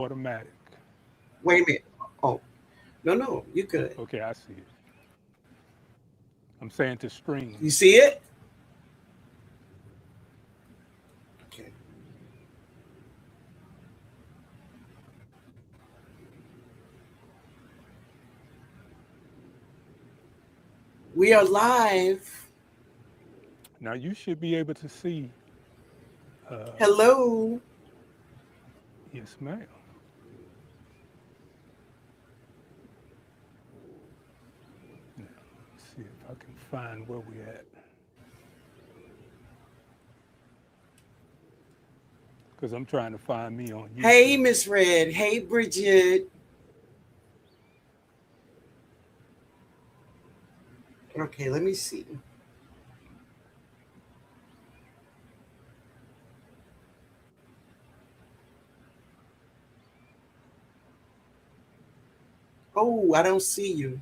automatic. Wait a minute. Oh, no, you good. Okay, I see it. I'm saying to You stream. see it? Okay. We are live. Now you should be able to see. Uh, Hello. yes, ma'am. Now, let's see if I can find where we at. Because I'm trying to find me on Hey, YouTube. Miss Red. Hey, Bridget. Okay, let me see. Oh, I don't see you.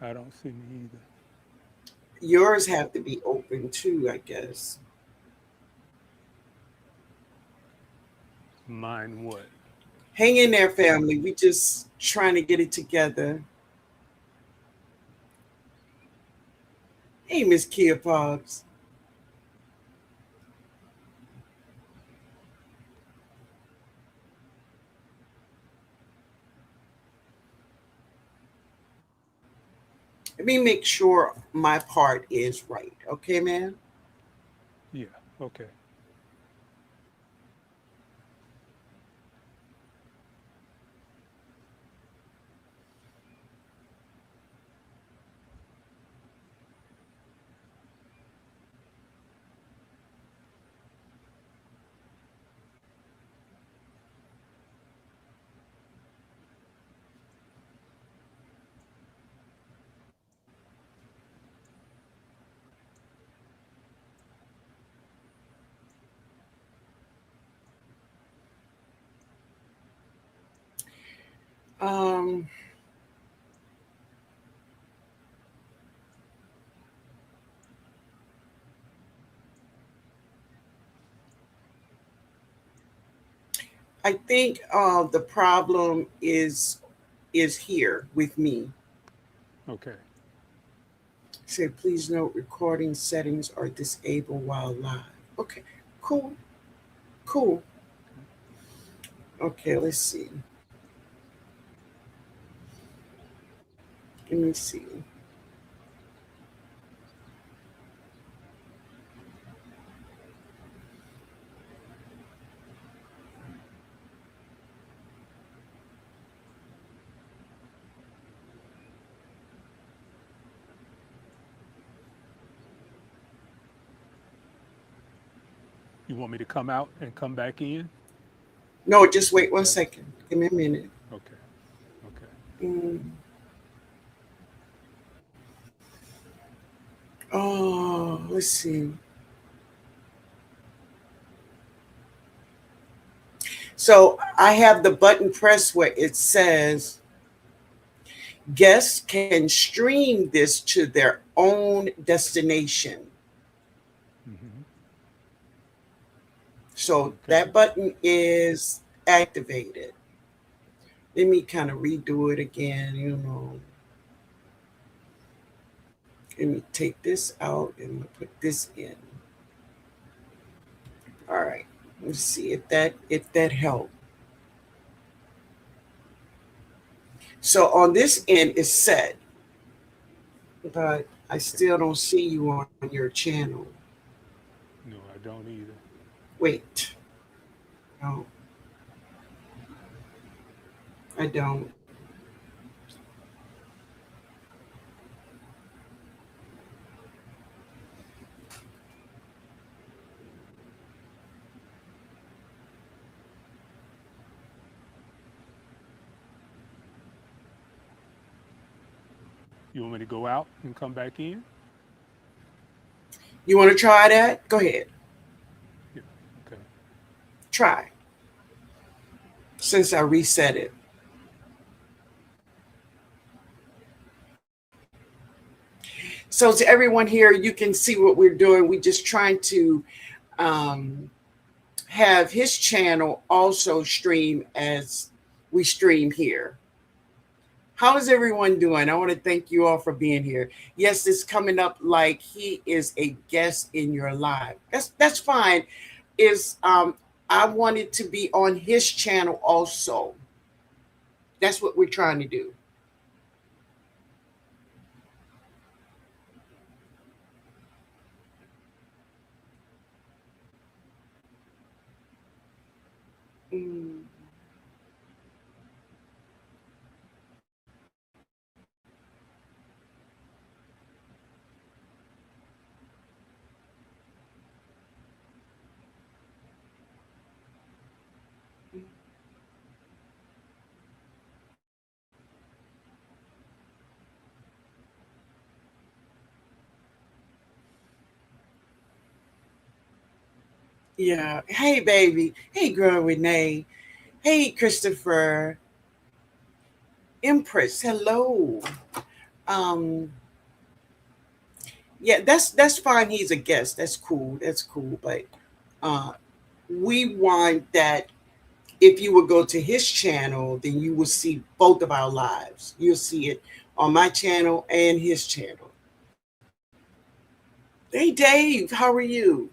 I don't see me either. Yours have to be open too, I guess. Mine what? Hang in there, family. We just trying to get it together. Hey, Miss Kia Pops. Let me make sure my part is right. Okay, man? Yeah, okay. Um, I think the problem is here with me. Okay. Say, please note recording settings are disabled while live. Okay, cool, cool. Okay. Okay, let's see. Let me see. You want me to come out and come back in? No, just wait Is one that what? second. Give me a minute. Okay. Okay. Mm. Oh, let's see. So I have the button pressed where it says guests can stream this to their own destination. Mm-hmm. So Okay. that button is activated. Let me kind of redo it again. Let me take this out and put this in. All right. Let's see if that helped. So on this end is set, but I Okay. still don't see you on your channel. No, I don't either. Wait. No, I don't. You want me to go out and come back in? You want to try that? Go ahead. Yeah. Okay. Try. Since I reset it. So to everyone here, you can see what we're doing. We're just trying to um, have his channel also stream as we stream here. How is everyone doing? I want to thank you all for being here. Yes, it's coming up like he is a guest in your live. That's fine. Is I wanted to be on his channel also. That's what we're trying to do. Mm, yeah. Hey, baby. Hey, girl, Renee. Hey, Christopher. Empress. Hello. Um, yeah, that's fine. He's a guest. That's cool. That's cool. But uh, we want that if you would go to his channel, then you will see both of our lives. You'll see it on my channel and his channel. Hey, Dave, how are you?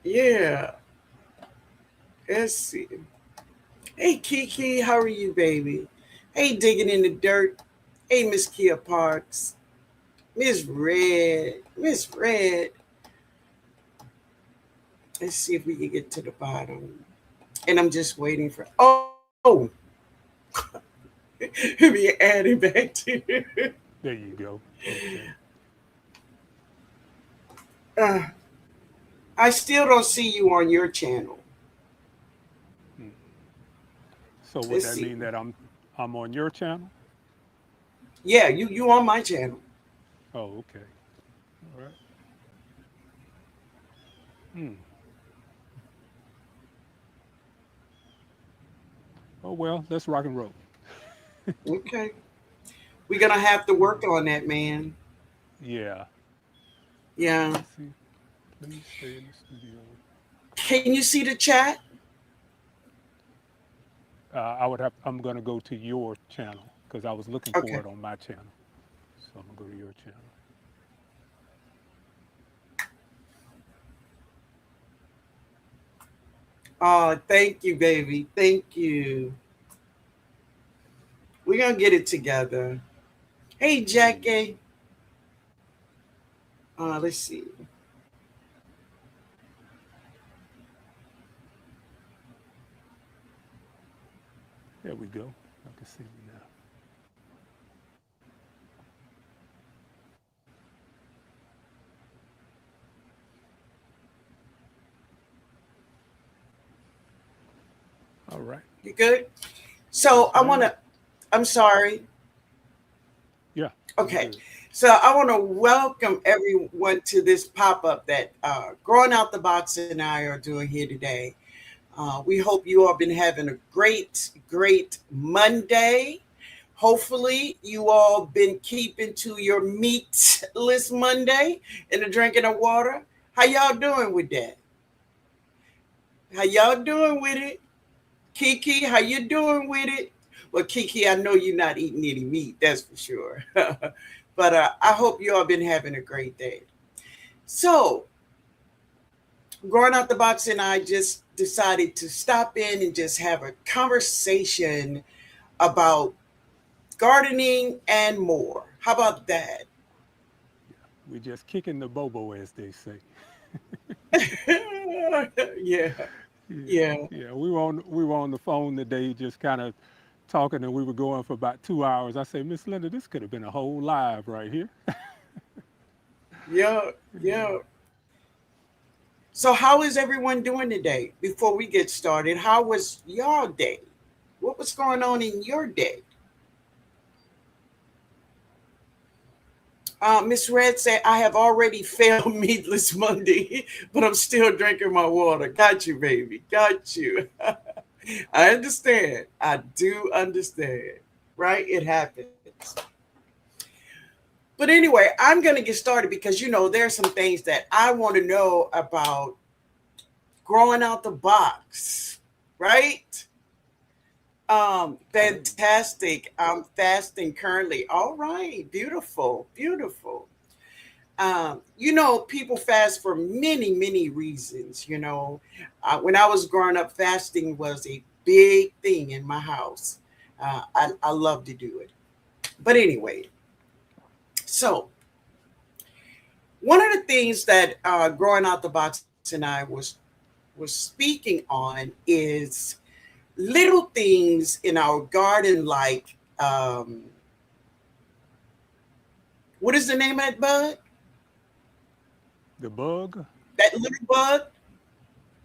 Yeah, let's see. Hey, Kiki, how are you, baby? Hey, digging in the dirt. Hey, Miss Kia Parks. Miss Red. Miss Red. Let's see if we can get to the bottom. And I'm just waiting for. Oh, be adding back to. There you go. Okay. Uh, I still don't see you on your channel. Hmm. So would Let's that see. mean that I'm on your channel? Yeah, you on my channel. Oh, okay. All right. Hmm. Oh well, let's rock and roll. Okay. We're gonna have to work on that, man. Yeah. Yeah. Let's see. Let me stay in the studio. Can you see the chat? I would have. I'm gonna go to your channel because I was looking for Okay. it on my channel. So I'm gonna go to your channel. Oh, thank you, baby. Thank you. We're gonna get it together. Hey, There you go. Jackie. Let's see. There we go. I can see you now. All right. You good? So Yes, I wanna. ma'am. I'm sorry. Yeah, you're Okay. good. So I want to welcome everyone to this pop up that Growing Out the Box and I are doing here today. We hope you all been having a great Monday. Hopefully, you all been keeping to your meatless Monday and the drinking of water. How y'all doing with that? How y'all doing with it? Kiki, how you doing with it? Well, Kiki, I know you're not eating any meat, that's for sure. But I hope you all been having a great day. So, Growing Out the Box and I just decided to stop in and just have a conversation about gardening and more. How about that? We're just kicking the bobo, as they say. Yeah, Yeah, yeah, yeah. We were on the phone today, just kind of talking, and we were going for about 2 hours. I say, Miss Linda, this could have been a whole live right here. yeah, yeah. So, how is everyone doing today? Before we get started, how was your day? What was going on in your day? Miss Red said, I have already failed meatless Monday, but I'm still drinking my water. Got you, baby. Got you. I understand. I do understand. Right? It happens. But anyway, I'm going to get started because, there are some things that I want to know about growing out the box, right? Okay. Fantastic. I'm fasting currently. All right, beautiful, beautiful. People fast for many, many reasons. When I was growing up, fasting was a big thing in my house. I love to do it. But anyway, so one of the things that growing out the box and I was speaking on is little things in our garden, like what is the name of that bug? The bug. That little bug,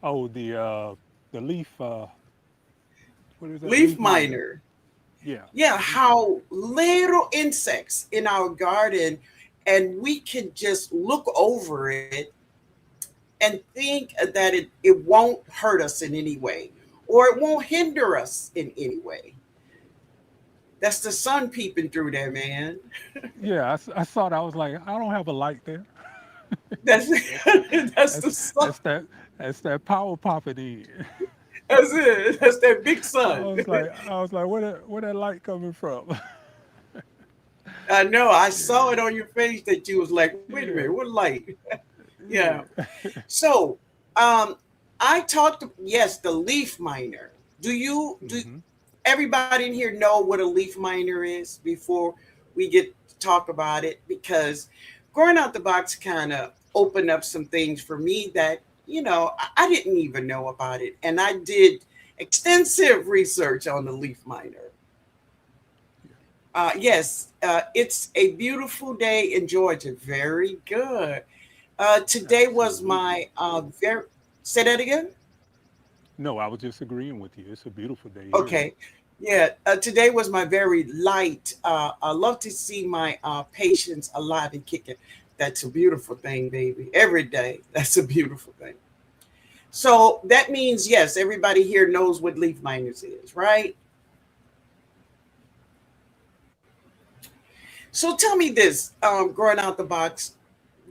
Oh, the leaf. What is that? leaf Leaf miner. miner. Yeah, Yeah, the leaf miner. how little insects in our garden, and we can just look over it and think that it won't hurt us in any way, or it won't hinder us in any way. That's the sun peeping through there, man. Yeah, I saw that. I was like, I don't have a light there. That's that's That's the sun. that's that that's that power popping in. That's it. That's that big I sun. was like, where that light coming from? I know. I saw it Yeah, on your face that you was like, wait a minute, yeah, what light? Yeah. yeah. So, um, I talked. Yes, the leaf miner. Do Hmm. everybody in here know what a leaf miner is before we get to talk about it? Because growing out the box kind of opened up some things for me that I didn't even know about it, and I did extensive research on the leaf miner. Yeah, Yes, it's a beautiful day in Georgia. Very good. Today was absolutely. my very. Say that again. No, I was just agreeing with you. It's a beautiful day here. Okay. Yeah. Today was my very light. I love to see my patients alive and kicking. That's a beautiful thing, baby. Every day, that's a beautiful thing. So that means yes, everybody here knows what leaf miners is, right? So tell me this, growing out the box,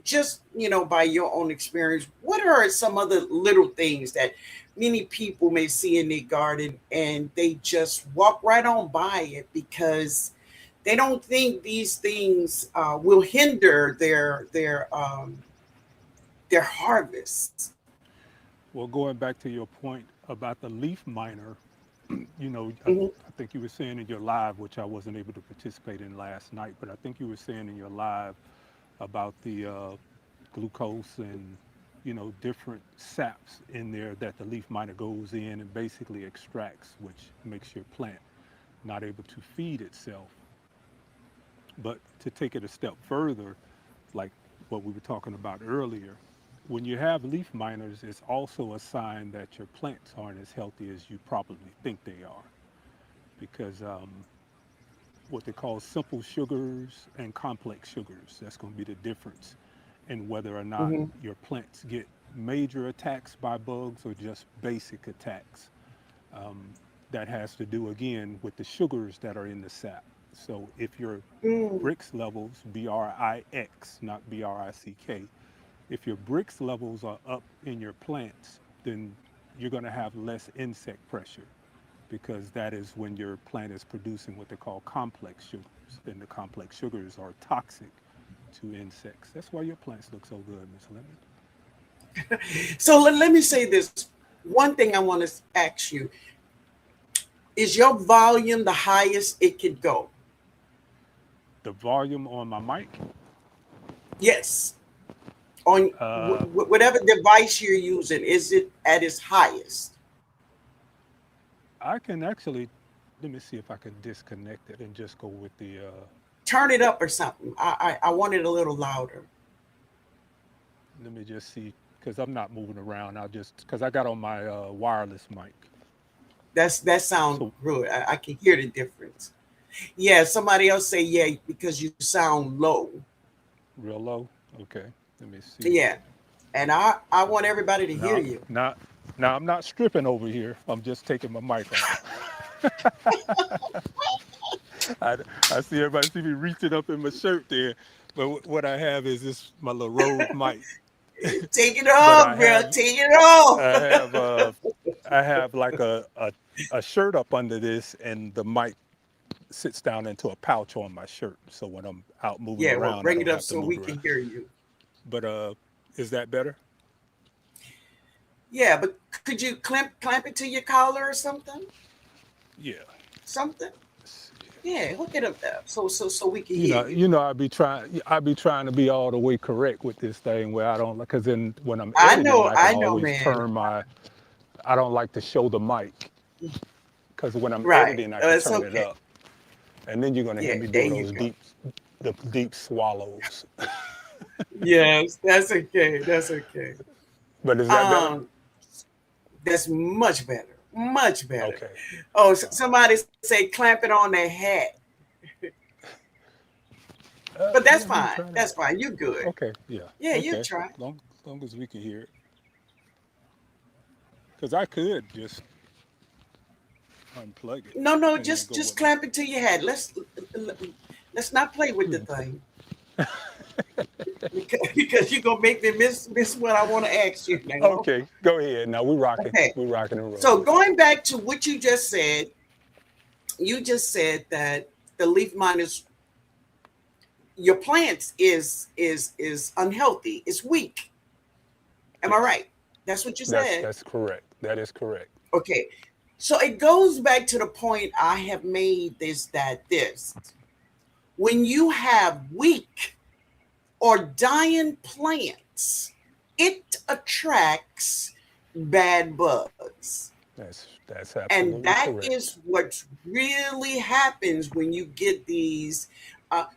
just by your own experience, what are some other little things that many people may see in their garden and they just walk right on by it because they don't think these things will hinder their harvest? Well, going back to your point about the leaf miner, Hmm. I think you were saying in your live, which I wasn't able to participate in last night, but I think you were saying in your live about the glucose and different saps in there that the leaf miner goes in and basically extracts, which makes your plant not able to feed itself. But to take it a step further, like what we were talking about earlier, when you have leaf miners, it's also a sign that your plants aren't as healthy as you probably think they are, because what they call simple sugars and complex sugars, that's going to be the difference in whether or not Hmm. your plants get major attacks by bugs or just basic attacks. Um, that has to do again with the sugars that are in the sap. So if your Mm. Brix levels, Brix, not Brick, if your Brix levels are up in your plants, then you're going to have less insect pressure because that is when your plant is producing what they call complex sugars. Then the complex sugars are toxic to insects. That's why your plants look so good, Miss Linda. So let me say this. One thing I want to ask you, is your volume the highest it could go? The volume on my mic, Yes. On uh, whatever device you're using, is it at its highest? I can actually, let me see if I can disconnect it and just go with the, Turn it up or something. I want it a little louder. let me just see, because I'm not moving around. I'll just, because I got on my wireless mic. That sounds So, good. I can hear the difference. Yeah, somebody else say yeah because you sound low. real low. Okay, let me see. Yeah, and I So want everybody to hear now, you. now, now I'm not stripping over here. I'm just taking my mic off. I, I see everybody see me reaching up in my shirt there, but what I have is this my little Rode mic. Take it but off, bro. Take it off. I have I have like a shirt up under this, and the mic sits down into a pouch on my shirt. So when I'm out moving Yeah, well, around, I bring it don't up have to so move we around. can hear you. But is that better? Yeah, but could you clamp it to your collar or something? Yeah. Something? Let's see. Yeah, hook it up there so we can You hear know, you. I be trying to be all the way correct with this thing where I don't, because then when I'm editing, I can I know, always man. turn my. I don't like to show the mic because when I'm Right. editing, I can It's turn it okay. up, and then you're gonna hear Yeah, me there do you those go. the deep swallows. Yes, that's okay. That's okay. But is that better? Um, that's much better. Much better. Okay. Oh, All somebody say clamp it on their hat. But that's Yeah, we can fine. try That's that. fine. You good. Okay. Yeah. Yeah, you Okay. try. Long as we can hear it, because I could just unplug it No, no, and then go just with my. clamp it to your head. Let's not play with the Hmm. thing because you're gonna make me miss what I want to ask you now. Okay, go ahead. Now we rocking. Okay. We rocking and So rolling. going back to what you just said that the leaf miners, your plants is unhealthy. It's weak. Am I Yes, right? That's what you said. that's correct. That is correct. Okay. So it goes back to the point I have made this when you have weak or dying plants, it attracts bad bugs. That's And absolutely that correct. is what really happens when you get these.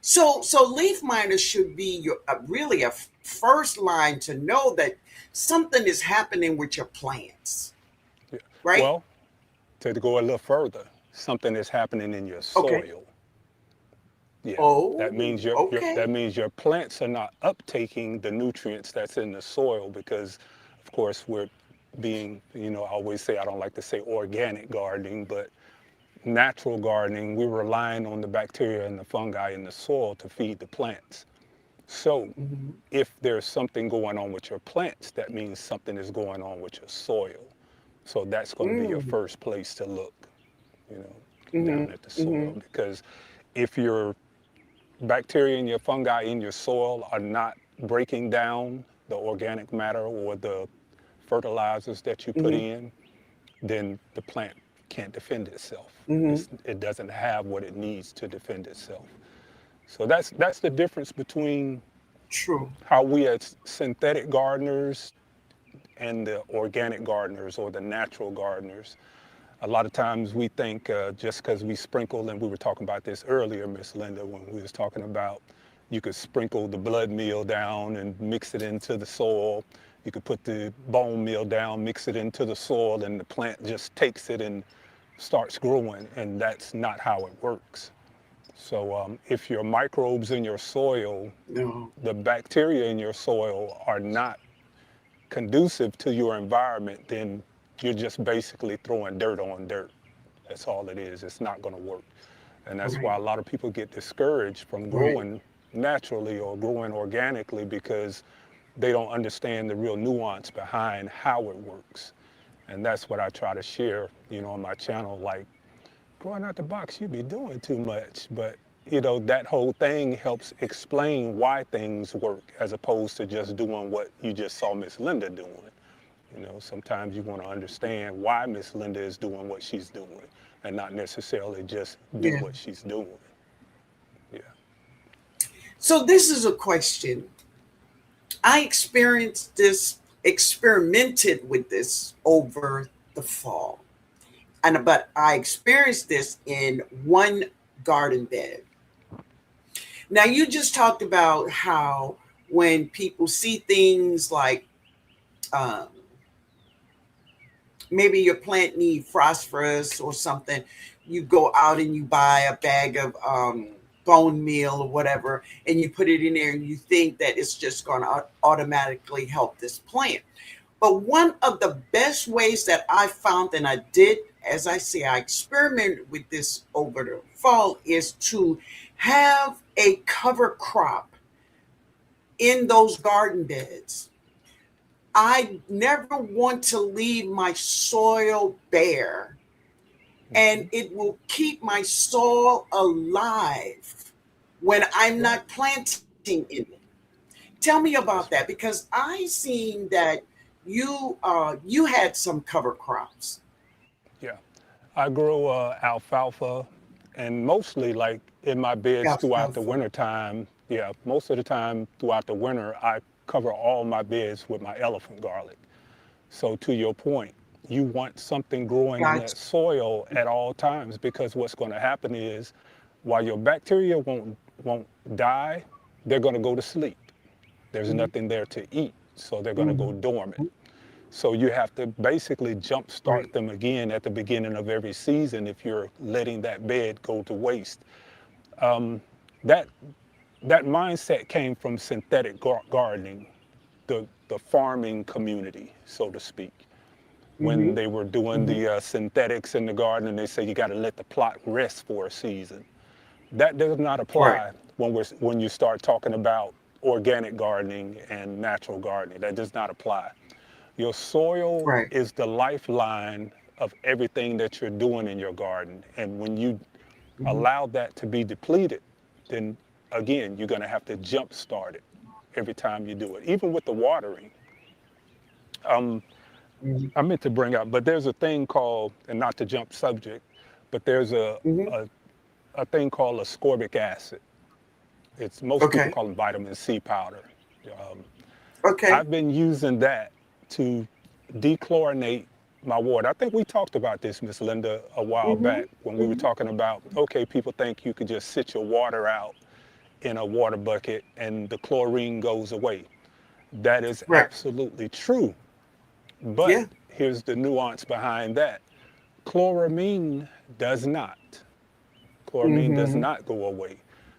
So leaf miners should be really a first line to know that something is happening with your plants, Yeah. right? Well, to go a little further, something is happening in your Okay. soil. Yeah, Oh, that okay. means your plants are not uptaking the nutrients that's in the soil because, of course, we're being, I always say I don't like to say organic gardening, but natural gardening, we're relying on the bacteria and the fungi in the soil to feed the plants. So Hmm. if there's something going on with your plants, that means something is going on with your soil. So that's going to be your Mm, first place to look, you know, hmm. down at the Hmm. soil. Because if your bacteria and your fungi in your soil are not breaking down the organic matter or the fertilizers that you put Hmm. in, then the plant can't defend itself. Hmm. It doesn't have what it needs to defend itself. So that's the difference between True. how we as synthetic gardeners and the organic gardeners or the natural gardeners. A lot of times we think just because we sprinkle, and we were talking about this earlier, Miss Linda, when we was talking about you could sprinkle the blood meal down and mix it into the soil. You could put the bone meal down, mix it into the soil, and the plant just takes it and starts growing, and that's not how it works. So if your microbes in your soil, No. the bacteria in your soil are not conducive to your environment, then you're just basically throwing dirt on dirt. That's all it is. It's not going to work. And that's why Right. a lot of people get discouraged from Right. growing naturally or growing organically because they don't understand the real nuance behind how it works. And that's what I try to share, on my channel. Like, growing out the box, you be doing too much. But, that whole thing helps explain why things work as opposed to just doing what you just saw Miss Linda doing. Sometimes you want to understand why Miss Linda is doing what she's doing and not necessarily just do Yeah. what she's doing. Yeah. So this is a question. I experimented with this over the fall. But I experienced this in one garden bed. Now you just talked about how when people see things like um, maybe your plant need phosphorus or something, you go out and you buy a bag of bone meal or whatever, and you put it in there, and you think that it's just going to automatically help this plant. But one of the best ways that I found, and I did, as I say, I experimented with this over the fall, is to have a cover crop in those garden beds. I never want to leave my soil bare, and Hmm. it will keep my soil alive when I'm Right. not planting in it. Tell me about that, That's right. because I seen that you had some cover crops. Yeah. I grow alfalfa, and mostly like in my beds throughout the Alfalfa. winter time. Yeah, most of the time throughout the winter, I cover all my beds with my elephant garlic. So to your point, you want something growing in Gotcha. that soil at all times, because what's going to happen is while your bacteria won't die, they're going to go to sleep. There's Mhm. nothing there to eat, so they're going to go Mhm. dormant. So you have to basically Right. jumpstart them again at the beginning of every season if you're letting that bed go to waste. That that mindset came from synthetic gardening, the farming community, so to speak. When Mhm. they were doing Mhm. the synthetics in the garden, and they say you got to let the plot rest for a season. That does not Right. apply when you start talking about organic gardening and natural gardening. That does not apply. Your soil Right. is the lifeline of everything that you're doing in your garden. And when you Mhm. allow that to be depleted, then again, you're going to have to jump start it every time you do it. Even with the watering, Mhm. I meant to bring up, but there's a thing called, and not to jump subject, but there's Mhm. a, a thing called ascorbic acid. It's most people Okay. call it vitamin C powder. Um, Okay. I've been using that to dechlorinate my water. I think we talked about this, Miss Linda, a while Mhm. back when we were Mhm. talking about, okay, people think you could just sit your water out in a water bucket and the chlorine goes away. That is Right. absolutely true. But Yeah. here's the nuance behind that. Chloramine does not. Chloramine does Mhm. not go away.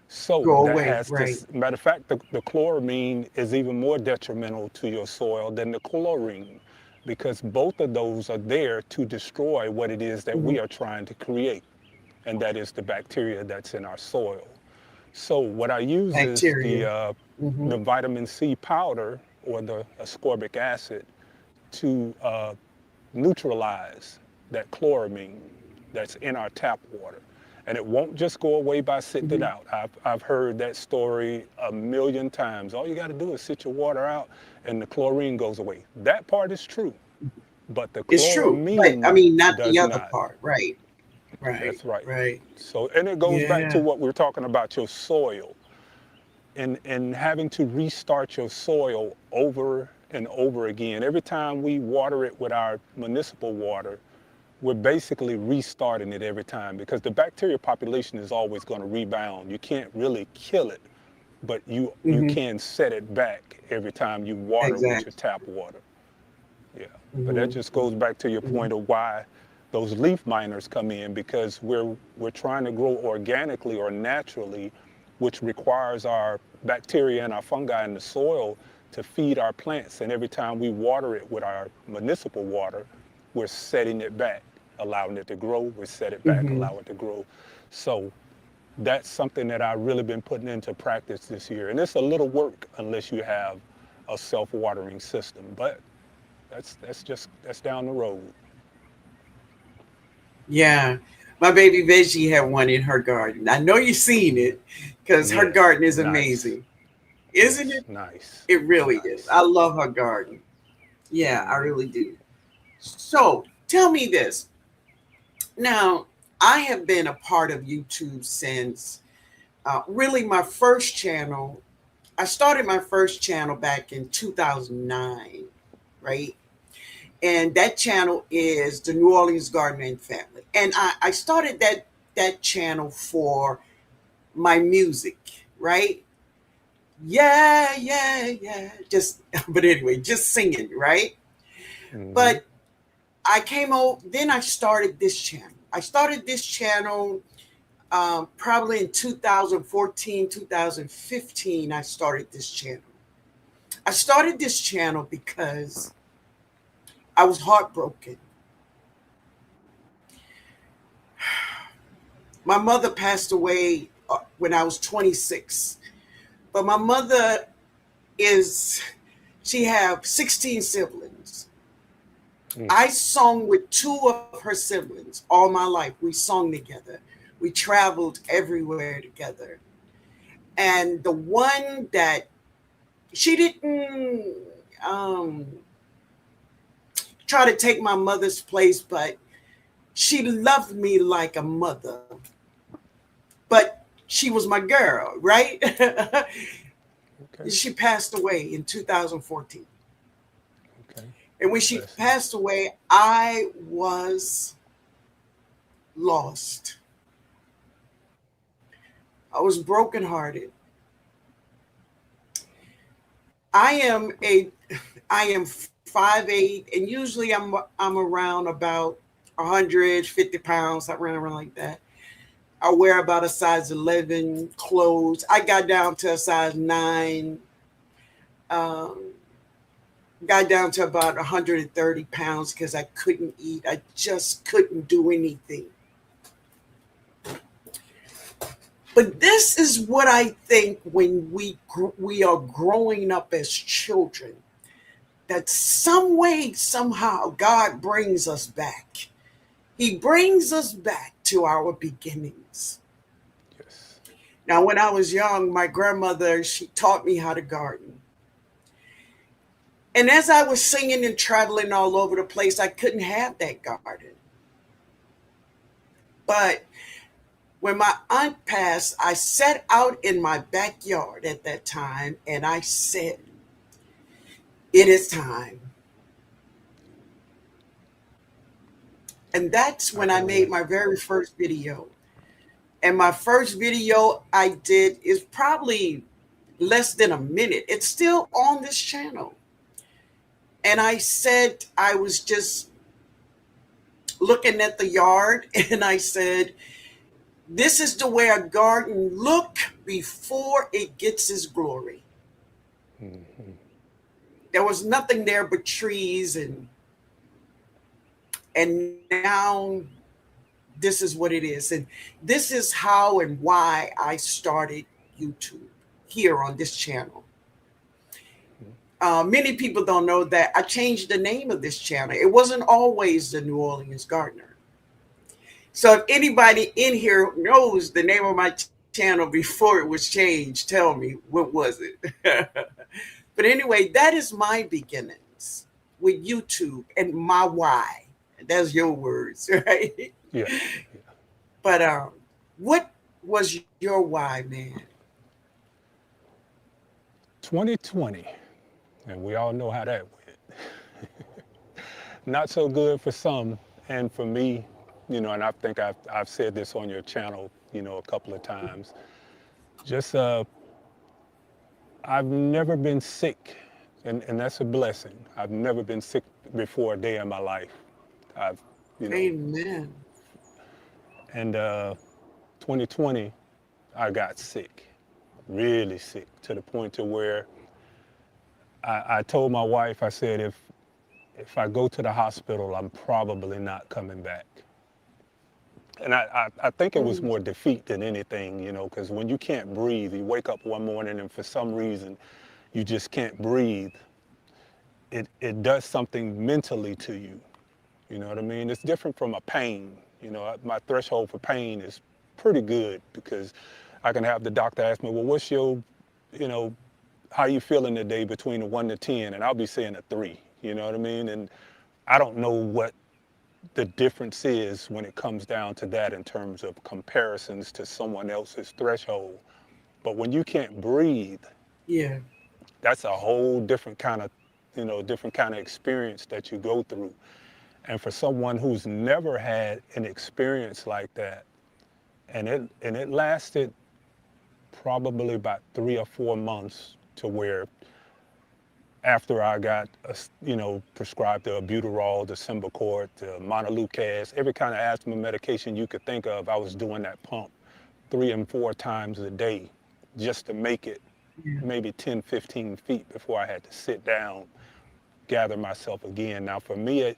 So Go that away. has Right. this, matter of fact, the chloramine is even more detrimental to your soil than the chlorine, because both of those are there to destroy what it is that we Mhm. are trying to create, and that is the bacteria that's in our soil. So what I use is Bacteria. the Mhm. vitamin C powder or the ascorbic acid to neutralize that chloramine that's in our tap water. And it won't just go away by sitting it Mhm. out. I've heard that story a million times. All you got to do is sit your water out and the chlorine goes away. That part is true, but the It's true, but I chloramine mean, not the does other not. part. Right. Right. That's right. Right. So, and it goes back to Yeah. what we are talking about your soil and having to restart your soil over and over again. Every time we water it with our municipal water, we're basically restarting it every time, because the bacteria population is always going to rebound. You can't really kill it, but you Mhm. can set it back every time you water with your Exactly. tap water. Yeah. But that Mhm. just goes back to your Mhm. point of why those leaf miners come in, because we're trying to grow organically or naturally, which requires our bacteria and our fungi in the soil to feed our plants. And every time we water it with our municipal water, we're setting it back, allowing it to grow. We set it back, Mhm. allow it to grow. So that's something that I've really been putting into practice this year. And it's a little work unless you have a self-watering system, but that's down the road. Yeah. My baby Veggie had one in her garden. I know you've seen it because her Yeah, garden is nice. amazing, isn't Yes, it? nice, It really is. nice. I love her garden. Yeah, I really do. So tell me this. Now, I have been a part of YouTube since really my first channel. I started my first channel back in 2009, right? And that channel is the New Orleans Garden and Family. And I started that channel for my music, right? Yeah, yeah, yeah. Just, but anyway, just singing, right? Hmm. But I came over, then I started this channel. I started this channel probably in 2014, 2015. I started this channel. I started this channel because I was heartbroken. My mother passed away when I was 26. But my mother is, She have 16 siblings. Mm. I sung with two of her siblings all my life. We sung together. We traveled everywhere together. And the one that she didn't um, try to take my mother's place, but she loved me like a mother. But she was my girl, right? Okay. She passed away in 2014. Okay. And when she Blessings. passed away, I was lost. I was brokenhearted. I am a I am 5'8", and usually I'm around about 150 pounds, I ran around like that. I wear about a size 11 clothes. I got down to a size 9. Um, got down to about 130 pounds because I couldn't eat. I just couldn't do anything. But this is what I think when we are growing up as children, that some way, somehow, God brings us back. He brings us back to our beginnings. Yes. Now, when I was young, my grandmother, she taught me how to garden. And as I was singing and traveling all over the place, I couldn't have that garden. But when my aunt passed, I sat out in my backyard at that time and I said, it is time. And that's I when I can made relate. my very first video. And my first video I did is probably less than a minute. It's still on this channel. And I said, I was just looking at the yard and I said, this is the way a garden look before it gets its glory. Hmm. There was nothing there but trees, and now this is what it is. And this is how and why I started YouTube here on this channel. Many people don't know that I changed the name of this channel. It wasn't always the New Orleans Gardener. So if anybody in here knows the name of my channel before it was changed, tell me, what was it? But anyway, that is my beginnings with YouTube and my why. That's your words, right? Yeah. But what was your why, man? 2020, and we all know how that went. Not so good for some, and for me, and I think I've said this on your channel, a couple of times. Just I've never been sick, and that's a blessing. I've never been sick before a day in my life. I've, you know, Amen. and 2020, I got sick, really sick, to the point to where I told my wife, I said, if I go to the hospital, I'm probably not coming back. And I think it was Mm, more defeat than anything, because when you can't breathe, you wake up one morning and for some reason you just can't breathe. It does something mentally to you. You know what I mean? It's different from a pain. My threshold for pain is pretty good because I can have the doctor ask me, well, what's your, you know, how you feeling today between a 1 to 10? And I'll be saying a 3. You know what I mean? And I don't know what the difference is when it comes down to that in terms of comparisons to someone else's threshold. But when you can't breathe, yeah. that's a whole different kind of experience that you go through. And for someone who's never had an experience like that, and it lasted probably about 3 or 4 months to where after I got, prescribed the albuterol, the Symbicort, the montelukast, every kind of asthma medication you could think of, I was doing that pump 3 and 4 times a day just to make it Yeah. maybe 10, 15 feet before I had to sit down, gather myself again. Now, for me,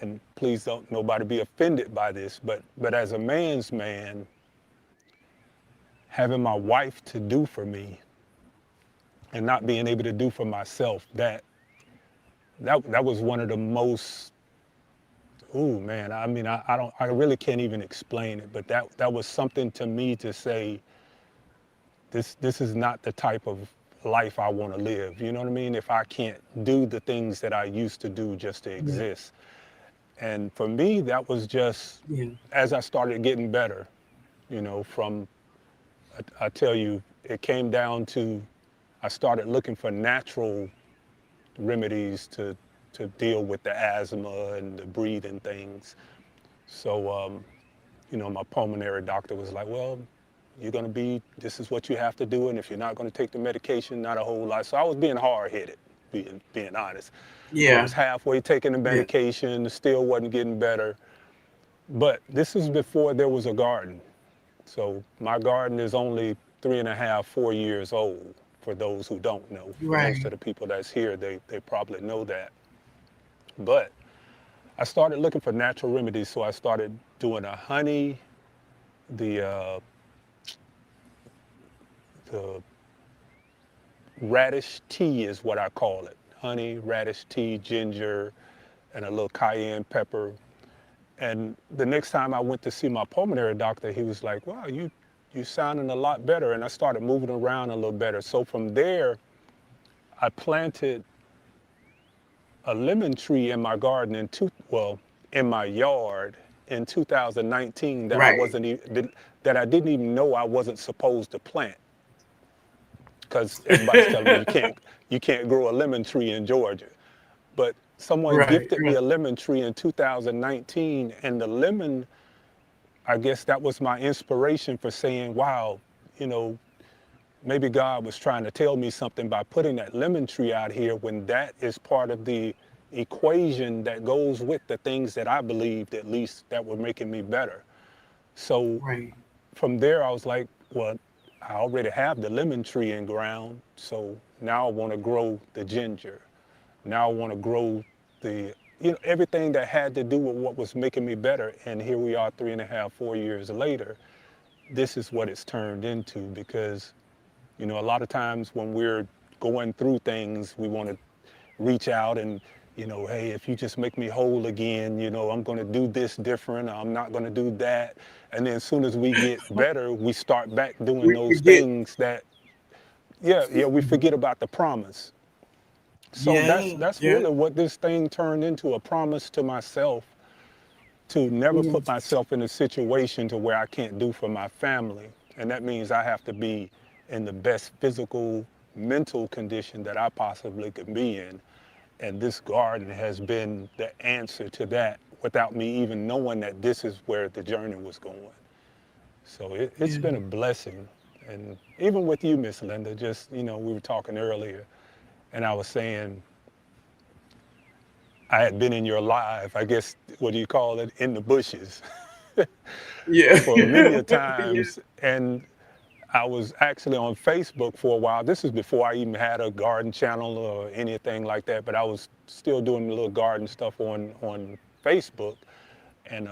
and please don't nobody be offended by this, but as a man's man, having my wife to do for me and not being able to do for myself, that was one of the most, ooh man, I mean, I don't, I really can't even explain it, but that was something to me to say, this is not the type of life I want to live. You know what I mean? If I can't do the things that I used to do just to Yeah. exist. And for me, that was just Yeah. as I started getting better, from, I tell you, it came down to, I started looking for natural remedies to deal with the asthma and the breathing things. So, my pulmonary doctor was like, well, this is what you have to do. And if you're not going to take the medication, not a whole lot. So I was being hard headed, being honest. I Yeah. was halfway taking the Yeah. medication, still wasn't getting better. But this is before there was a garden. So my garden is only 3.5, 4 years old, for those who don't know. For most Right. of the people that's here, they probably know that. But I started looking for natural remedies. So I started doing a honey, the, uh, the radish tea is what I call it. Honey, radish tea, ginger, and a little cayenne pepper. And the next time I went to see my pulmonary doctor, he was like, wow, you sounding a lot better. And I started moving around a little better. So from there, I planted a lemon tree in my garden in my yard in 2019 that Right. that I didn't even know I wasn't supposed to plant, because everybody's telling me you can't grow a lemon tree in Georgia. But someone Right. gifted me Right. a lemon tree in 2019, and the lemon, I guess that was my inspiration for saying, wow, you know, maybe God was trying to tell me something by putting that lemon tree out here, when that is part of the equation that goes with the things that I believed, at least, that were making me better. So Right. from there, I was like, well, I already have the lemon tree in ground, so now I want to grow the ginger. Now I want to grow everything that had to do with what was making me better. And here we are, 3.5, 4 years later. This is what it's turned into, because a lot of times when we're going through things, we want to reach out and, hey, if you just make me whole again, I'm going to do this different. I'm not going to do that. And then as soon as we get better, we start back doing We those forget. things that, yeah, we forget about the promise. So that's Yeah. that's Yeah. really what this thing turned into, a promise to myself to never Mhm. put myself in a situation to where I can't do for my family. And that means I have to be in the best physical, mental condition that I possibly could be in. And this garden has been the answer to that, without me even knowing that this is where the journey was going. So it's Yeah. been a blessing. And even with you, Miss Linda, just, we were talking earlier, and I was saying, I had been in your live, I guess, what do you call it, in the bushes Yeah. for many a Yeah. times. And I was actually on Facebook for a while. This is before I even had a garden channel or anything like that, but I was still doing a little garden stuff on Facebook. And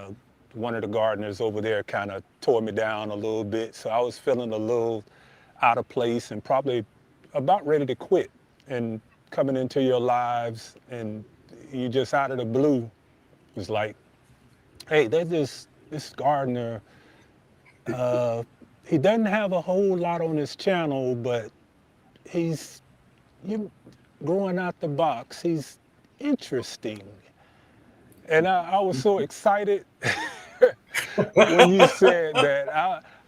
one of the gardeners over there kind of tore me down a little bit. So I was feeling a little out of place and probably about ready to quit. And coming into your lives, and you just out of the blue was like, hey, there's this gardener. Uh, he doesn't have a whole lot on his channel, but he's you growing out the box. He's interesting. And I was so excited when you said that.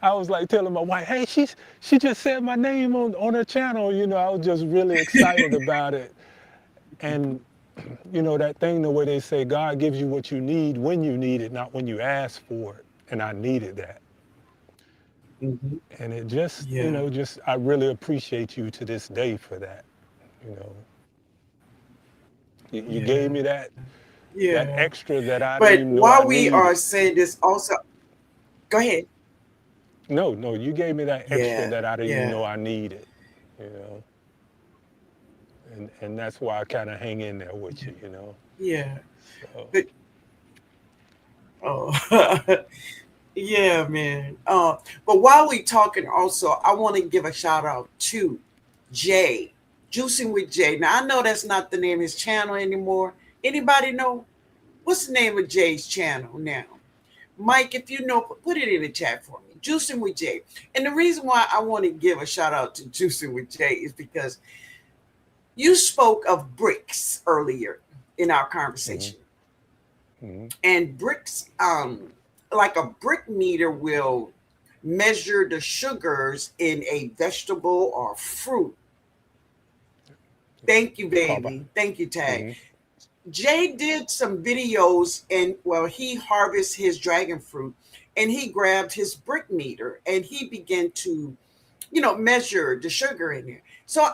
I was like telling my wife, hey, she just said my name on her channel. I was just really excited about it. And that thing, the way they say, God gives you what you need when you need it, not when you ask for it. And I needed that. Mhm. And it just, Yeah. I really appreciate you to this day for that. You know, you gave me Yeah. that Yeah. extra that I didn't But even know I while we are needed. saying this, also, go ahead. No, no, you gave me that extra Yeah. that I didn't even Yeah. know I needed. You know, and that's why I kind of hang in there with you. Yeah. So But oh, yeah, man. But while we talking, also, I want to give a shout out to Jay. Juicing with Jay. Now I know that's not the name of his channel anymore. Anybody know what's the name of Jay's channel now? Mike, if you know, put it in the chat for me. Juicing with Jay. And the reason why I want to give a shout out to Juicing with Jay is because you spoke of bricks earlier in our Hmm. conversation. Hmm. And bricks, like a brick meter will measure the sugars in a vegetable or fruit. Thank you, Carbo. baby. Thank you, Tag. Hmm. Jay did some videos, and well, he harvests his dragon fruit and he grabbed his brick meter and he began to, measure the sugar in there. So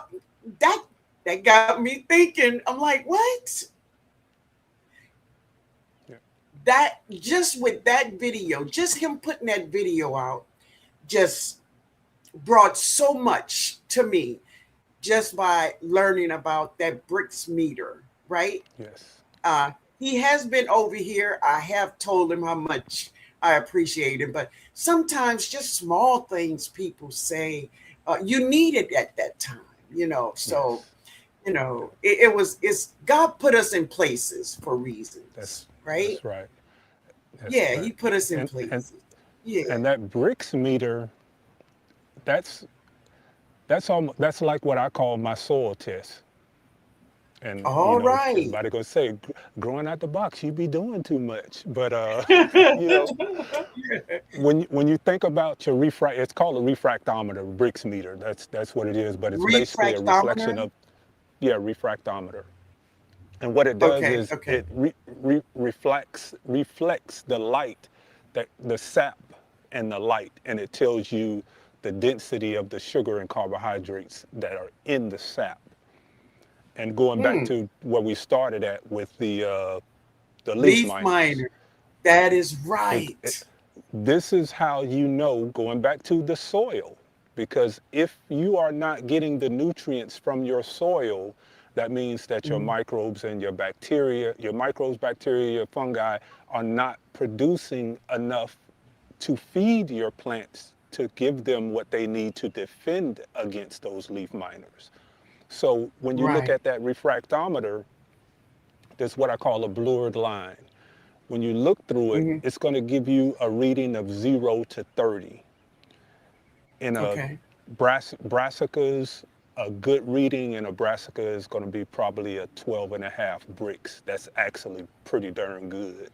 that that got me thinking. I'm like, what? Yeah. That just with that video, just him putting that video out, just brought so much to me just by learning about that bricks meter, right? Yes. Uh, he has been over here. I have told him how much I appreciate him, but sometimes just small things people say, you need it at that time, So, Yes. it's God put us in places for reasons, That's right? that's right. That's Yeah, right. He put us in And and places. Yeah. and that bricks meter, that's that's like what I call my soil test. And All right. everybody gonna say, growing out the box, you be doing too much. But you know, when you think about your refract, it's called a refractometer, bricks meter. That's what it is. But it's basically a reflection Refractometer. of, yeah, refractometer. And what it does Okay. is Okay. it reflects the light, that the sap and the light, and it tells you the density of the sugar and carbohydrates that are in the sap. And going back Hmm. to where we started at with the leaf Leaf miners, miner. That is it, it, right. this is how you know, going back to the soil, because if you are not getting the nutrients from your soil, that means that your Mhm. microbes and your microbes, bacteria, your fungi are not producing enough to feed your plants to give them what they need to defend against those leaf miners. So when you look Right. at that refractometer, there's what I call a blurred line. When you look through it, Hmm. it's going to give you a reading of 0 to 30. In a Okay. brassicas, a good reading in a brassica is going to be probably a 12 and a half bricks. That's actually pretty darn good.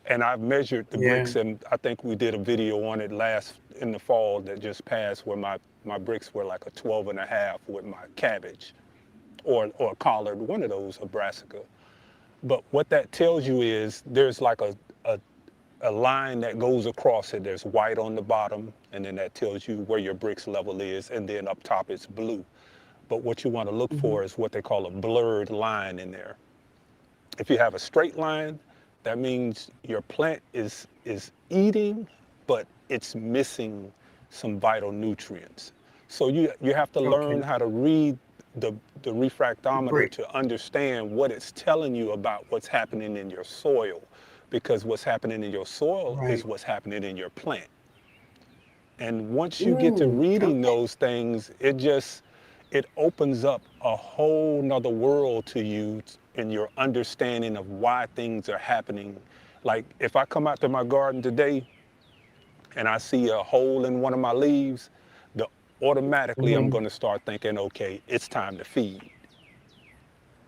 And I've measured the Yeah. bricks, and I think we did a video on it last in the fall that just passed, where my bricks were like a 12 and a half with my cabbage or collard, one of those, a brassica. But what that tells you is there's like a, a line that goes across it. There's white on the bottom, and then that tells you where your bricks level is, and then up top it's blue. But what you want to look Hmm. for is what they call a blurred line in there. If you have a straight line, that means your plant is eating, but it's missing some vital nutrients. So you have to learn Okay. how to read the the refractometer Brick. to understand what it's telling you about what's happening in your soil, because what's happening in your soil is Right. what's happening in your plant. And once you get to Mm. reading Okay. those things, it opens up a whole nother world to you in your understanding of why things are happening. Like if I come out to my garden today and I see a hole in one of my leaves, the automatically I'm Hmm. going to start thinking, okay, it's time to feed.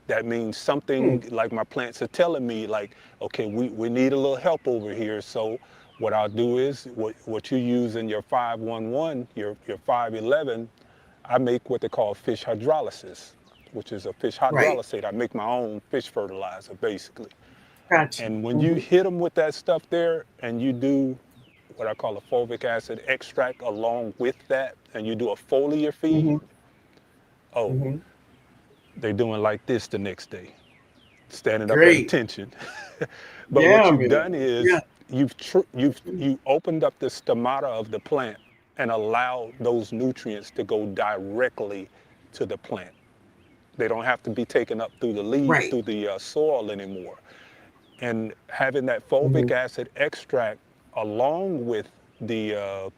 That means Hmm. something like my plants are telling me, like, okay, we need a little help over here. So what I'll do is what you use in your 511, your 511, I make what they call fish hydrolysis, which is a fish Right. hydrolysate. I make my own fish fertilizer, basically. Gotcha. And when you Hmm. hit them with that stuff there and you do what I call a fulvic acid extract along with that, and you do a foliar Hmm. feed, oh, Hmm. they're doing like this the next day, standing up at Great. attention. But what Yeah, you've man. done Yeah. is you opened up the stomata of the plant and allowed those nutrients to go directly to the plant. They don't have to be taken up through Right. the soil anymore. And having that Hmm. fulvic acid extract along with the uh,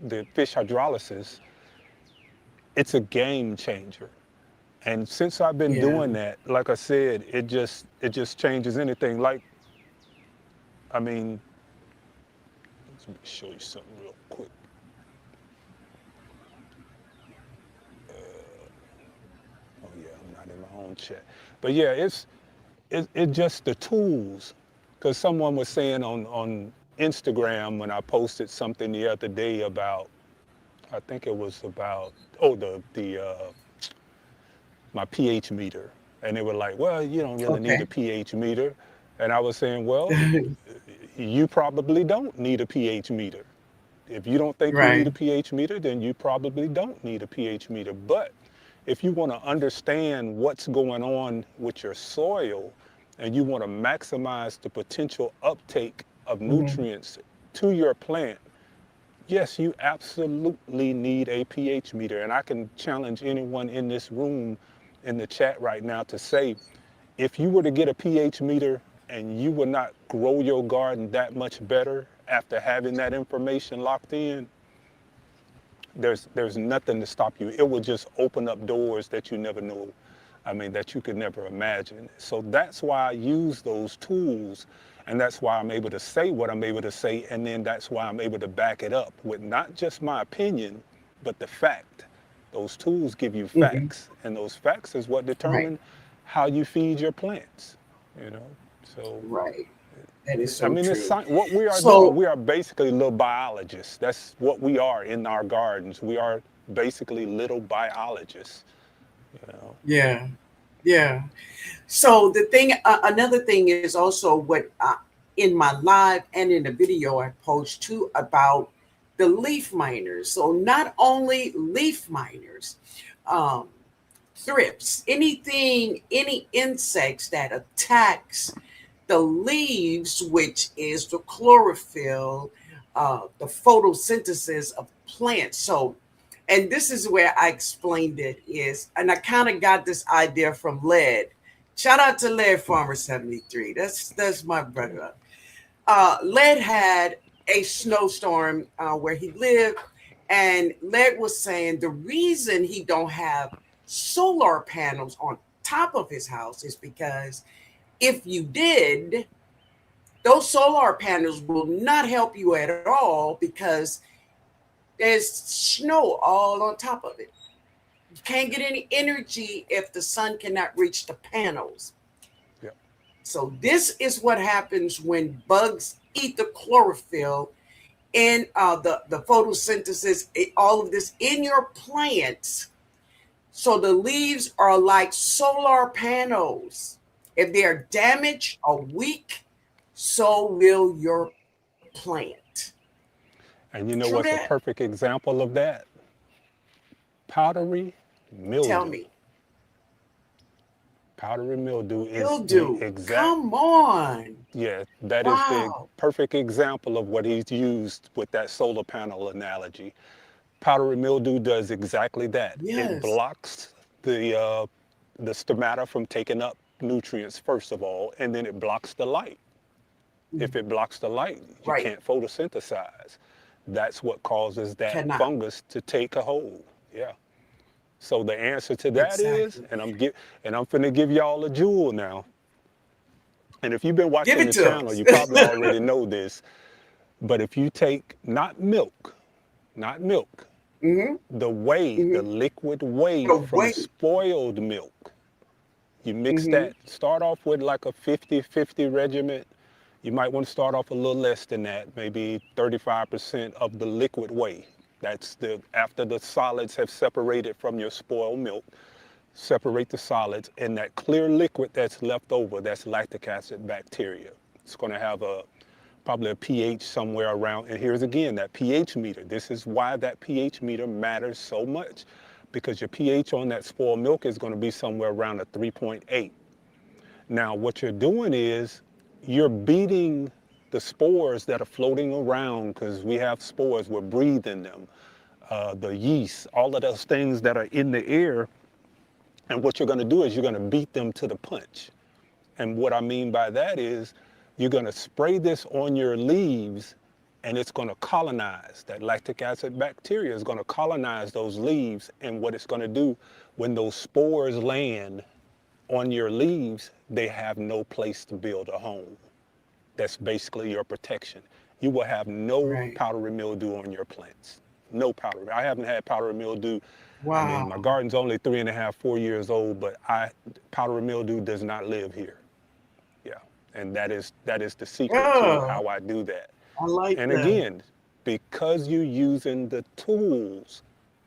the fish hydrolysis, it's a game changer. And since I've been Yeah. doing that, like I said, it just changes anything. Like, I mean, let me show you something real quick. Oh yeah, I'm not in my own chat. But yeah, it's just the tools. Because someone was saying on Instagram when I posted something the other day about, I think it was about, oh, the my pH meter. And they were like, well, you don't really need Okay. a pH meter. And I was saying, well, you probably don't need a pH meter. If you don't think you need Right. a pH meter, then you probably don't need a pH meter. But if you want to understand what's going on with your soil and you want to maximize the potential uptake of Hmm. nutrients to your plant, yes, you absolutely need a pH meter. And I can challenge anyone in this room in the chat right now to say, if you were to get a pH meter and you would not grow your garden that much better after having that information locked in, there's nothing to stop you. It will just open up doors that you never knew. I mean, that you could never imagine. So that's why I use those tools, and that's why I'm able to say what I'm able to say, and then that's why I'm able to back it up with not just my opinion, but the fact. Those tools give you Hmm. facts, and those facts is what Right. determine how you feed your plants. You know, so Right. That is I so mean, it's true. what we are doing. So We are basically little biologists. That's what we are in our gardens. We are basically little biologists. You know. yeah, yeah. So the thing, another thing is also what in my live and in the video I post too about the leaf miners. So not only leaf miners, um, thrips, anything, any insects that attacks the leaves, which is the chlorophyll, the photosynthesis of plants. So, and this is where I explained it is, and I kind of got this idea from Lead. Shout out to Lead Farmer 73. That's my brother. Lead had a snowstorm where he lived, and Lead was saying the reason he don't have solar panels on top of his house is because if you did, those solar panels will not help you at all because there's snow all on top of it. You can't get any energy if the sun cannot reach the panels. Yep. So this is what happens when bugs eat the chlorophyll in the photosynthesis, all of this in your plants. So the leaves are like solar panels. If they are damaged or weak, so will your plant. And you know True what's a that? perfect example of that? Powdery Tell mildew. me. Powdery mildew is the Mildew. exact, Come on. yeah, that is the Wow. perfect example of what he's used with that solar panel analogy. Powdery mildew does exactly that. It Yes. blocks the stomata from taking up nutrients first of all, and then it blocks the light. Mm. If it blocks the light, you Right. can't photosynthesize. That's what causes that Cannot. fungus to take a hold. Yeah. So the answer to that is, Exactly. and I'm finna give y'all a jewel now. And if you've been Give watching it the to channel, us. you probably already know this. But if you take not milk, Hmm. the whey, the Hmm. liquid whey The from way. spoiled milk, you mix Hmm. that, start off with like a 50-50 regimen. You might want to start off a little less than that, maybe 35% of the liquid whey. That's the after the solids have separated from your spoiled milk, separate the solids, and that clear liquid that's left over, that's lactic acid bacteria. It's going to have a probably a pH somewhere around, and here's again that pH meter. This is why that pH meter matters so much, because your pH on that spoiled milk is going to be somewhere around a 3.8. Now, what you're doing is you're beating the spores that are floating around, because we have spores, we're breathing them, the yeast, all of those things that are in the air. And what you're going to do is you're going to beat them to the punch. And what I mean by that is you're going to spray this on your leaves and it's going to colonize. That lactic acid bacteria is going to colonize those leaves, and what it's going to do when those spores land on your leaves, they have no place to build a home. That's basically your protection. You will have no Right. powdery mildew on your plants. No powdery. I haven't had powdery mildew. I mean, my Wow. garden's only 3.5, 4 years old, but powdery mildew does not live here. Yeah, and that is the secret to Oh, how I do that. I like And that. again, because you're using the tools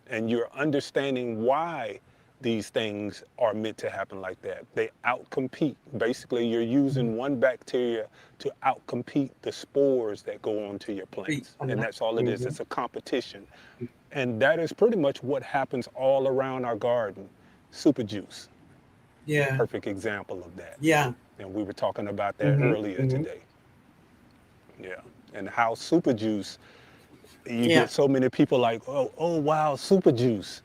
and you're understanding why these things are meant to happen like that, they outcompete. Basically, you're Mhm. using one bacteria to outcompete the spores that go onto your Be- plants. And that's all it is. mhm. It's a competition. And that is pretty much what happens all around our garden. Super juice, Yeah. perfect example of that. Yeah. And we were talking about that Hmm. earlier Hmm. today. Yeah. And how super juice, you Yeah. get so many people like, oh wow, super juice.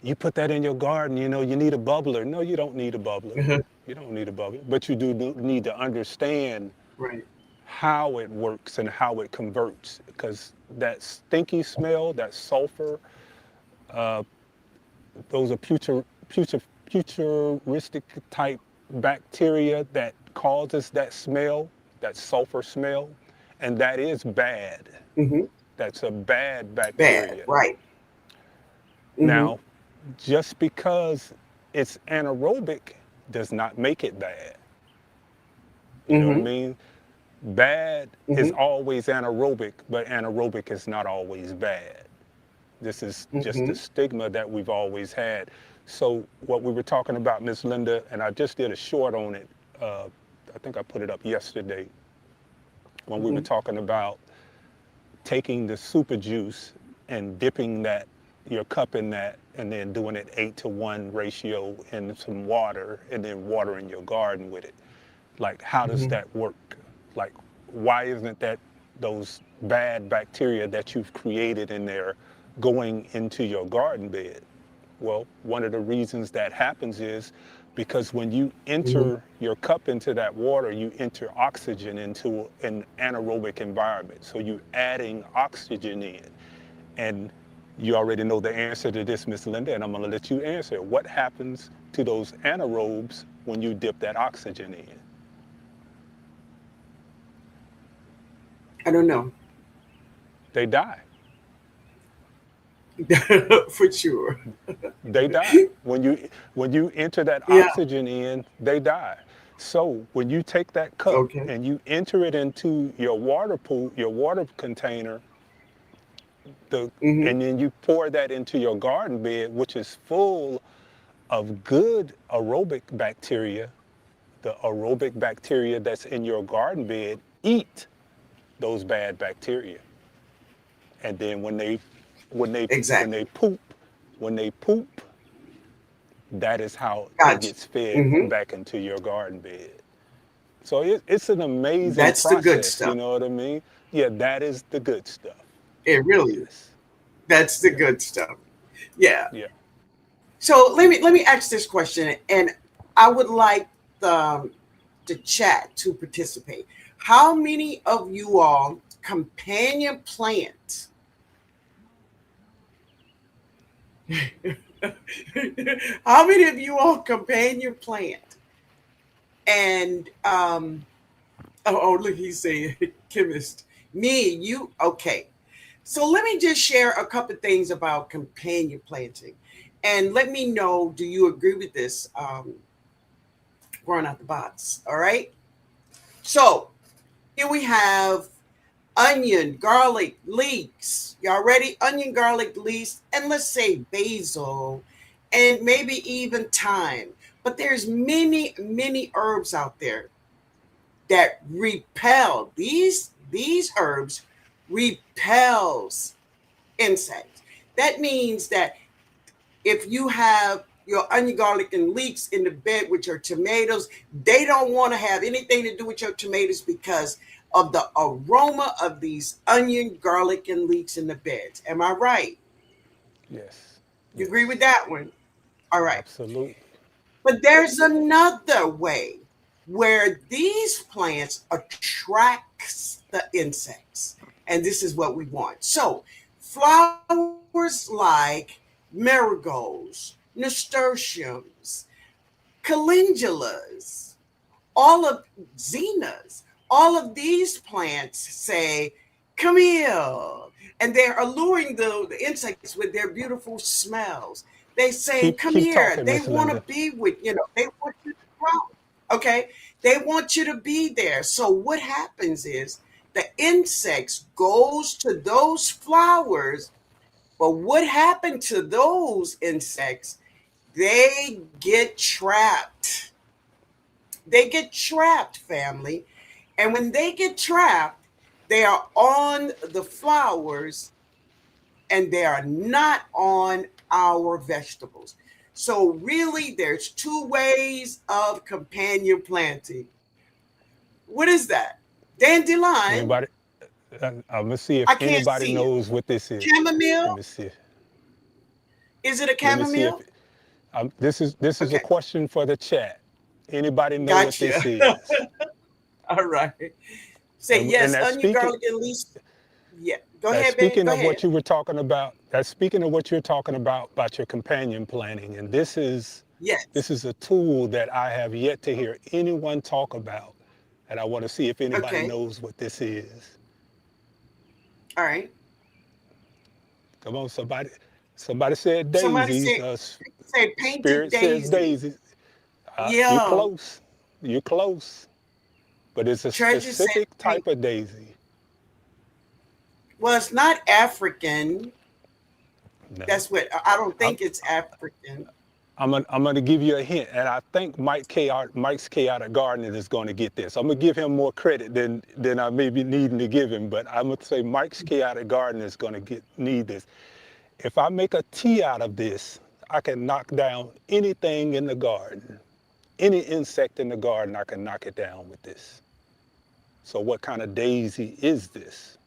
You put that in your garden, you need a bubbler. No, you don't need a bubbler. Uh-huh. You don't need a bubbler. But you do need to understand Right. how it works and how it converts. Because that stinky smell, that sulfur, those are futuristic type bacteria that causes that smell, that sulfur smell, and that is bad. Hmm. That's a bad Bad. bacteria. Right. Hmm. Now, just because it's anaerobic does not make it bad. You know what I Hmm. mean? Bad is Hmm. always anaerobic, but anaerobic is not always bad. This is just the Hmm. stigma that we've always had. So what we were talking about, Miss Linda, and I just did a short on it. I think I put it up yesterday when we were Hmm. talking about taking the super juice and dipping that your cup in that and then doing it 8-to-1 ratio in some water and then watering your garden with it. Like, how does Hmm. that work? Like, why isn't that those bad bacteria that you've created in there going into your garden bed? Well, one of the reasons that happens is because when you Hmm. enter your cup into that water, you enter oxygen into an anaerobic environment. So you're adding oxygen in. And you already know the answer to this, Miss Linda, and I'm going to let you answer. What happens to those anaerobes when you dip that oxygen in? I don't know. They die. For sure. They die. When you enter that Yeah. oxygen in, they die. So when you take that cup Okay. and you enter it into your water pool, your water container, the Hmm. and then you pour that into your garden bed, which is full of good aerobic bacteria, the aerobic bacteria that's in your garden bed eat those bad bacteria. And then when they when Exactly. they poop, when they poop, that is how it Gotcha. gets fed Hmm. back into your garden bed. So it's an amazing That's the good process, you stuff. know what I mean? Yeah, that is the good stuff. It really is. Yes. That's the Yeah. good stuff. Yeah. Yeah. So let me ask this question, and I would like the the chat to participate. How many of you all companion plant? How many of you all companion plant? And look, he's saying chemist. Me, you okay. So let me just share a couple things about companion planting. And let me know, do you agree with this? Growing out the box. All right. So here we have onion, garlic, leeks. Y'all ready? Onion, garlic, leeks, and let's say basil, and maybe even thyme. But there's many herbs out there that repel. These herbs repels insects. That means that if you have your onion, garlic, and leeks in the bed with your tomatoes, they don't want to have anything to do with your tomatoes because of the aroma of these onion, garlic, and leeks in the beds. Am I right? Yes. You agree with Yes. that one? All right. Absolutely. But there's another way where these plants attracts the insects. And this is what we want. So flowers like marigolds, nasturtiums, calendulas, all of zennas, all of these plants say, come here. And they're alluring the insects with their beautiful smells. They saying, come Keep here. talking, They Miss want to Linda. be with, they want you to grow. Okay. They want you to be there. So what happens is the insects goes to those flowers. But what happened to those insects? They get trapped. They get trapped, family. And when they get trapped, they are on the flowers and they are not on our vegetables. So, really, there's two ways of companion planting. What is that? Dandelion, Anybody? I'm gonna see if I can't anybody see it. knows what this is. Let Chamomile, me see. is it a Let me see if chamomile? this is a Okay, question for the chat. Anybody know what gotcha. this is? All right. Say And yes, that's onion, speaking garlic, and least. Yeah, go that's ahead, babe. speaking Go of ahead. what you were talking about. That's speaking of what you're talking about your companion planning. And this Yes. is a tool that I have yet to hear anyone talk about. And I want to see if anybody Okay. knows what this is. All right. Come on, somebody. Somebody said Somebody daisies. say painted Spirit says daisy. daisies. You're Yeah. close. You're close. But it's a Treasure said specific paint. type of daisy. Well, it's not African. No. That's what I don't I'm, think it's African. I'm gonna give you a hint, and I think Mike's chaotic gardening is going to get this. I'm gonna give him more credit than I may be needing to give him, but I'm gonna say Mike's chaotic gardening is going to need this. If I make a tea out of this, I can knock down anything in the garden, any insect in the garden. I can knock it down with this. So what kind of daisy is this?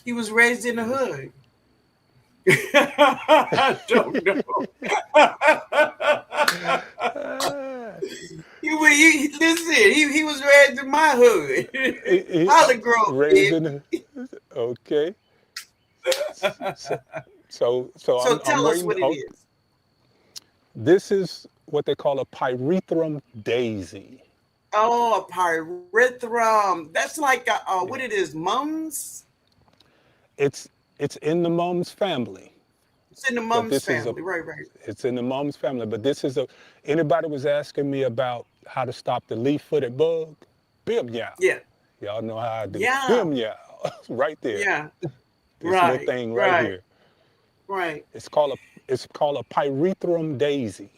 He was raised in the Let me see. hood. I don't know. Listen. He was raised in my hood. Holly Grove, Raised baby. in, okay. So, so So I'm tell us waiting. what it Oh, is. this is what they call a pyrethrum daisy. Oh, a pyrethrum. That's like what Yeah, it is, mums. it's it's in the mums family, It's in the but mums this is a family. Right, right. it's in the mums family, but this is a anybody was asking me about how to stop the leaf-footed bug, bim yow. Yeah. Y'all know how I do. Yeah. Bim yow, right there. Yeah. This little Right. thing right Right. here. Right. It's called a pyrethrum daisy.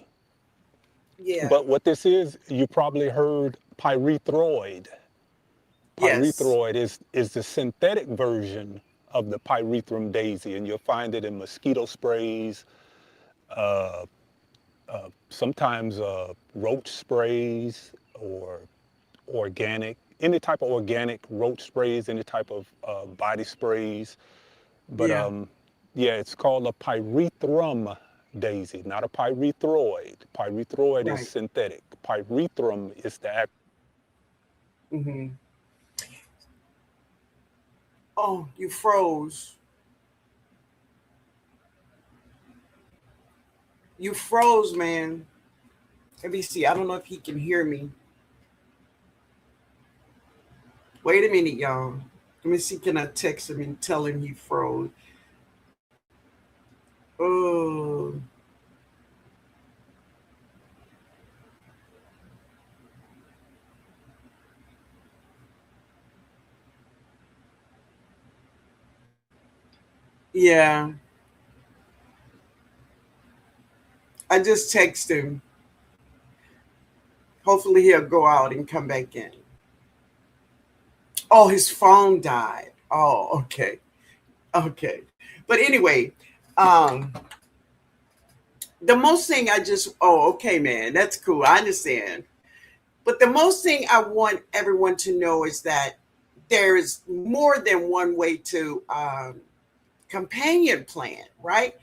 Yeah. But what this is, you probably heard pyrethroid. Yes. Pyrethroid is the synthetic version of the pyrethrum daisy, and you'll find it in mosquito sprays, sometimes roach sprays, or any type of organic roach sprays, any type of body sprays. But Yeah. yeah, it's called a pyrethrum daisy, not a pyrethroid. Pyrethroid is Right. synthetic. Pyrethrum is the actual. Hmm. Oh, you froze. You froze, man. Let me see. I don't know if he can hear me. Wait a minute, y'all. Let me see. Can I text him and tell him he froze? Oh, yeah. I just text him. Hopefully he'll go out and come back in. Oh, his phone died. Oh, okay. Okay. But anyway, um, the most thing I just, oh, okay, man, that's cool. I understand. But the most thing I want everyone to know is that there is more than one way to companion plan, right?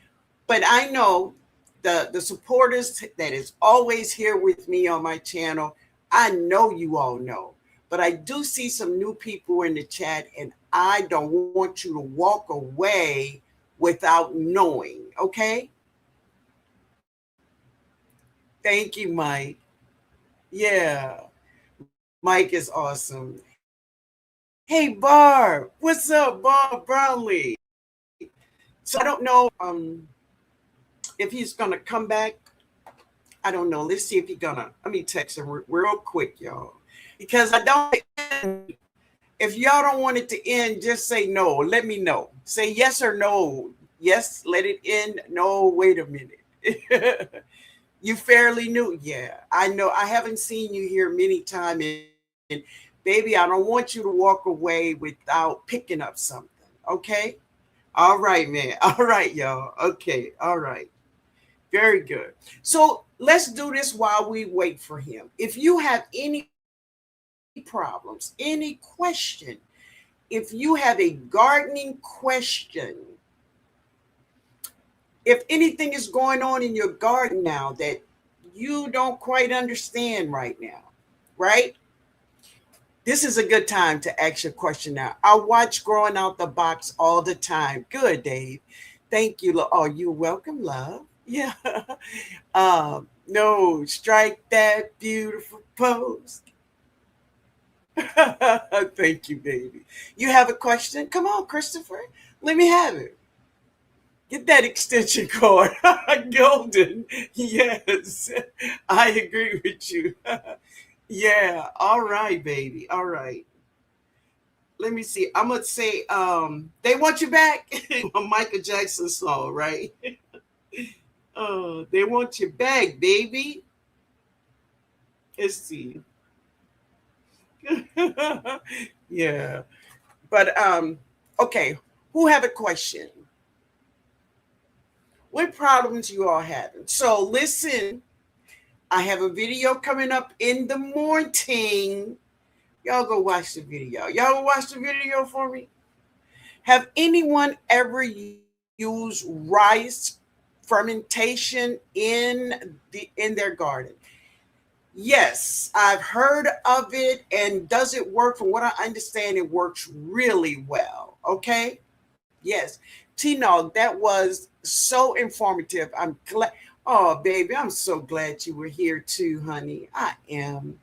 But I know the supporters that is always here with me on my channel. I know you all know. But I do see some new people in the chat, and I don't want you to walk away without knowing. Okay? Thank you, Mike. Yeah, Mike is awesome. Hey, Barb. What's up, Barb Brownlee? So I don't know if he's going to come back. I don't know. Let's see if he's going to. Let me text him real quick, y'all. Because I don't. If y'all don't want it to end, just say no. Let me know. Say yes or no. Yes, let it end. No, wait a minute. You fairly new? Yeah, I know. I haven't seen you here many times. And baby, I don't want you to walk away without picking up something. Okay? All right, man. All right, y'all. Okay. All right. Very good. So let's do this while we wait for him. If you have any problems, any question, if you have a gardening question, if anything is going on in your garden now that you don't quite understand right now, right? This is a good time to ask your question now. I watch Growing Out the Box all the time. Good, Dave. Thank you. Oh, you're welcome, love. Yeah. No, strike that beautiful pose. Thank you, baby. You have a question? Come on, Christopher. Let me have it. Get that extension cord. Golden. Yes. I agree with you. Yeah. All right, baby. All right. Let me see. I'm gonna say they want you back. A Michael Jackson song, right? Oh, they want you back, baby. Let's see. Yeah. But okay, who have a question? What problems you all having? So listen, I have a video coming up in the morning. Y'all go watch the video. Y'all go watch the video for me. Have anyone ever used rice fermentation in their garden? Yes, I've heard of it. And does it work? From what I understand, it works really well. Okay. Yes. TNOG, that was so informative. I'm glad. Oh, baby, I'm so glad you were here too, honey. I am.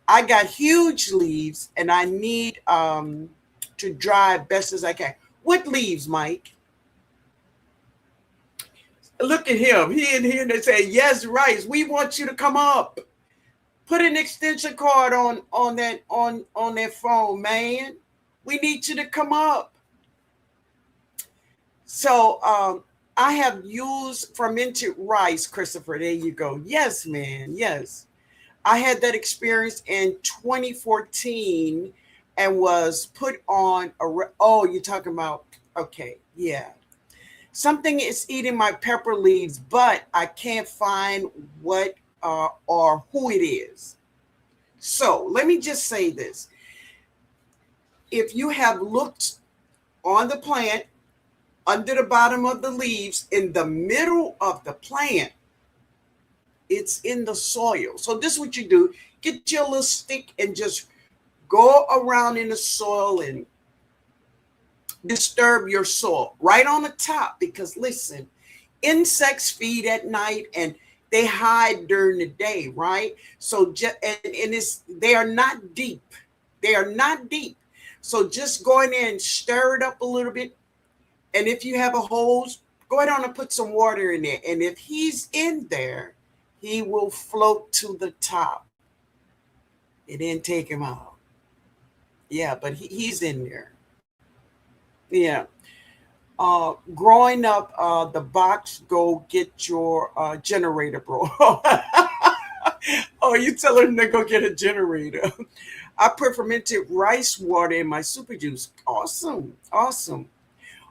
I got huge leaves and I need to dry best as I can. What leaves, Mike? Look at him. He in here and they say, yes, Rice, we want you to come up. Put an extension cord on that phone, man. We need you to come up. So I have used fermented rice, Christopher. There you go. Yes, man. Yes. I had that experience in 2014 and was put on oh, you're talking about, okay, yeah. Something is eating my pepper leaves, but I can't find what or who it is. So let me just say this. If you have looked on the plant, under the bottom of the leaves, in the middle of the plant, it's in the soil. So this is what you do. Get your little stick and just go around in the soil and disturb your soil right on the top. Because listen, insects feed at night and they hide during the day, right? So they are not deep. They are not deep. So just go in there and stir it up a little bit. And if you have a hose, go ahead on and put some water in there. And if he's in there, he will float to the top. And then take him out. Yeah, but he's in there. Yeah. Growing up, the box, go get your generator, bro. Oh, you tell him to go get a generator. I put fermented rice water in my super juice. Awesome. Awesome.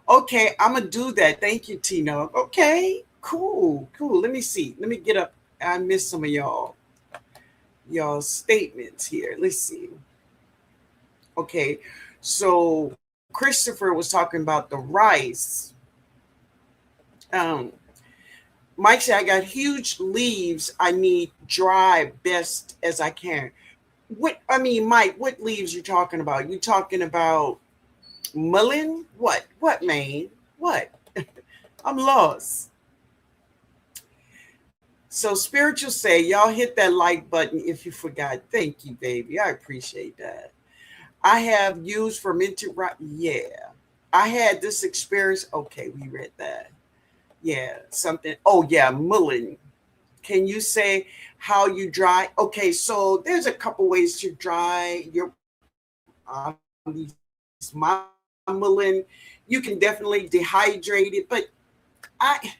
Okay, I'm going to do that. Thank you, Tina. Okay, cool. Let me see. Let me get up. I missed some of y'all statements here. Let's see. Okay, so Christopher was talking about the rice. Mike said, I got huge leaves. I need dry best as I can. What I mean, Mike, what leaves you talking about? You talking about mullein? What? What, man? What? I'm lost. So spiritual say, y'all hit that like button if you forgot. Thank you, baby. I appreciate that. I have used fermented rice. Yeah. I had this experience. Okay, we read that. Yeah, something. Oh, yeah, mullein. Can you say how you dry? Okay, so there's a couple ways to dry your these mullein. You can definitely dehydrate it, but I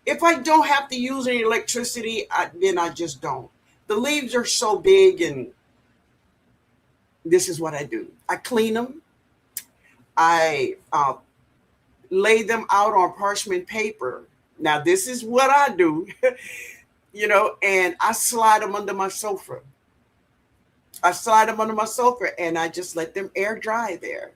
if I don't have to use any electricity, then I just don't. The leaves are so big, and this is what I do. I clean them. I lay them out on parchment paper. Now, this is what I do, and I slide them under my sofa. I slide them under my sofa and I just let them air dry there.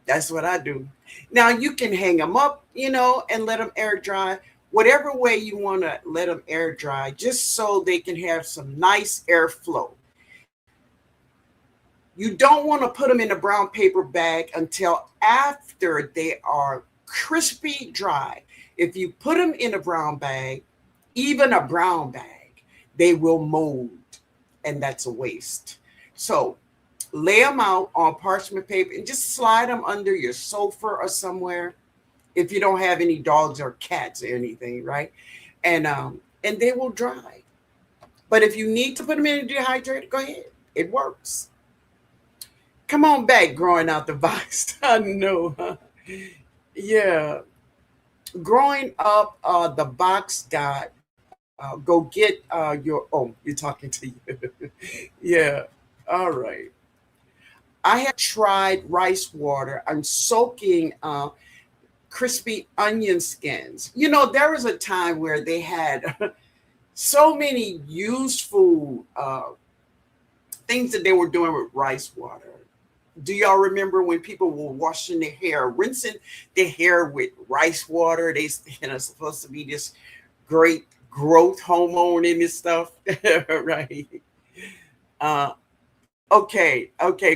That's what I do. Now, you can hang them up, and let them air dry. Whatever way you want to let them air dry, just so they can have some nice airflow. You don't want to put them in a brown paper bag until after they are crispy dry. If you put them in a brown bag, even a brown bag, they will mold, and that's a waste. So lay them out on parchment paper and just slide them under your sofa or somewhere if you don't have any dogs or cats or anything, right? And they will dry. But if you need to put them in a dehydrator, go ahead. It works. Come on back, growing out the box. I know. Huh? Yeah. Growing up, the box got go get your. Oh, you're talking to you. Yeah. All right. I have tried rice water. I'm soaking crispy onion skins. There was a time where they had so many useful things that they were doing with rice water. Do y'all remember when people were washing their hair, rinsing their hair with rice water? They, supposed to be this great growth hormone in this stuff, right? Uh, okay.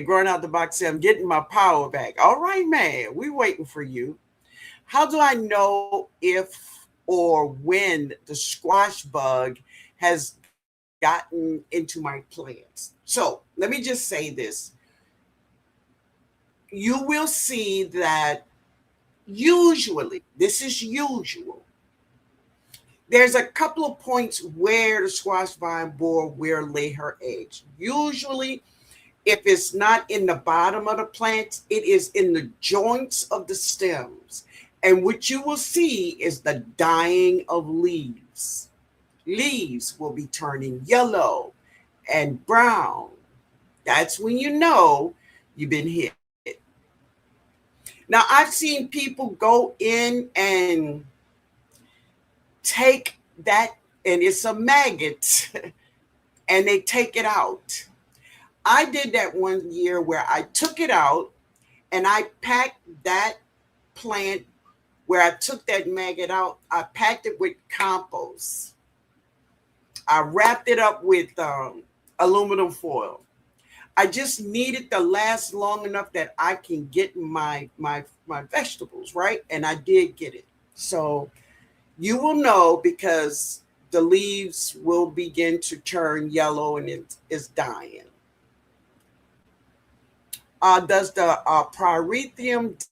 Growing out the box, I'm getting my power back. All right, man, we waiting for you. How do I know if or when the squash bug has gotten into my plants? So let me just say this. You will see that usually, this is usual, there's a couple of points where the squash vine borer will lay her eggs. Usually, if it's not in the bottom of the plant, it is in the joints of the stems. And what you will see is the dying of leaves. Leaves will be turning yellow and brown. That's when you know you've been hit. Now, I've seen people go in and take that, and it's a maggot, and they take it out. I did that one year where I took it out and I packed that plant where I took that maggot out. I packed it with compost. I wrapped it up with aluminum foil. I just needed to last long enough that I can get my vegetables, right? And I did get it. So you will know because the leaves will begin to turn yellow and it is dying. Does the Pyrethrum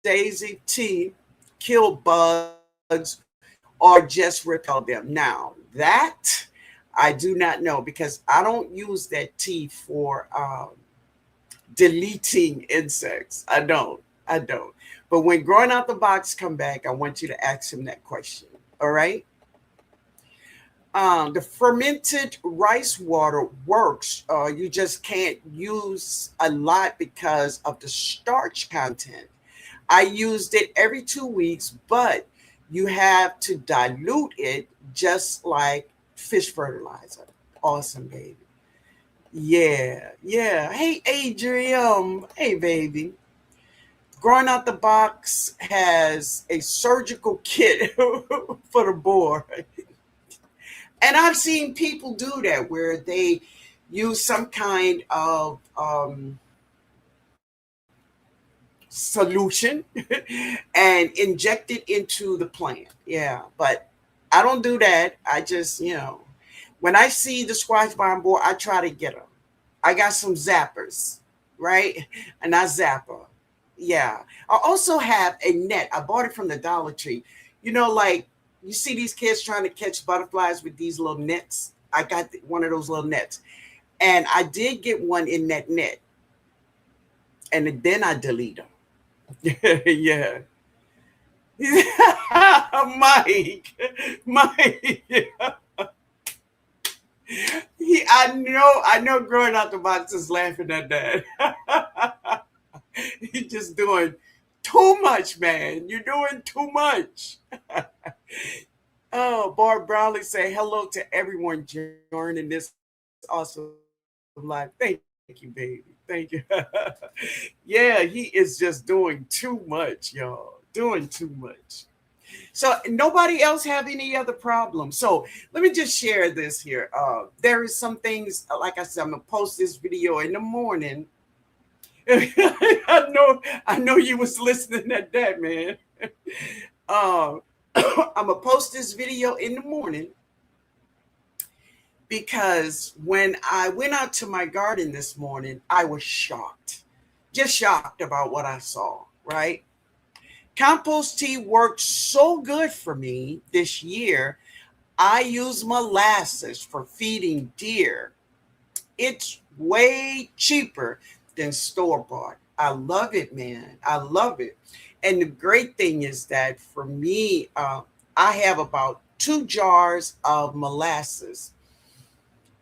daisy tea kill bugs or just repel them? Now, that I do not know because I don't use that tea for deleting insects. I don't. I don't. But when growing out the box come back, I want you to ask him that question. All right. The fermented rice water works. You just can't use a lot because of the starch content. I used it every 2 weeks, but you have to dilute it just like fish fertilizer. Awesome, baby. Yeah, yeah. Hey, Adrian. Hey, baby. Growing out the box has a surgical kit for the boar. And I've seen people do that where they use some kind of solution and inject it into the plant. Yeah, but I don't do that. I just, when I see the squash vine borer, I try to get them. I got some zappers, right? And I zap her. Yeah. I also have a net. I bought it from the Dollar Tree. Like you see these kids trying to catch butterflies with these little nets. I got one of those little nets. And I did get one in that net. And then I delete them. Yeah. Mike, Mike, I know. Growing out the box is laughing at that. He's just doing too much, man. You're doing too much. Oh, Barb Brownlee say hello to everyone joining this awesome live. Thank you, baby. Thank you. Yeah, he is just doing too much, y'all. Doing too much. So nobody else have any other problems. So let me just share this here. There is some things, like I said, I'm gonna post this video in the morning. I know you was listening at that, man. Uh, I'm gonna post this video in the morning because when I went out to my garden this morning, I was shocked, just shocked about what I saw, right? Compost tea worked so good for me this year. I use molasses for feeding deer. It's way cheaper than store bought. I love it, man. I love it. And the great thing is that for me, I have about 2 jars of molasses.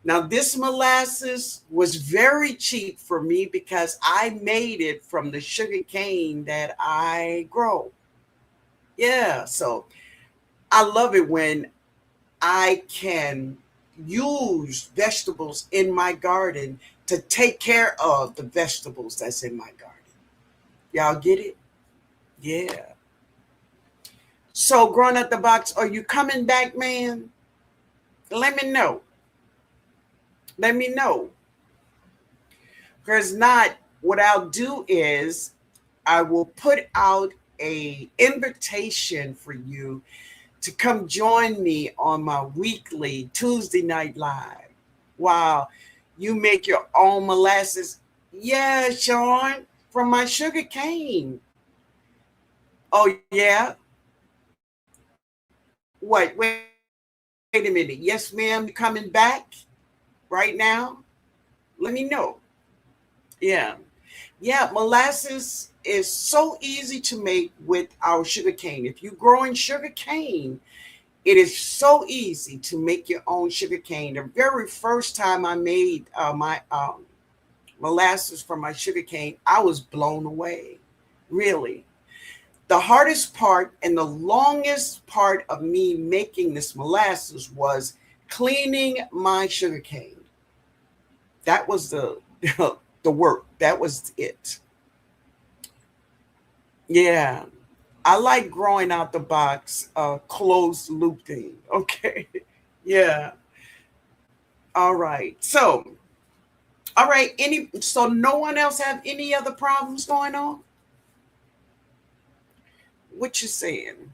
Now, this molasses was very cheap for me because I made it from the sugar cane that I grow. Yeah, so I love it when I can use vegetables in my garden to take care of the vegetables that's in my garden. Y'all get it? Yeah. So, growing at the box, are you coming back, man? Let me know. Let me know. Because not, what I'll do is I will put out a invitation for you to come join me on my weekly Tuesday night live. Wow, you make your own molasses. Yeah, Sean, from my sugar cane. Oh, yeah? What? Wait a minute. Yes, ma'am, you coming back right now? Let me know. Yeah. Yeah, molasses is so easy to make with our sugar cane. If you're growing sugar cane, it is so easy to make your own sugar cane. The very first time I made my molasses from my sugar cane, I was blown away. Really. The hardest part and the longest part of me making this molasses was cleaning my sugar cane. That was the the work. That was it. Yeah. I like growing out the box, closed loop thing. Okay. Yeah. All right. So, all right. So no one else have any other problems going on? What you saying?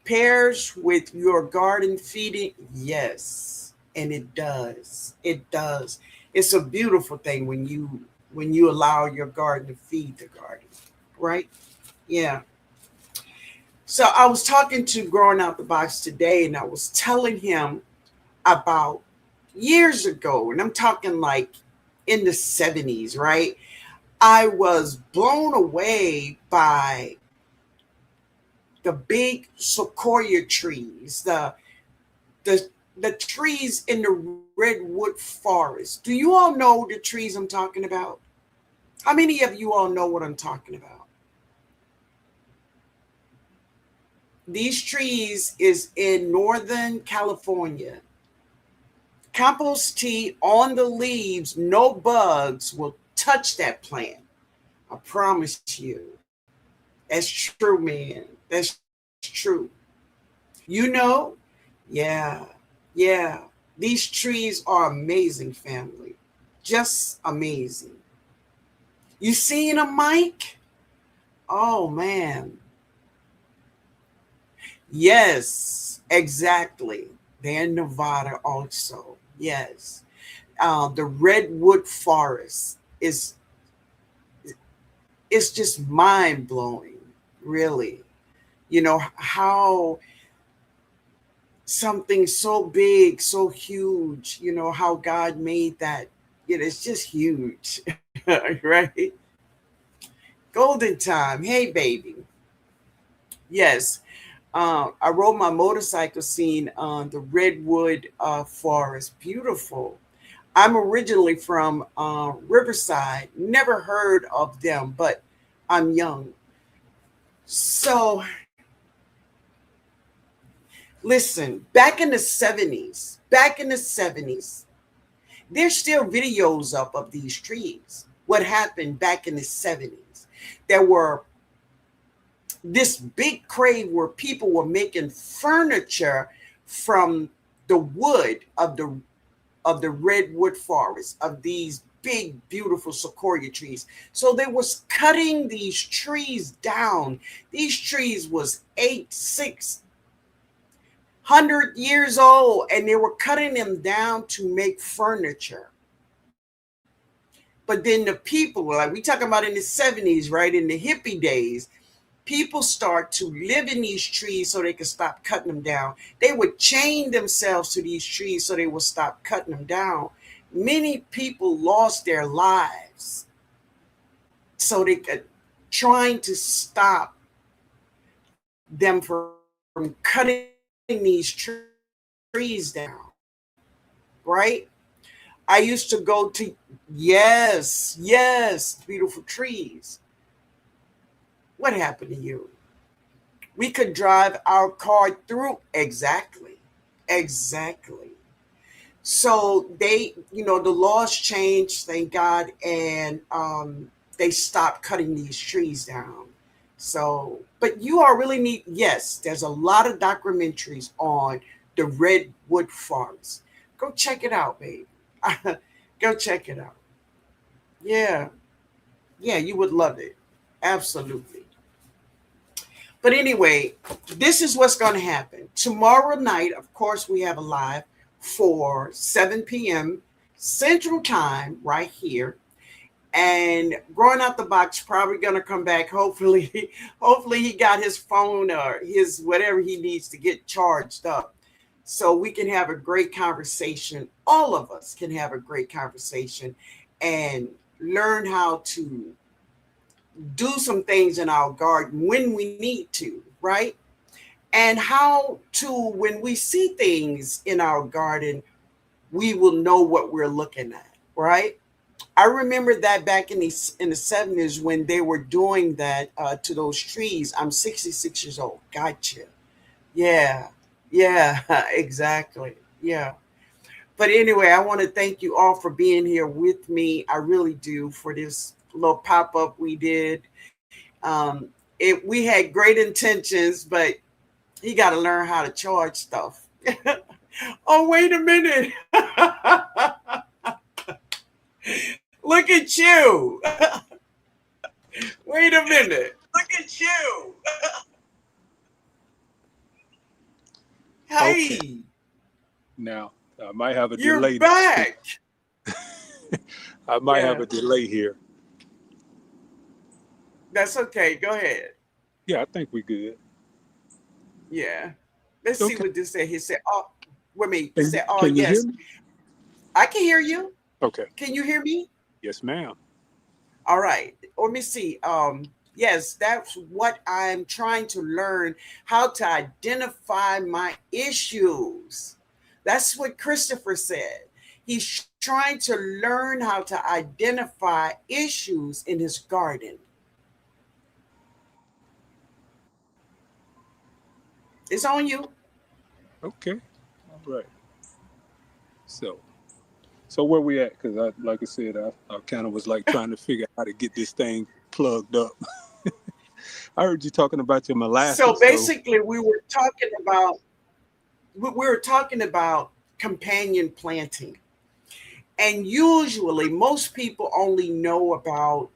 Pairs with your garden feeding? Yes. And it does. It does. It's a beautiful thing when you allow your garden to feed the garden, right? Yeah. So I was talking to Growing Out the Box today, and I was telling him about years ago, and I'm talking like in the 70s, right? I was blown away by the big sequoia trees, the the trees in the redwood forest. Do you all know the trees I'm talking about? How many of you all know what I'm talking about? These trees is in Northern California. Compost tea on the leaves, no bugs will touch that plant. I promise you. That's true, man. That's true. You know? Yeah. Yeah. These trees are amazing, family. Just amazing. You seen a Mike? Oh man. Yes, exactly. They're in Nevada also. Yes. The redwood forest is it's just mind blowing, really. You know how something so big, so huge, you know, how God made that. It's just huge, right? Golden time. Hey, baby. Yes. I rode my motorcycle scene on the redwood forest. Beautiful. I'm originally from Riverside. Never heard of them, but I'm young. So, listen, back in the 70s, there's still videos up of these trees. What happened back in the 70s? There were this big crave where people were making furniture from the wood of the redwood forest, of these big beautiful sequoia trees. So they was cutting these trees down. These trees was 600 years old, and they were cutting them down to make furniture. But then the people, like we talking about in the 70s, right, in the hippie days, people start to live in these trees so they could stop cutting them down. They would chain themselves to these trees so they would stop cutting them down. Many people lost their lives so they could trying to stop them from cutting these trees down, right? I used to go to, yes, beautiful trees. What happened to you? We could drive our car through. Exactly. So they, the laws changed, thank God, and they stopped cutting these trees down. So, but you are really need, yes, there's a lot of documentaries on the redwood forest. Go check it out, babe. Go check it out. Yeah, yeah, you would love it. Absolutely. But anyway, this is what's going to happen. Tomorrow night, of course, we have a live for 7 p.m. Central Time right here. And Growing Out the Box probably going to come back. Hopefully, hopefully he got his phone or his whatever he needs to get charged up. So we can have a great conversation. All of us can have a great conversation and learn how to do some things in our garden when we need to, right? And how to, when we see things in our garden, we will know what we're looking at, right? I remember that back in the 70s when they were doing that to those trees. I'm 66 years old. Gotcha. Yeah, yeah, exactly. Yeah. But anyway, I want to thank you all for being here with me. I really do, for this little pop up we did. We had great intentions, but he got to learn how to charge stuff. Oh, wait a minute. Look at you. Wait a minute. Look at you. Okay. Hey, Now, I might have a you're delay. back. I might have Yeah, a delay here. that's okay. Go ahead. Yeah, I think we're good. Yeah. Let's see Okay. what this said. He said, oh, wait a minute. He Can you, said, oh, can you hear yes. me? I can hear you. Okay. Can you hear me? Yes, ma'am. All right. Let me see. Yes, that's what I'm trying to learn, how to identify my issues. That's what Christopher said. He's trying to learn how to identify issues in his garden. It's on you. Okay. All right. So, so where we at? Because like I said, I kind of was like trying to figure out how to get this thing plugged up. I heard you talking about your So molasses. So, basically, we were talking about companion planting. And usually, most people only know about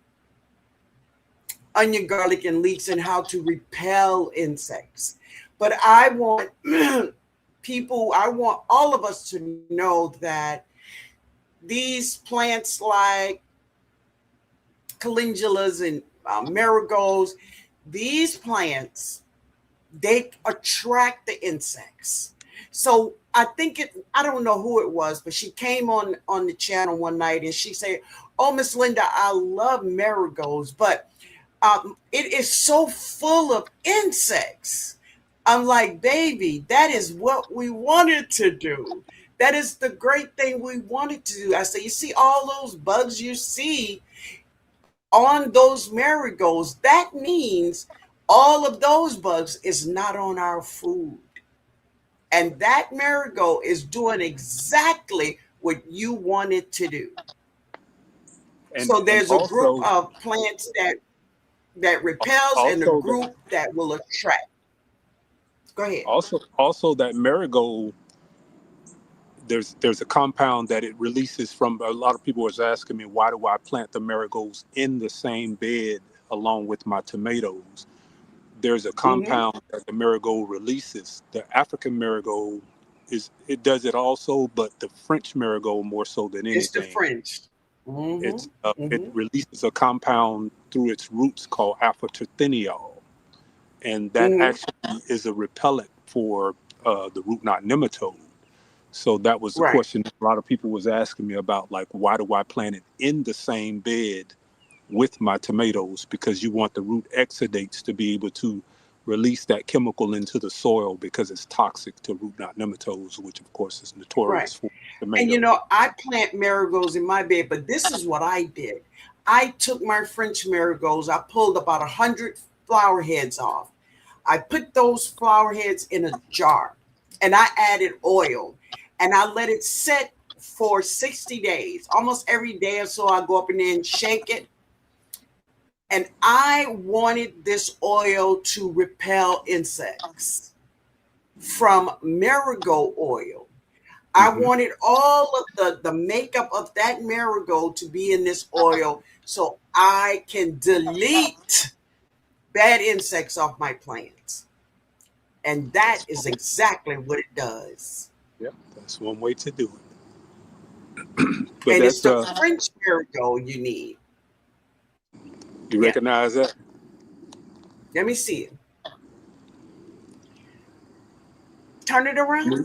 onion, garlic, and leeks and how to repel insects. But I want I want all of us to know that these plants like calendulas and marigolds, these plants, they attract the insects. So I don't know who it was, but she came on the channel one night and she said, "Oh, Miss Linda, I love marigolds, but it is so full of insects." I'm like, "Baby, that is what we wanted to do. That is the great thing we wanted to do." I said, "You see all those bugs you see on those marigolds, that means all of those bugs is not on our food. And that marigold is doing exactly what you want it to do." And So and there's a group also of plants that repels and a also that group that will attract. Go ahead. also that marigold, there's a compound that it releases from. A lot of people was asking me, why do I plant the marigolds in the same bed along with my tomatoes? There's a Hmm. compound that the marigold releases. The African marigold it does it also, but the French marigold more so than It's the anything. French. Hmm. It Hmm. releases a compound through its roots called alpha-terthioniol, and that Hmm. actually is a repellent for the root knot nematode. So that was the Right. question a lot of people was asking me about, like, why do I plant it in the same bed with my tomatoes? Because you want the root exudates to be able to release that chemical into the soil because it's toxic to root knot nematodes, which of course is Right. notorious for And tomatoes. I plant marigolds in my bed, but this is what I did. I took my French marigolds, I pulled about 100 flower heads off. I put those flower heads in a jar and I added oil and I let it set for 60 days. Almost every day or so, I go up in there and shake it. And I wanted this oil to repel insects from marigold oil. I Hmm. wanted all of the makeup of that marigold to be in this oil so I can delete bad insects off my plants. And that That's is exactly what it does. Yeah, that's one way to do it. But And it's that's the French marigold you need. you Yeah. recognize that? Let me see it. Turn it around. New,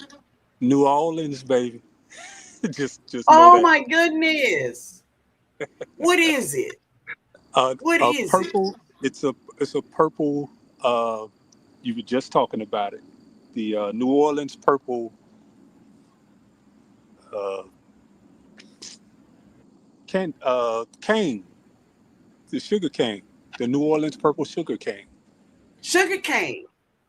New Orleans, baby. Just know Oh that. my goodness. What is it? What A is it? purple. It's a purple. Uh, you were just talking about it. The New Orleans purple uh, cane, the sugar cane, the New Orleans purple sugar cane. Sugar cane.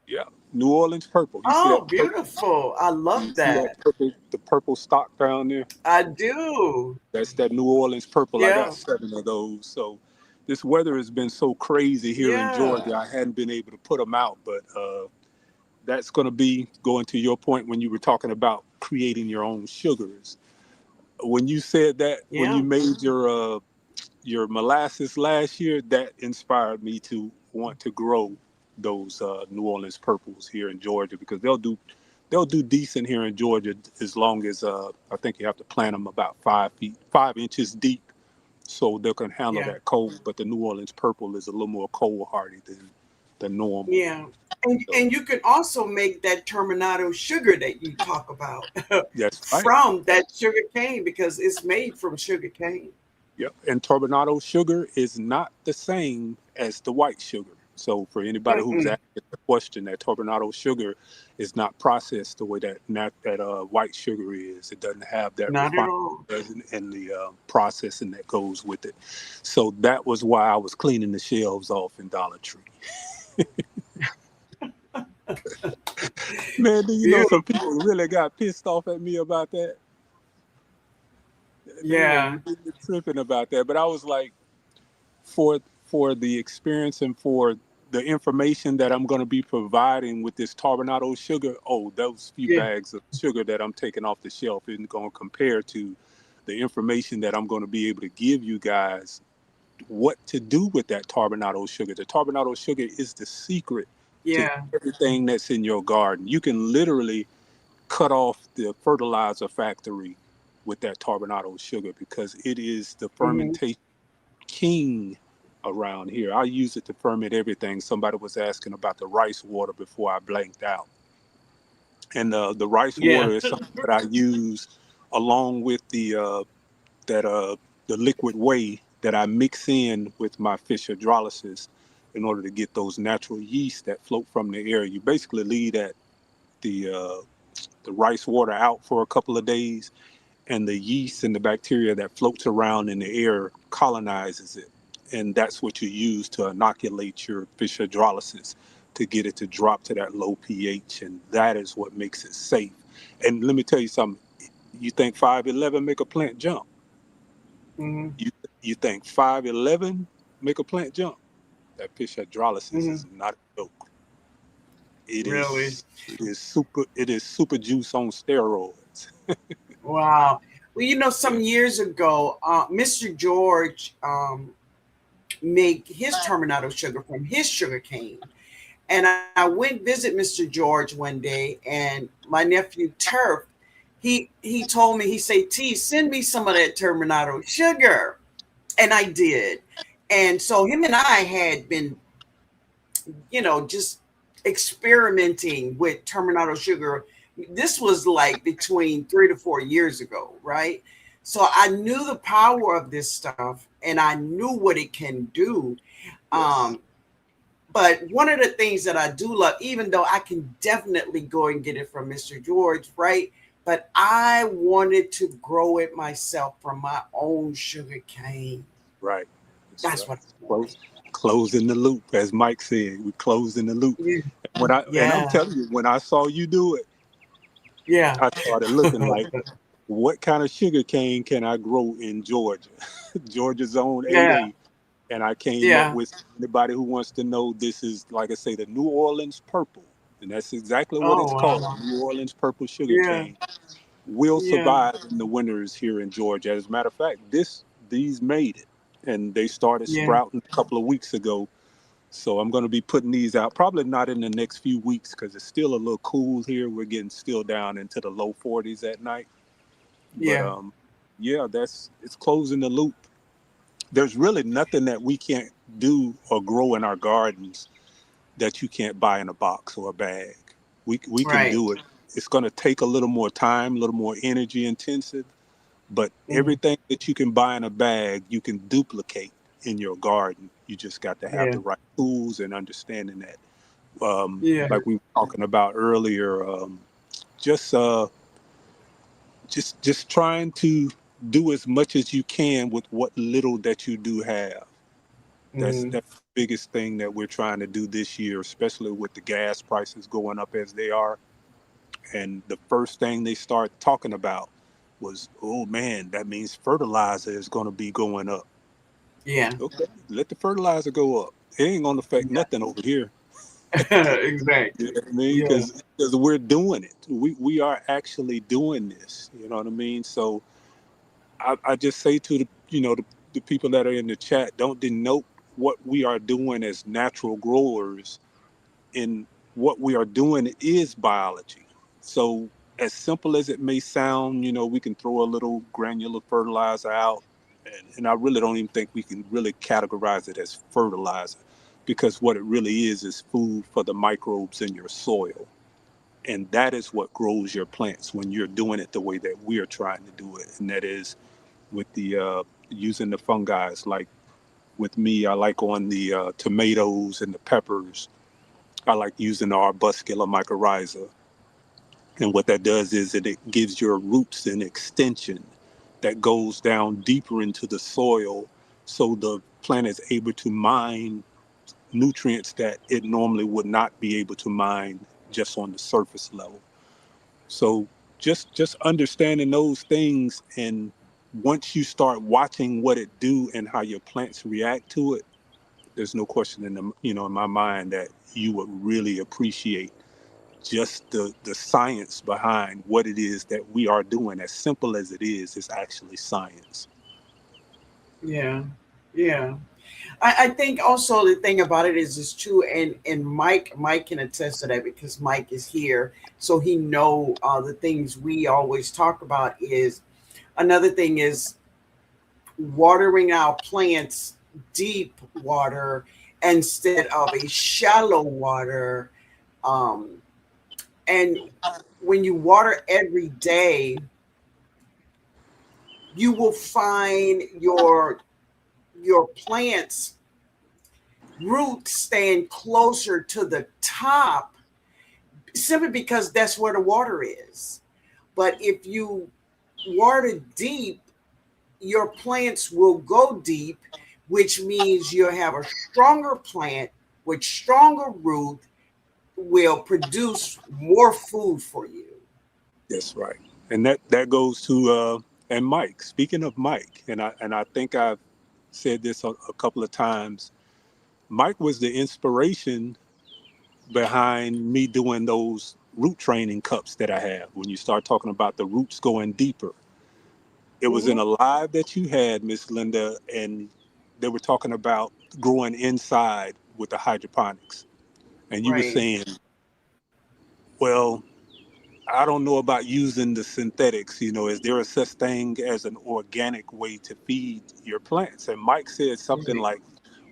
Yeah, New Orleans purple. You see Oh, that purple? beautiful. I You love see that that. purple? The purple stock down there. I do. That's that New Orleans purple. I got Yeah. 7 of those. So this weather has been so crazy here in Yeah. Georgia. I hadn't been able to put them out, but that's going to be going to your point when you were talking about creating your own sugars. When you said that, when Yeah. you made your molasses last year, that inspired me to want to grow those New Orleans purples here in Georgia because they'll do decent here in Georgia as long as I think you have to plant them about 5 feet, 5 inches deep, so they can handle Yeah. that cold. But the New Orleans purple is a little more cold hardy than the normal. Yeah. And So you can also make that terminato sugar that you talk about that's right. from that sugar cane because it's made from sugar cane. Yep. And turbinado sugar is not the same as the white sugar. So for anybody who's Mm-mm, asking the question, that turbinado sugar is not processed the way that white sugar is. It doesn't have that not at refinement all. and the processing that goes with it. So that was why I was cleaning the shelves off in Dollar Tree. Man, do you know some people Beautiful. really got pissed off at me about that? They were Yeah. really tripping about that. But I was like, for for the experience and for the information that I'm going to be providing with this Tarbonado sugar, oh, those few Yeah. bags of sugar that I'm taking off the shelf isn't going to compare to the information that I'm going to be able to give you guys what to do with that Tarbonado sugar. The Tarbonado sugar is the secret to Yeah. everything that's in your garden. You can literally cut off the fertilizer factory with that Tarbonado sugar because it is the Hmm. fermentation king around here. I use it to ferment everything. Somebody was asking about the rice water before I blanked out. And the rice Yeah. water is something that I use along with that the liquid whey that I mix in with my fish hydrolysis in order to get those natural yeast that float from the air. You basically leave the rice water out for a couple of days, and the yeast and the bacteria that floats around in the air colonizes it. And that's what you use to inoculate your fish hydrolysis to get it to drop to that low pH. And that is what makes it safe. And let me tell you something. You think 511 make a plant jump? Hmm. You you think 511 make a plant jump? That fish hydrolysis Hmm. is not a joke. Really? It is super juice on steroids. Wow. Well, Yeah. some years ago, Mr. George made his terminato sugar from his sugar cane. And I went visit Mr. George one day, and my nephew Turf, he told me, he said, T, send me some of that terminato sugar. And I did. And so him and I had been, just experimenting with terminato sugar. This was like between 3 to 4 years ago, right? So I knew the power of this stuff and I knew what it can do. Yes. Um, but one of the things that I do love, even though I can definitely go and get it from Mr. George, right? But I wanted to grow it myself from my own sugar cane. Right. That's That's right. what I wanted. Close, closing the loop, as Mike said. We closing the loop. Yeah. And I'm Yeah. telling you, when I saw you do it, Yeah. I started looking like, what kind of sugar cane can I grow in Georgia? Georgia Zone Yeah. 8A. And I came up Yeah. with anybody who wants to know, this is, like I say, the New Orleans purple. And that's exactly what Oh, it's called. wow. New Orleans purple sugar Yeah. cane will Yeah. survive in the winters here in Georgia. As a matter of fact, these made it, and they started Yeah. sprouting a couple of weeks ago. So I'm going to be putting these out. Probably not in the next few weeks because it's still a little cool here. We're getting still down into the low 40s at night. But Yeah. yeah, it's closing the loop. There's really nothing that we can't do or grow in our gardens that you can't buy in a box or a bag. We can Right. do it. It's going to take a little more time, a little more energy intensive, but Hmm. everything that you can buy in a bag, you can duplicate in your garden. You just got to have Yeah. the right tools and understanding that. Yeah. Like we were talking about earlier, just just trying to do as much as you can with what little that you do have. Hmm. That's the biggest thing that we're trying to do this year, especially with the gas prices going up as they are. And the first thing they start talking about was, oh man, that means fertilizer is going to be going up. Yeah. Okay, let the fertilizer go up. It ain't going to affect nothing over here. Exactly. You know what I mean? Yeah. Because we're doing it. We are actually doing this. You know what I mean? So I just say to the people that are in the chat, don't denote what we are doing as natural growers. In what we are doing is biology. So as simple as it may sound, we can throw a little granular fertilizer out, and I really don't even think we can really categorize it as fertilizer, because what it really is food for the microbes in your soil. And that is what grows your plants when you're doing it the way that we are trying to do it. And that is with the using the fungi. Like with me, I like on the tomatoes and the peppers, I like using the arbuscula mycorrhiza. And what that does is that it gives your roots an extension that goes down deeper into the soil, so the plant is able to mine nutrients that it normally would not be able to mine just on the surface level. So just understanding those things, and once you start watching what it do and how your plants react to it, There's no question in the, in my mind that you would really appreciate just the science behind what it is that we are doing. As simple as it is actually science. Yeah. Yeah. I think also the thing about it is true, and Mike can attest to that because Mike is here, so he know the things we always talk about. Is another thing is watering our plants deep water instead of a shallow water. Um, and when you water every day, you will find your plants roots staying closer to the top simply because that's where the water is. But if you water deep, your plants will go deep, which means you'll have a stronger plant with stronger root, will produce more food for you. That's right. And that goes to and Mike. Speaking of Mike, and I think I've said this a couple of times. Mike was the inspiration behind me doing those root training cups that I have. When you start talking about the roots going deeper, it was in Mm-hmm. a live that you had, Miss Linda, and they were talking about growing inside with the hydroponics. And you were Right. saying, well, I don't know about using the synthetics. Is there a such thing as an organic way to feed your plants? And Mike said something Right. like,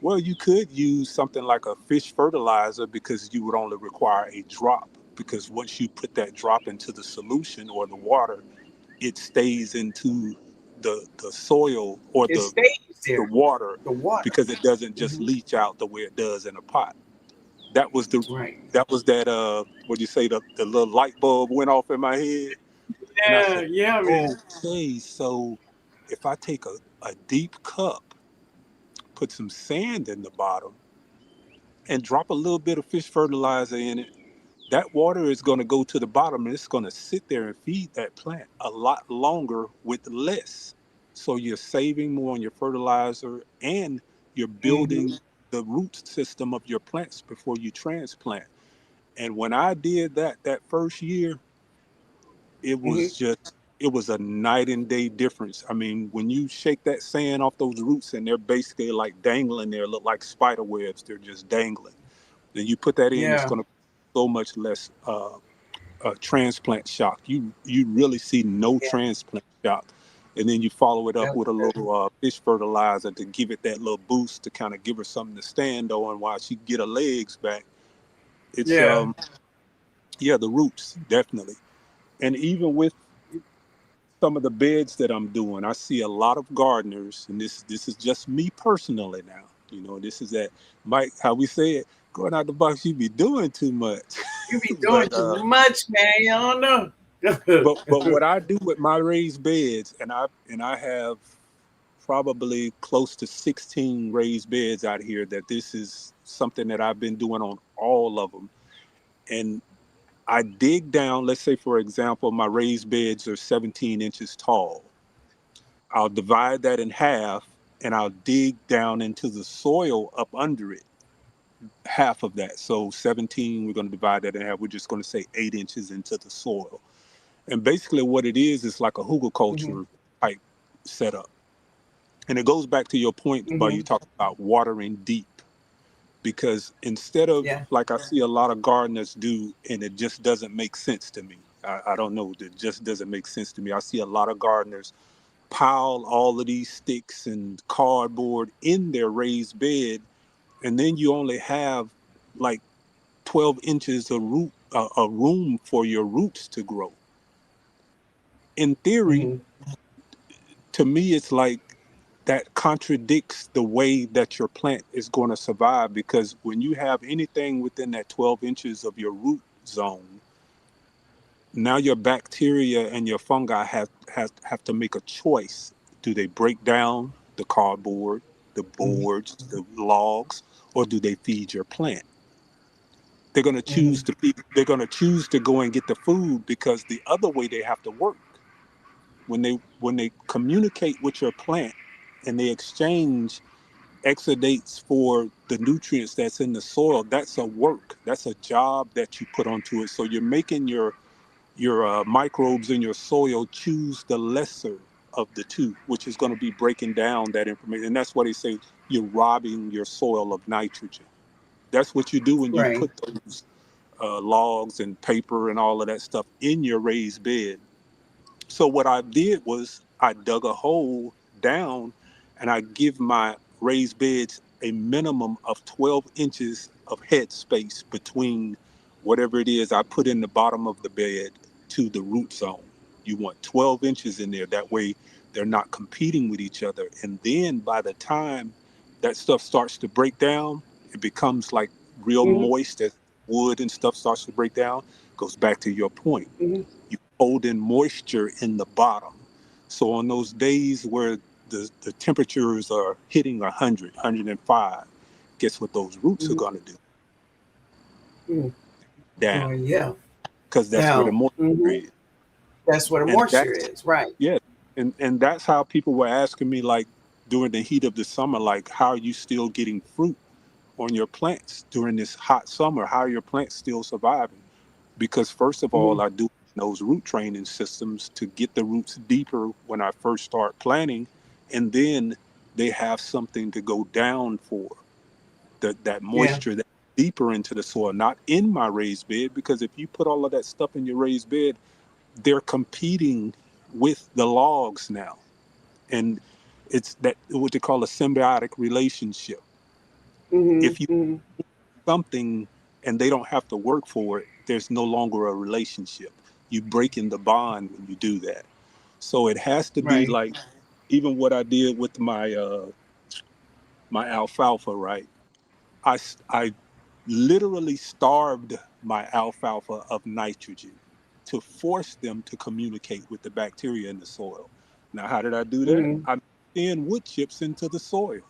well, you could use something like a fish fertilizer because you would only require a drop. Because once you put that drop into the solution or the water, it stays into the soil or It the stays the there. water The water. because it doesn't just Hmm. leach out the way it does in a pot. That was the Right. that was that what do you say, the little light bulb went off in my head. And I Yeah. said, Yeah, man. okay, so if I take a deep cup, put some sand in the bottom, and drop a little bit of fish fertilizer in it, that water is going to go to the bottom and it's going to sit there and feed that plant a lot longer with less. So you're saving more on your fertilizer and you're Hmm. building the root system of your plants before you transplant. And when I did that first year, it Hmm. was just it was a night and day difference. I mean, when you shake that sand off those roots and they're basically like dangling there, look like spider webs, they're just dangling. Then you put that in, it's Yeah. going to be so much less transplant shock. You really see no Yeah. transplant shock. And then you follow it up That's with a good. little fish fertilizer to give it that little boost to kind of give her something to stand on while she get her legs back. It's Yeah. yeah, the roots definitely. And even with some of the beds that I'm doing, I see a lot of gardeners, and this is just me personally now. This is that Mike, how we say it, going out the box, you be doing too much. You be doing but too much, man. You don't know. but what I do with my raised beds, and I have probably close to 16 raised beds out here, that this is something that I've been doing on all of them. And I dig down, let's say for example, my raised beds are 17 inches tall. I'll divide that in half and I'll dig down into the soil up under it, half of that. So 17, we're going to divide that in half. We're just going to say 8 inches into the soil. And basically, what it is like a Hmm. hugelkultur type setup. And it goes back to your point about you Hmm. talking about watering deep. Because instead of, Yeah. like I see a lot of gardeners do, and it just doesn't make sense to me. I don't know. It just doesn't make sense to me. I see a lot of gardeners pile all of these sticks and cardboard in their raised bed, and then you only have like 12 inches of a room for your roots to grow. In theory, Hmm. to me, it's like that contradicts the way that your plant is going to survive, because when you have anything within that 12 inches of your root zone, now your bacteria and your fungi have to make a choice. Do they break down the cardboard, the Hmm. boards, the logs, or do they feed your plant? They're going to Hmm. choose to feed, they're going to choose to go and get the food, because the other way they have to work, when they communicate with your plant and they exchange exudates for the nutrients that's in the soil, that's a work, that's a job that you put onto it. So you're making your microbes in your soil choose the lesser of the two, which is going to be breaking down that information. And that's why they say you're robbing your soil of nitrogen. That's what you do when you Right. put those logs and paper and all of that stuff in your raised bed. So what I did was I dug a hole down and I give my raised beds a minimum of 12 inches of head space between whatever it is I put in the bottom of the bed to the root zone. You want 12 inches in there. That way they're not competing with each other. And then by the time that stuff starts to break down, it becomes like real Mm-hmm. moist as wood and stuff starts to break down. Goes back to your point, Mm-hmm. you hold in moisture in the bottom. So on those days where the temperatures are hitting 100, 105, guess what those roots are Mm-hmm. going to do? Mm-hmm. Down, Oh yeah. because that's where the Down. moisture Mm-hmm. is. That's where the And moisture that's, is. Right. yeah, and that's how people were asking me, like, during the heat of the summer, like, how are you still getting fruit on your plants during this hot summer? How are your plants still surviving? Because first of Mm-hmm. all, I do those root training systems to get the roots deeper when I first start planting, and then they have something to go down for that Yeah. moisture that deeper into the soil, not in my raised bed. Because if you put all of that stuff in your raised bed, they're competing with the logs now, and it's that what they call a symbiotic relationship. If you Mm-hmm. Mm-hmm. something and they don't have to work for it, there's no longer a relationship. You break in the bond when you do that. So it has to be Right. like even what I did with my alfalfa, right? I literally starved my alfalfa of nitrogen to force them to communicate with the bacteria in the soil. Now, how did I do that? Mm-hmm. I put in wood chips into the soil,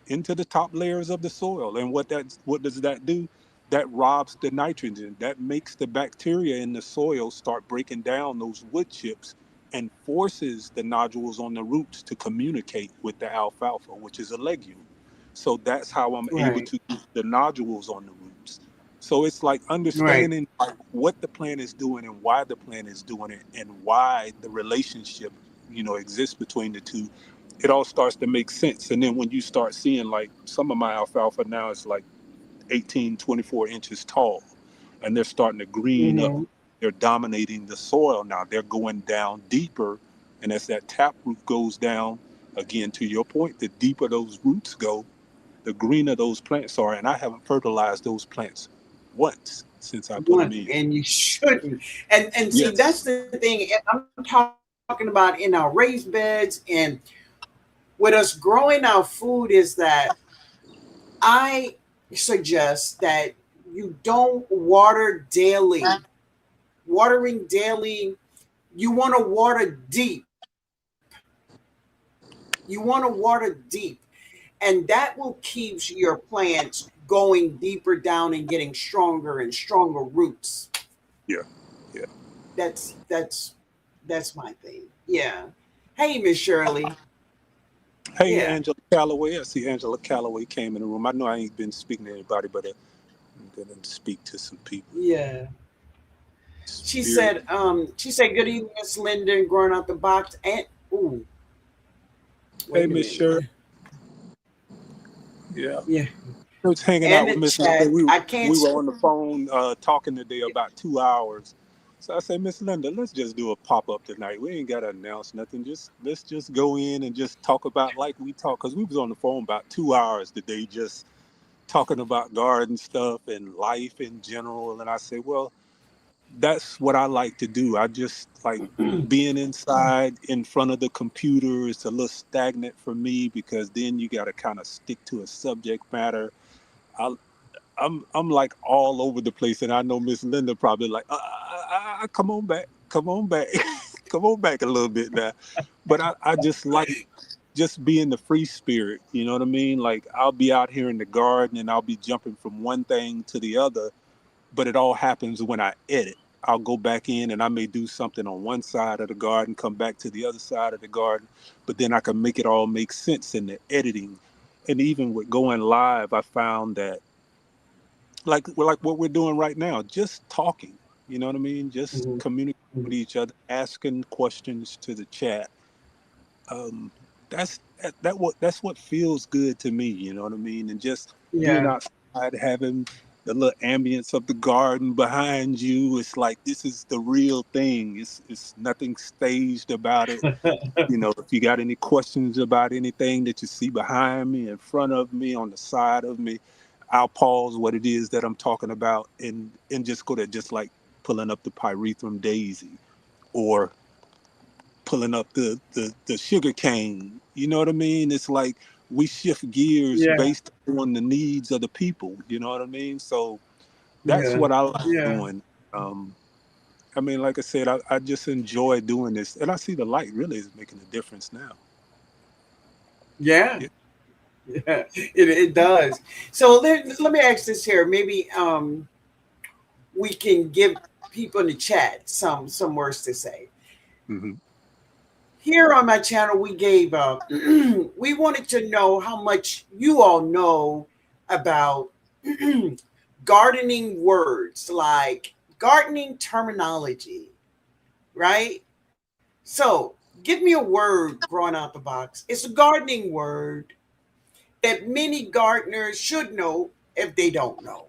into the top layers of the soil. And what does that do? That robs the nitrogen. That makes the bacteria in the soil start breaking down those wood chips and forces the nodules on the roots to communicate with the alfalfa, which is a legume. So that's how I'm able Right. to get the nodules on the roots. So it's like Right. understanding like what the plant is doing and why the plant is doing it and why the relationship, exists between the two. It all starts to make sense. And then when you start seeing like some of my alfalfa now is like 18, 24 inches tall and they're starting to green up. Mm-hmm. They're dominating the soil now. They're going down deeper. And as that tap root goes down, again, to your point, the deeper those roots go, the greener those plants are. And I haven't fertilized those plants once since I put them One, in. and you shouldn't. And see, that's Yes. the thing. I'm talking about in our raised beds, and with us growing our food is that I suggest that you don't water daily. Watering daily, you want to water deep. You want to water deep, and that will keep your plants going deeper down and getting stronger and stronger roots. Yeah. Yeah. That's that's my thing. Yeah. Hey, Miss Shirley. Hey, Yeah. Angela Calloway. I see Angela Calloway came in the room. I know I ain't been speaking to anybody, but I'm going to speak to some people. Yeah. Spirit. She said, good evening, Miss Linda, and growing out the box. And ooh, Hey, wait a Miss minute. Sher. Yeah. Yeah. I was hanging And out the with Miss Linda. chat. I can't We were on the phone talking today about 2 hours. So I said, Miss Linda, let's just do a pop up tonight. We ain't gotta announce nothing. Just let's just go in and just talk about like we talk because we was on the phone about 2 hours today, just talking about garden stuff and life in general. And I said, well, that's what I like to do. I just like being inside in front of the computer is a little stagnant for me because then you got to kind of stick to a subject matter. I, I'm like all over the place, and I know Miss Linda probably like, come on back, come on back, come on back a little bit now. But I just like just being the free spirit. You know what I mean? Like I'll be out here in the garden, and I'll be jumping from one thing to the other, but it all happens when I edit. I'll go back in and I may do something on one side of the garden, come back to the other side of the garden, but then I can make it all make sense in the editing. And even with going live, I found that like what we're doing right now, just talking, you know what I mean? Just Mhm. communicating with Mhm. each other, asking questions to the chat. Um, that's what feels good to me, you know what I mean? And just being Yeah. outside, having the little ambience of the garden behind you, it's like this is the real thing. It's nothing staged about it. You know, if you got any questions about anything that you see behind me, in front of me, on the side of me, I'll pause what it is that I'm talking about and just go to just like pulling up the pyrethrum daisy or pulling up the sugar cane. You know what I mean? It's like we shift gears Yeah. based on the needs of the people. You know what I mean? So that's Yeah. what I like Yeah. doing. Um, I mean, like I said, I just enjoy doing this, and I see the light really is making a difference now. Yeah. Yeah. Yeah. It does. So let me ask this here. Maybe we can give people in the chat some words to say. Hmm. Here on my channel, we gave we wanted to know how much you all know about gardening words, like gardening terminology, right? So give me a word growing out the box. It's a gardening word that many gardeners should know if they don't know.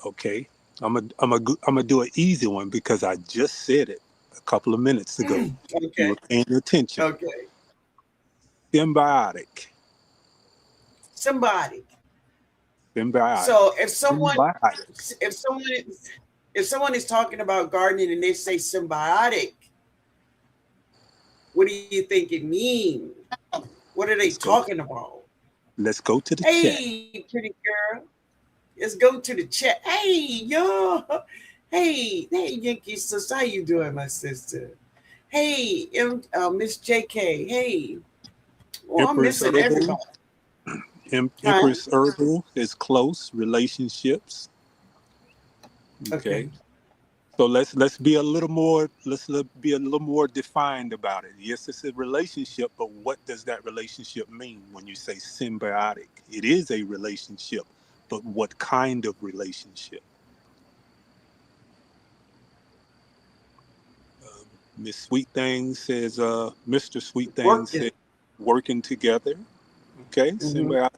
Okay. I'm gonna do an easy one because I just said it a couple of minutes ago. You Okay. were paying attention. Okay. Symbiotic. Somebody. Symbiotic. So Symbiotic. if someone if someone is talking about gardening and they say symbiotic, what do you think it means? What are they Let's go. talking about? Let's go to the chat. Hey, pretty girl. Let's go to the chat. Hey, yo. Hey, Yankee sister. How you doing, my sister? Hey, Miss JK. Hey. Oh, I'm Empress missing Herbal. everybody. Huh? Empress Herbal is close. Relationships. Okay. Okay. So let's be a little more be a little more defined about it. Yes, it's a relationship, but what does that relationship mean when you say symbiotic? It is a relationship, but what kind of relationship? Um, Miss Sweet Thing says, Mr. Sweet Thing Working. said, working together. Okay, Mm-hmm. symbiotic.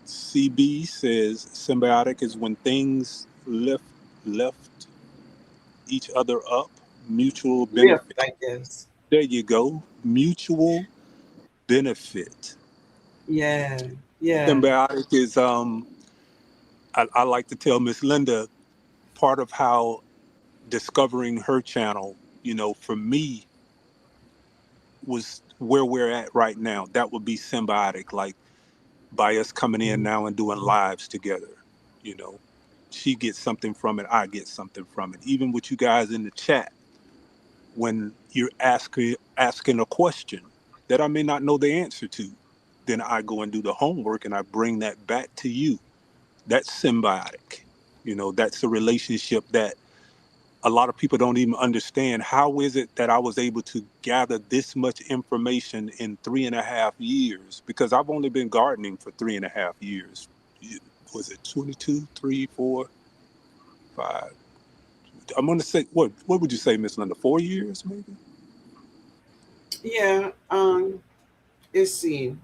CB says symbiotic is when things left each other up, mutual Lift, benefit. I guess. There you go. Mutual benefit. Yeah. Yeah. Symbiotic is I like to tell Miss Linda part of how discovering her channel, you know, for me was where we're at right now. That would be symbiotic, like by us coming in Mhm. now and doing lives together, you know. She gets something from it, I get something from it. Even with you guys in the chat, when you're asking a question that I may not know the answer to, then I go and do the homework and I bring that back to you. That's symbiotic. You know, that's a relationship that a lot of people don't even understand. How is it that I was able to gather this much information in 3.5 years? Because I've only been gardening for 3.5 years. Was it 22, 3, 4, 5? I'm gonna say what would you say, Miss Linda? 4 years maybe? Yeah. Let's see.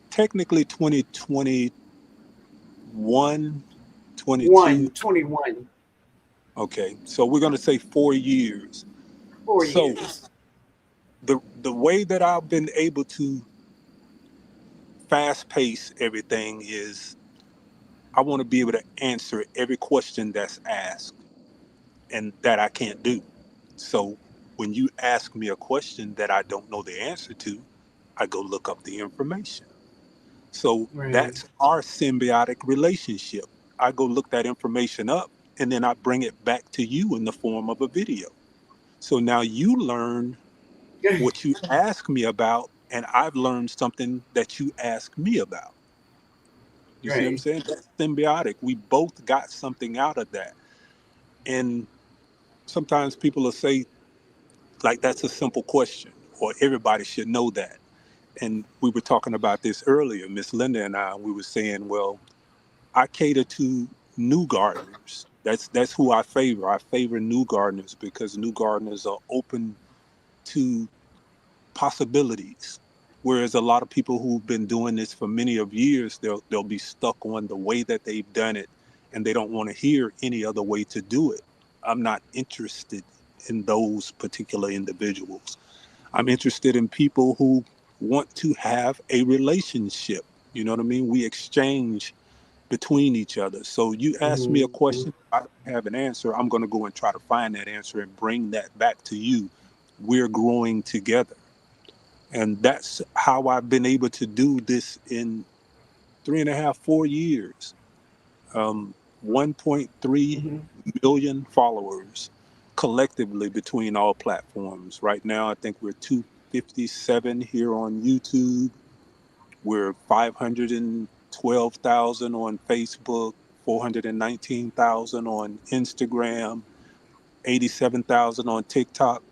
Technically 2021, 22. 21. Okay, so we're gonna say 4 years. So4 years. the way that I've been able to fast pace everything is I want to be able to answer every question that's asked and that I can't do. So when you ask me a question that I don't know the answer to, I go look up the information. So Right. that's our symbiotic relationship. I go look that information up and then I bring it back to you in the form of a video. So now you learn what you ask me about, and I've learned something that you ask me about. You see what I'm Right. saying? That's symbiotic. We both got something out of that. And sometimes people will say, like, that's a simple question, or everybody should know that. And we were talking about this earlier, Miss Linda and I. We were saying, well, I cater to new gardeners. That's who I favor. I favor new gardeners because new gardeners are open to possibilities. Whereas a lot of people who've been doing this for many of years, they'll be stuck on the way that they've done it, and they don't want to hear any other way to do it. I'm not interested in those particular individuals. I'm interested in people who want to have a relationship. You know what I mean? We exchange between each other. So you ask me a Mm-hmm. question, I don't have an answer. I'm going to go and try to find that answer and bring that back to you. We're growing together. And that's how I've been able to do this in 3.5, 4 years. 1.3 Mm-hmm. million followers collectively between all platforms. Right now, I think we're 257 here on YouTube. We're 512,000 on Facebook, 419,000 on Instagram, 87,000 on TikTok,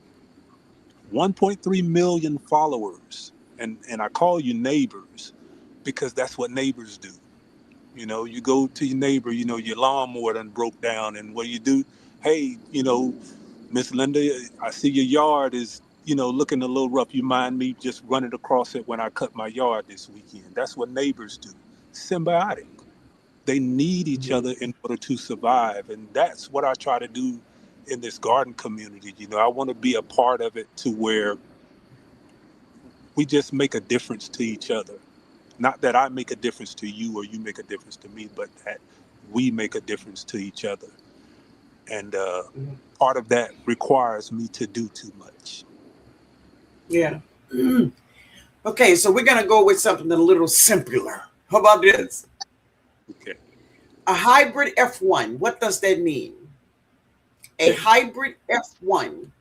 1.3 million followers. And I call you neighbors because that's what neighbors do. You know, you go to your neighbor, you know, your lawnmower done broke down, and what do you do? Hey, you know, Miss Linda, I see your yard is, you know, looking a little rough. You mind me just running across it when I cut my yard this weekend? That's what neighbors do. Symbiotic. They need each Mm-hmm. other in order to survive. And that's what I try to do in this garden community. You know, I want to be a part of it to where we just make a difference to each other. Not that I make a difference to you or you make a difference to me, but that we make a difference to each other. And Mm-hmm. part of that requires me to do too much. Yeah. Okay, so we're gonna go with something a little simpler. How about this? Okay. A hybrid F1. What does that mean? A Okay. hybrid F1.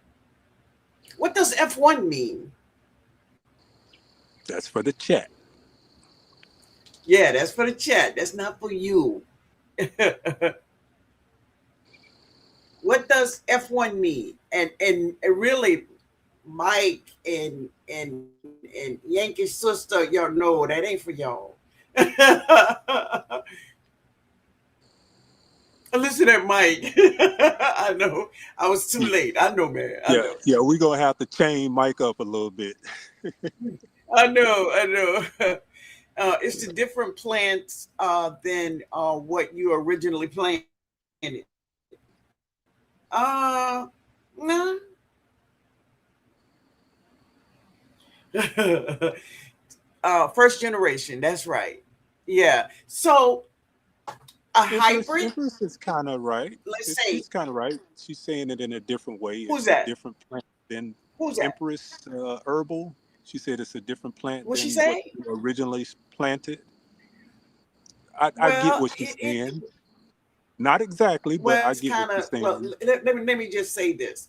What does F1 mean? That's for the chat. Yeah, that's for the chat. That's not for you. What does F1 mean? And really, Mike and Yankee sister, y'all know that ain't for y'all. Listen at Mike. I know. I was too late. I know, man. I Yeah, know. yeah, we're gonna have to chain Mike up a little bit. I know. I know. It's the different plants than what you originally planted. No. First generation. That's right. Yeah. So a hybrid. Empress is kind of right. Let's She's say, kind of right. She's saying it in a different way. who's It's a that? different plant than Who's that? Empress herbal. She said it's a different plant What she than what say? you originally planted. I get Well, what she's saying. Not exactly, but well, I it's get what kind of she's well. saying. Let me just say this.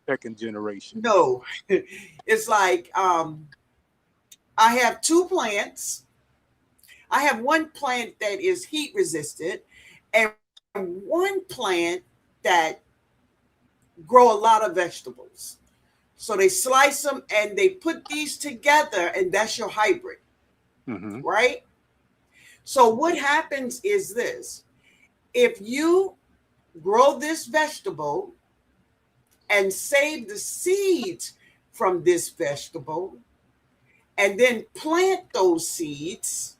Second generation. No, it's like I have two plants. I have one plant that is heat resistant, and one plant that grow a lot of vegetables. So they slice them and they put these together, and that's your hybrid, Hmm. right? So what happens is this: if you grow this vegetable and save the seeds from this vegetable, and then plant those seeds,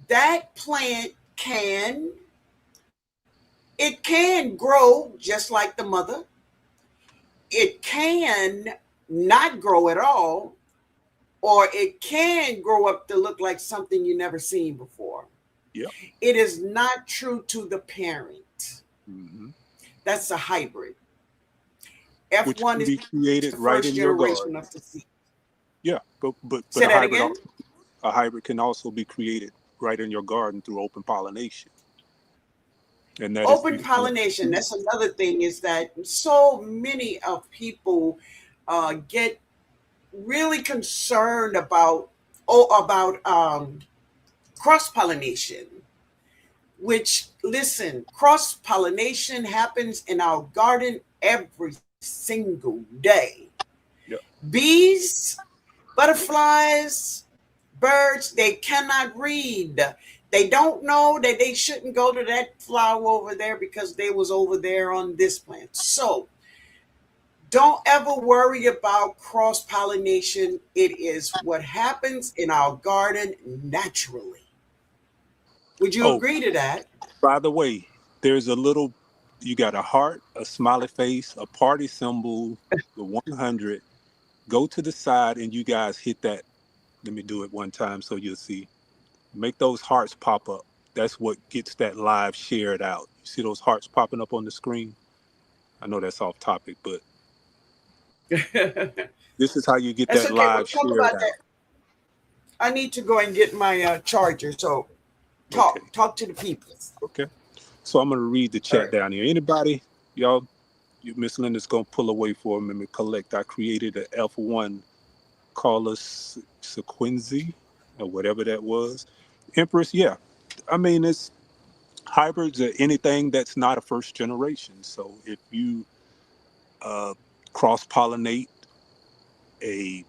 that plant can grow just like the mother. It can not grow at all, or it can grow up to look like something you never seen before. Yep. It is not true to the parent. Hmm. That's a hybrid. Which F1 can is be the first created right in your generation of garden. the seed. Yeah, Say but that again. a hybrid can also be created right in your garden through open pollination, and that is Open beautiful. pollination. That's another thing, is that so many of people get really concerned about cross pollination, which, listen, cross pollination happens in our garden every single day. Yeah. Bees, butterflies, birds, they cannot read. They don't know that they shouldn't go to that flower over there because they was over there on this plant. So don't ever worry about cross pollination. It is what happens in our garden naturally. Would you Oh, agree to that? by the way, there's a little, you got a heart, a smiley face, a party symbol, the 100. Go to the side and you guys hit that. Let me do it one time so you'll see. Make those hearts pop up. That's what gets that live shared out. You see those hearts popping up on the screen? I know that's off topic, but this is how you get That's that okay. We'll live talk about shared out. that. I need to go and get my charger. So Okay. talk to the people. Okay. So I'm gonna read the All chat right. down here. Anybody, y'all, Miss Linda's gonna pull away for a minute. Collect. I created a F1. Call us Sequenzi or whatever that was. Empress. Yeah. I mean, it's hybrids are anything that's not a first generation. So if you uh, cross pollinate a,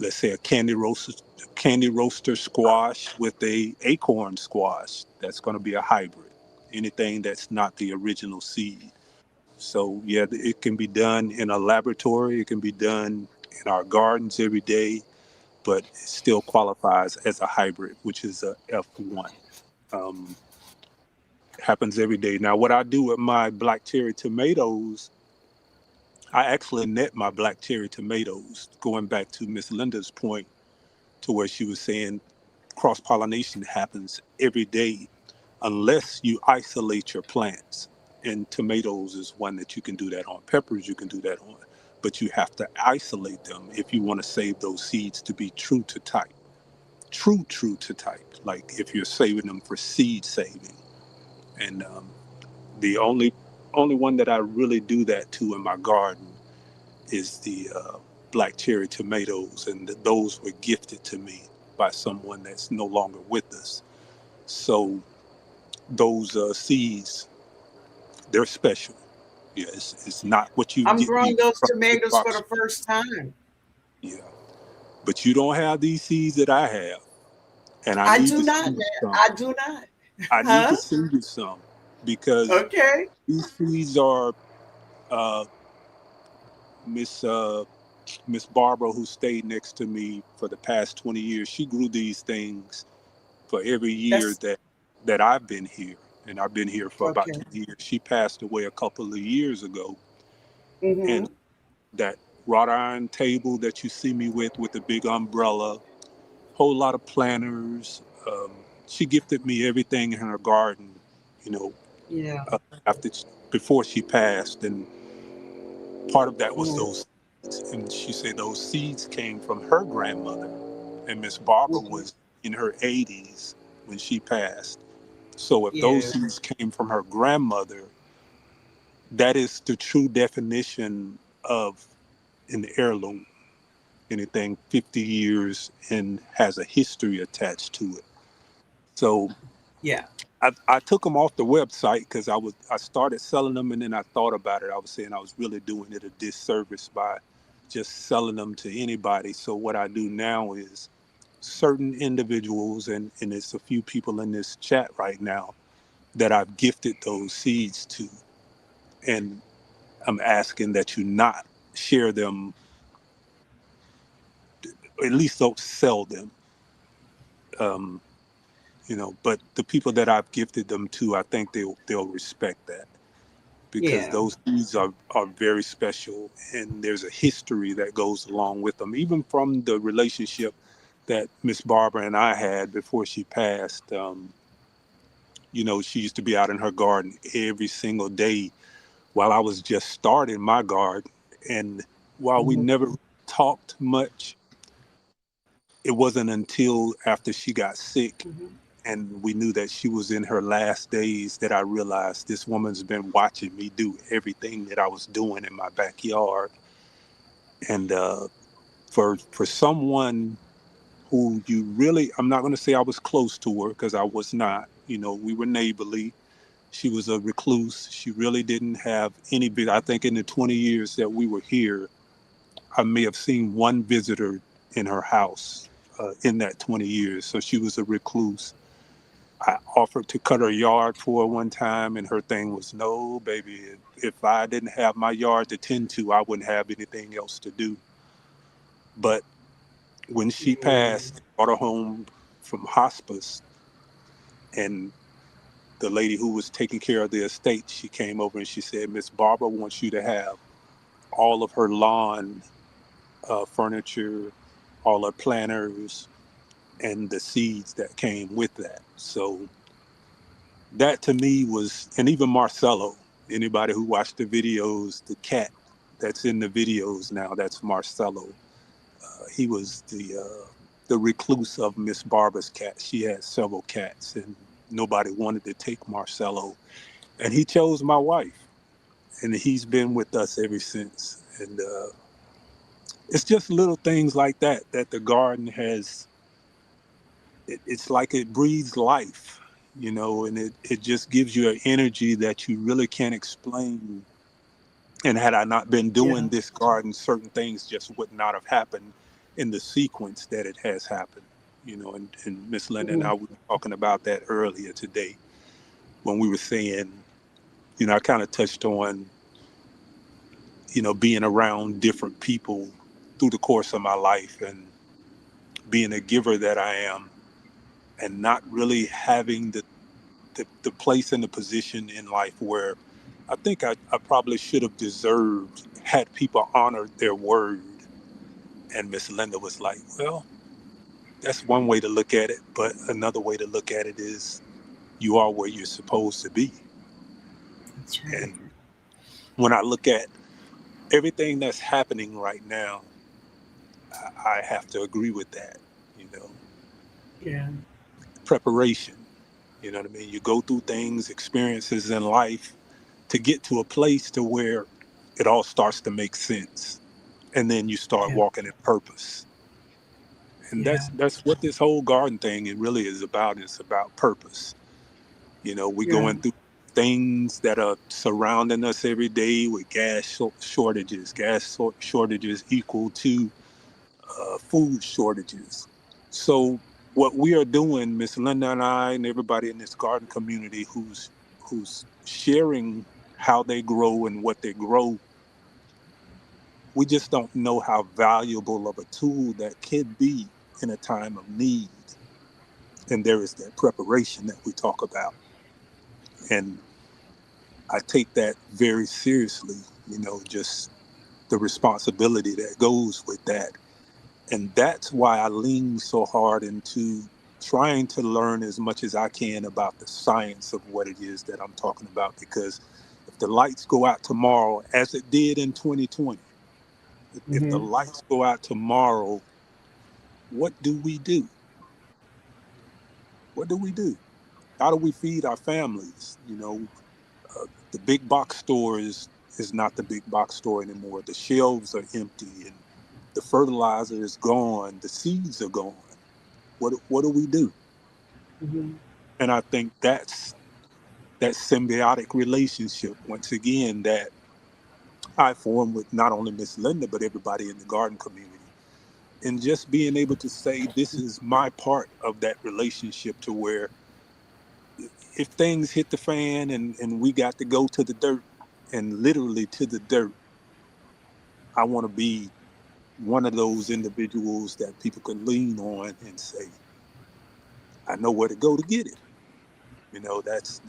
let's say, a candy roaster squash with a acorn squash, that's going to be a hybrid. Anything that's not the original seed. So yeah, it can be done in a laboratory. It can be done in our gardens every day, but it still qualifies as a hybrid, which is a F1. Um, Happens every day. Now, what I do with my black cherry tomatoes, I actually net my black cherry tomatoes. Going back to Miss Linda's point, to where she was saying cross pollination happens every day unless you isolate your plants. And tomatoes is one that you can do that on. Peppers, you can do that on. But you have to isolate them if you want to save those seeds to be true to type. True to type. Like if you're saving them for seed saving. And the only one that I really do that to in my garden is the black cherry tomatoes, and those were gifted to me by someone that's no longer with us. So those seeds, they're special. Yeah, it's not what I'm you growing get those from the big tomatoes for box. the first time. Yeah, but you don't have these seeds that I have, and I I need do to not, send you man. some. I do not. I need to Huh? send you some because Okay. these seeds are uh, Miss Miss Barbara, who stayed next to me for the past 20 years. She grew these things for every year That's that I've been here, and I've been here for about okay. 20 years. She passed away a couple of years ago, Mm-hmm. and that wrought iron table that you see me with the big umbrella, whole lot of planters. She gifted me everything in her garden, you know, Yeah. uh, after before she passed, and part of that was Mm-hmm. those seeds. And she said those seeds came from her grandmother, and Miss Barbara Mm-hmm. was in her 80s when she passed. So if those Yeah. seeds came from her grandmother, that is the true definition of an heirloom. Anything 50 years and has a history attached to it. So Yeah. I took them off the website because I started selling them, and then I thought about it. I was saying I was really doing it a disservice by just selling them to anybody. So what I do now is certain individuals, and it's a few people in this chat right now that I've gifted those seeds to, and I'm asking that you not share them, at least don't sell them. Um, but the people that I've gifted them to, I think they'll respect that, because Yeah. those seeds are very special, and there's a history that goes along with them, even from the relationship that Miss Barbara and I had before she passed. She used to be out in her garden every single day while I was just starting my garden. And while we Mm-hmm. never talked much, it wasn't until after she got sick Mm-hmm. and we knew that she was in her last days that I realized this woman's been watching me do everything that I was doing in my backyard. And for someone who you really, I'm not going to say I was close to her because I was not. You know, we were neighborly. She was a recluse. She really didn't have any big, I think in the 20 years that we were here, I may have seen one visitor in her house in that 20 years. So she was a recluse. I offered to cut her yard for her one time, and her thing was, no, baby, if I didn't have my yard to tend to, I wouldn't have anything else to do. But when she Mm. passed, brought her home from hospice, and the lady who was taking care of the estate, she came over and she said, Miss Barbara wants you to have all of her lawn furniture, all her planters, and the seeds that came with that. So that to me was, and even Marcello, anybody who watched the videos, the cat that's in the videos now, that's Marcello. He was the recluse of Miss Barbara's cat. She had several cats, and nobody wanted to take Marcello, and he chose my wife, and he's been with us ever since. And it's just little things like that that the garden has. It's like it breathes life, you know, and it just gives you an energy that you really can't explain. And had I not been Yeah. doing this garden, certain things just would not have happened in the sequence that it has happened, you know. And Miss Linda and Hmm. I were talking about that earlier today when we were saying, you know, I kind of touched on, you know, being around different people through the course of my life and being a giver that I am and not really having the place and the position in life where I think I probably should have deserved had people honored their word. And Miss Linda was like, well, that's one way to look at it. But another way to look at it is you are where you're supposed to be. That's right. And when I look at everything that's happening right now, I have to agree with that, you know, Yeah. preparation. You know what I mean? You go through things, experiences in life to get to a place to where it all starts to make sense. And then you start Yeah. walking in purpose. And Yeah. that's what this whole garden thing it really is about. It's about purpose. You know, we're Yeah. going through things that are surrounding us every day with shortages. Shortages equal to food shortages. So what we are doing, Miss Linda and I, and everybody in this garden community who's sharing how they grow and what they grow, we just don't know how valuable of a tool that could be in a time of need. And there is that preparation that we talk about. And I take that very seriously, you know, just the responsibility that goes with that. And that's why I lean so hard into trying to learn as much as I can about the science of what it is that I'm talking about. Because if the lights go out tomorrow, as it did in 2020, if the Hmm. lights go out tomorrow, what do we do? What do we do? How do we feed our families? You know, the big box store is not the big box store anymore. The shelves are empty, and the fertilizer is gone. The seeds are gone. What do we do? Hmm. And I think that's that symbiotic relationship once again that I form with not only Miss Linda but everybody in the garden community. And just being able to say this is my part of that relationship to where if things hit the fan and we got to go to the dirt and literally to the dirt, I want to be one of those individuals that people can lean on and say, I know where to go to get it. You know, that's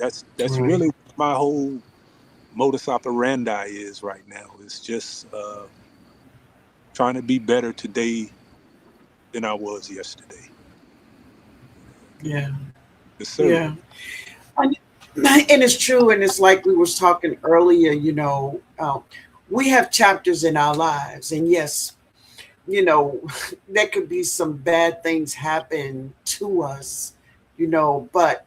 Right. really what my whole modus operandi is right now. It's just trying to be better today than I was yesterday. Yeah. Yes, sir. Yeah. And and it's true. And it's like we was talking earlier, we have chapters in our lives. And yes, you know, there could be some bad things happen to us, but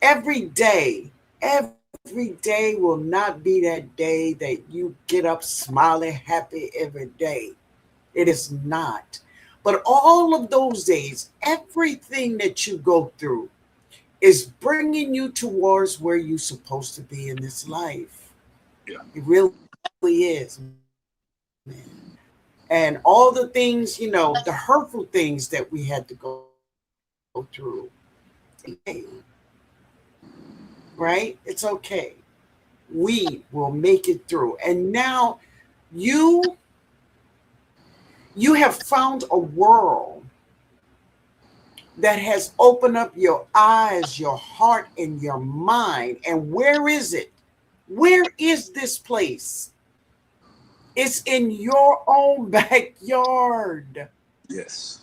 every day, every day will not be that day that you get up smiling, happy every day. It is not. But all of those days, everything that you go through is bringing you towards where you're supposed to be in this life. Yeah. It really is, man. And all the things, the hurtful things that we had to go through, it's okay, right? It's okay. We will make it through. And now you you have found a world that has opened up your eyes, your heart, and your mind. And where is it? Where is this place? It's in your own backyard. Yes.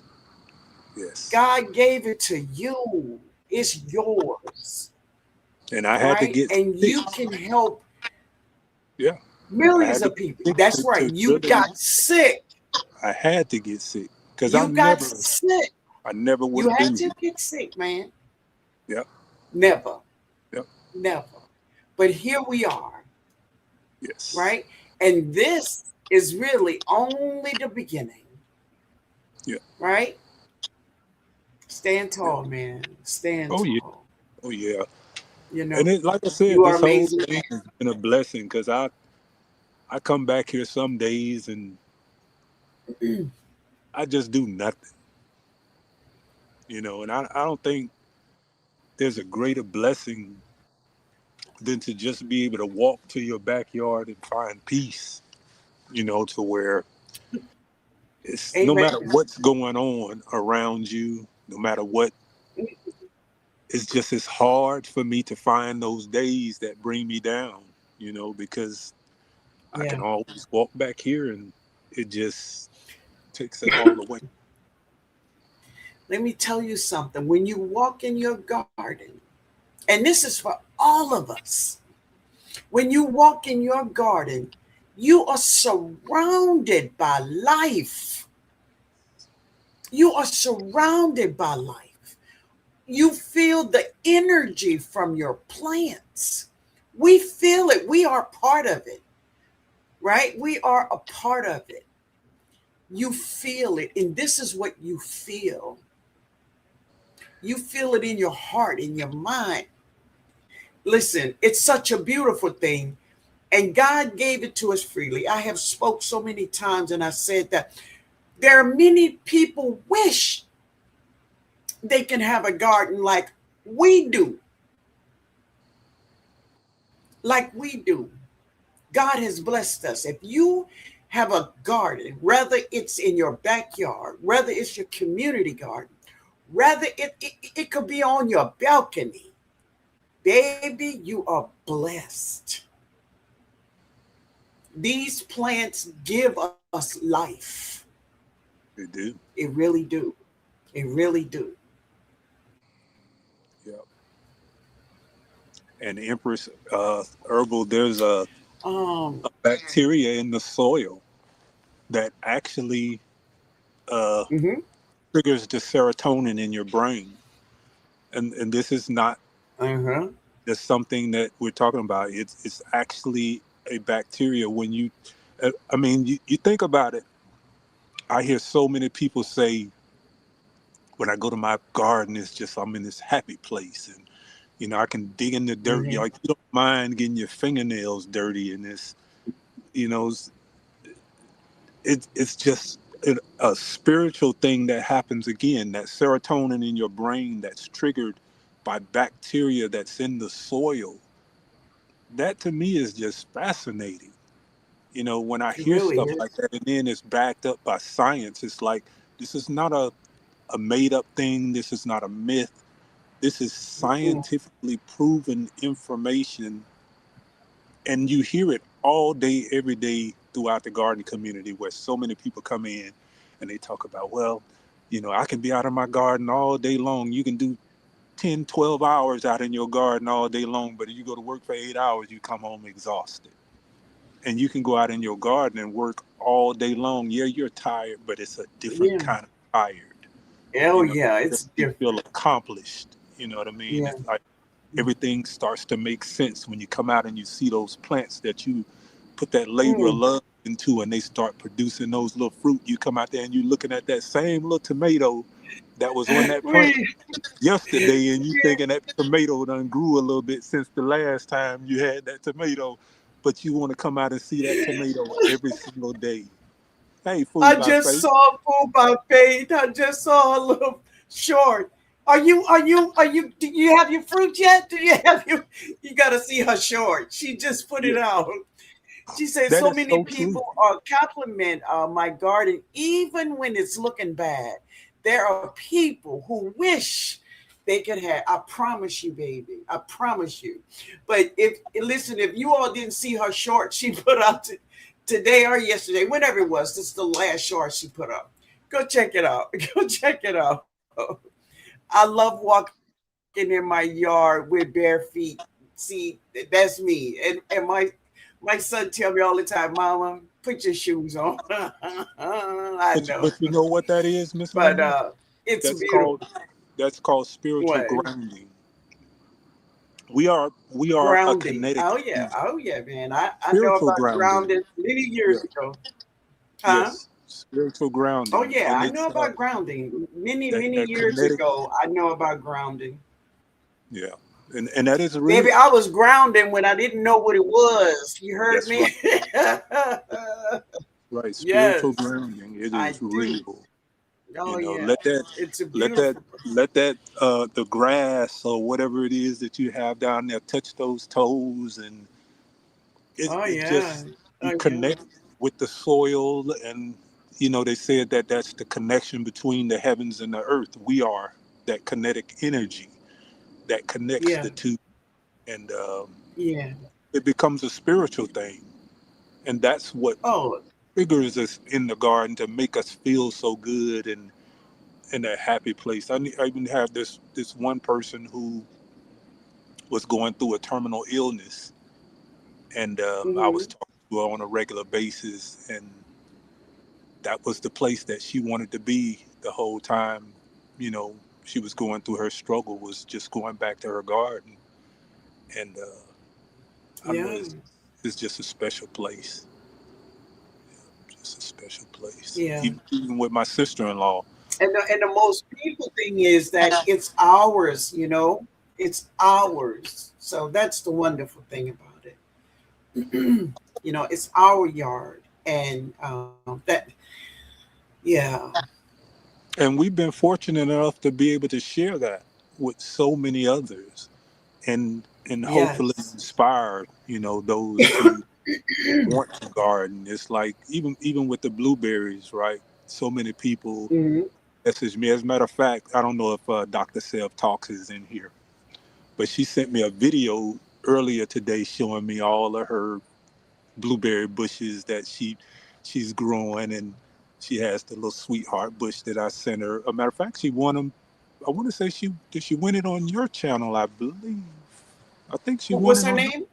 Yes. God gave it to you. It's yours, And I had to right? get And sick. you can help Yeah. I millions had to of get people. sick That's right. to You really. got sick. I had to get sick because You got sick. I never would You have had been to here. get sick, man. Yep. Never, Yep. never. But here we are, Yes. right? And this is really only the beginning, Yeah. right? Stand Yeah. tall, man. Stand Oh yeah. tall. Oh yeah. You And know, it, like I said, you are this whole amazing. thing has been a blessing because I come back here some days and I just do nothing, and I don't think there's a greater blessing than to just be able to walk to your backyard and find peace, to where it's no Amen. matter what's going on around you, no matter what, it's just it's hard for me to find those days that bring me down, because I Yeah. can always walk back here and it just takes it all away. Let me tell you something. When you walk in your garden, and this is for all of us, when you walk in your garden, you are surrounded by life. You are surrounded by life. You feel the energy from your plants. We feel it. We are part of it, right? We are a part of it. You feel it. And this is what you feel. You feel it in your heart, in your mind. Listen, it's such a beautiful thing. And God gave it to us freely. I have spoke so many times and I said that there are many people wish they can have a garden like we do. Like we do. God has blessed us. If you have a garden, whether it's in your backyard, whether it's your community garden, whether it could be on your balcony, baby, you are blessed. These plants give us life. They do. It really do. It really do. Yeah. And Empress Herbal, there's Um, a bacteria in the soil that actually uh, mhm, triggers the serotonin in your brain. And this is not uh-huh, just something that we're talking about. It's actually a bacteria. When I mean, you think about it. I hear so many people say, when I go to my garden, it's just I'm in this happy place, and I can dig in the dirt. mhm. Like, you don't mind getting your fingernails dirty, and you know, it's just a spiritual thing that happens again. That serotonin in your brain that's triggered by bacteria that's in the soil. That to me is just fascinating. When I It hear really stuff like is. that, and then it's backed up by science, it's like this is not a made up thing. This is not a myth. This is Mm-mm. scientifically proven information, and you hear it all day, every day throughout the garden community, where so many people come in and they talk about, well, I can be out in my garden all day long. You can do 10, 12 hours out in your garden all day long, but if you go to work for 8 hours, you come home exhausted. And you can go out in your garden and work all day long. Yeah, you're tired, but it's a different Yeah. kind of tired. Oh, You know, yeah. It's you different. feel accomplished. You know what I mean? Yeah. It's like everything starts to make sense when you come out and you see those plants that you put that labor of Mm. love into and they start producing those little fruit, you come out there and you're looking at that same little tomato that was on that plant We, yesterday, and you thinking that tomato done grew a little bit since the last time you had that tomato, but you want to come out and see that tomato every single day. Hey, food I by just faith. saw Food by Faith. I just saw a little short. Do you have your fruit yet? Do you have your, you got to see her short. She just put Yeah, it out. She said that so is many so true. people compliment my garden, even when it's looking bad. There are people who wish they could have. I promise you, baby. I promise you. But if listen, if you all didn't see her short she put out today or yesterday, whenever it was, this is the last short she put up. Go check it out. Go check it out. I love walking in my yard with bare feet. See, that's me. And my son tell me all the time, Mama, put your shoes on. I know, But you know what that is, Miss but Linda? it's That's beautiful. called that's called spiritual What grounding. We are a grounding? kinetic energy. Oh yeah, man. I know Spiritual about grounding. grounding many Yeah. years ago, huh? Yes. Spiritual Oh grounding. yeah, And I know it's about grounding. Many that years kinetic. ago, I know about grounding. Yeah. And that is Baby, real. I was grounding when I didn't know what it was. You heard That's me? right. Right. Spiritual Yes, grounding. It I is do. real. Oh yeah, Let that it's a let that beautiful. let that the grass or whatever it is that you have down there touch those toes, and Oh it yeah, just, you oh yeah, connect with the soil. And they said that that's the connection between the heavens and the earth. We are that kinetic energy that connects yeah, the two, and yeah. it becomes a spiritual thing. And that's what Oh triggers us in the garden to make us feel so good and in a happy place. I even have this one person who was going through a terminal illness, and I was hmm, talking to her on a regular basis, and that was the place that she wanted to be the whole time. You know, she was going through her struggle, was just going back to her garden, and I don't know, yeah, it's just a special place, just a special place. yeah. Even with my sister-in-law. And the most beautiful thing is that it's ours. It's ours. So that's the wonderful thing about it. It's our yard, and that, yeah, And we've been fortunate enough to be able to share that with so many others, and hopefully yes. inspire, those who want to garden. It's like even with the blueberries, right? So many people Hmm. message me. As a matter of fact, I don't know if Dr. Self Talks is in here, but she sent me a video earlier today showing me all of her blueberry bushes that she's growing, and she has the little sweetheart bush that I sent her. A matter of fact, she won them. I want to say she win it on your channel, I believe. I think she won What's it her on name?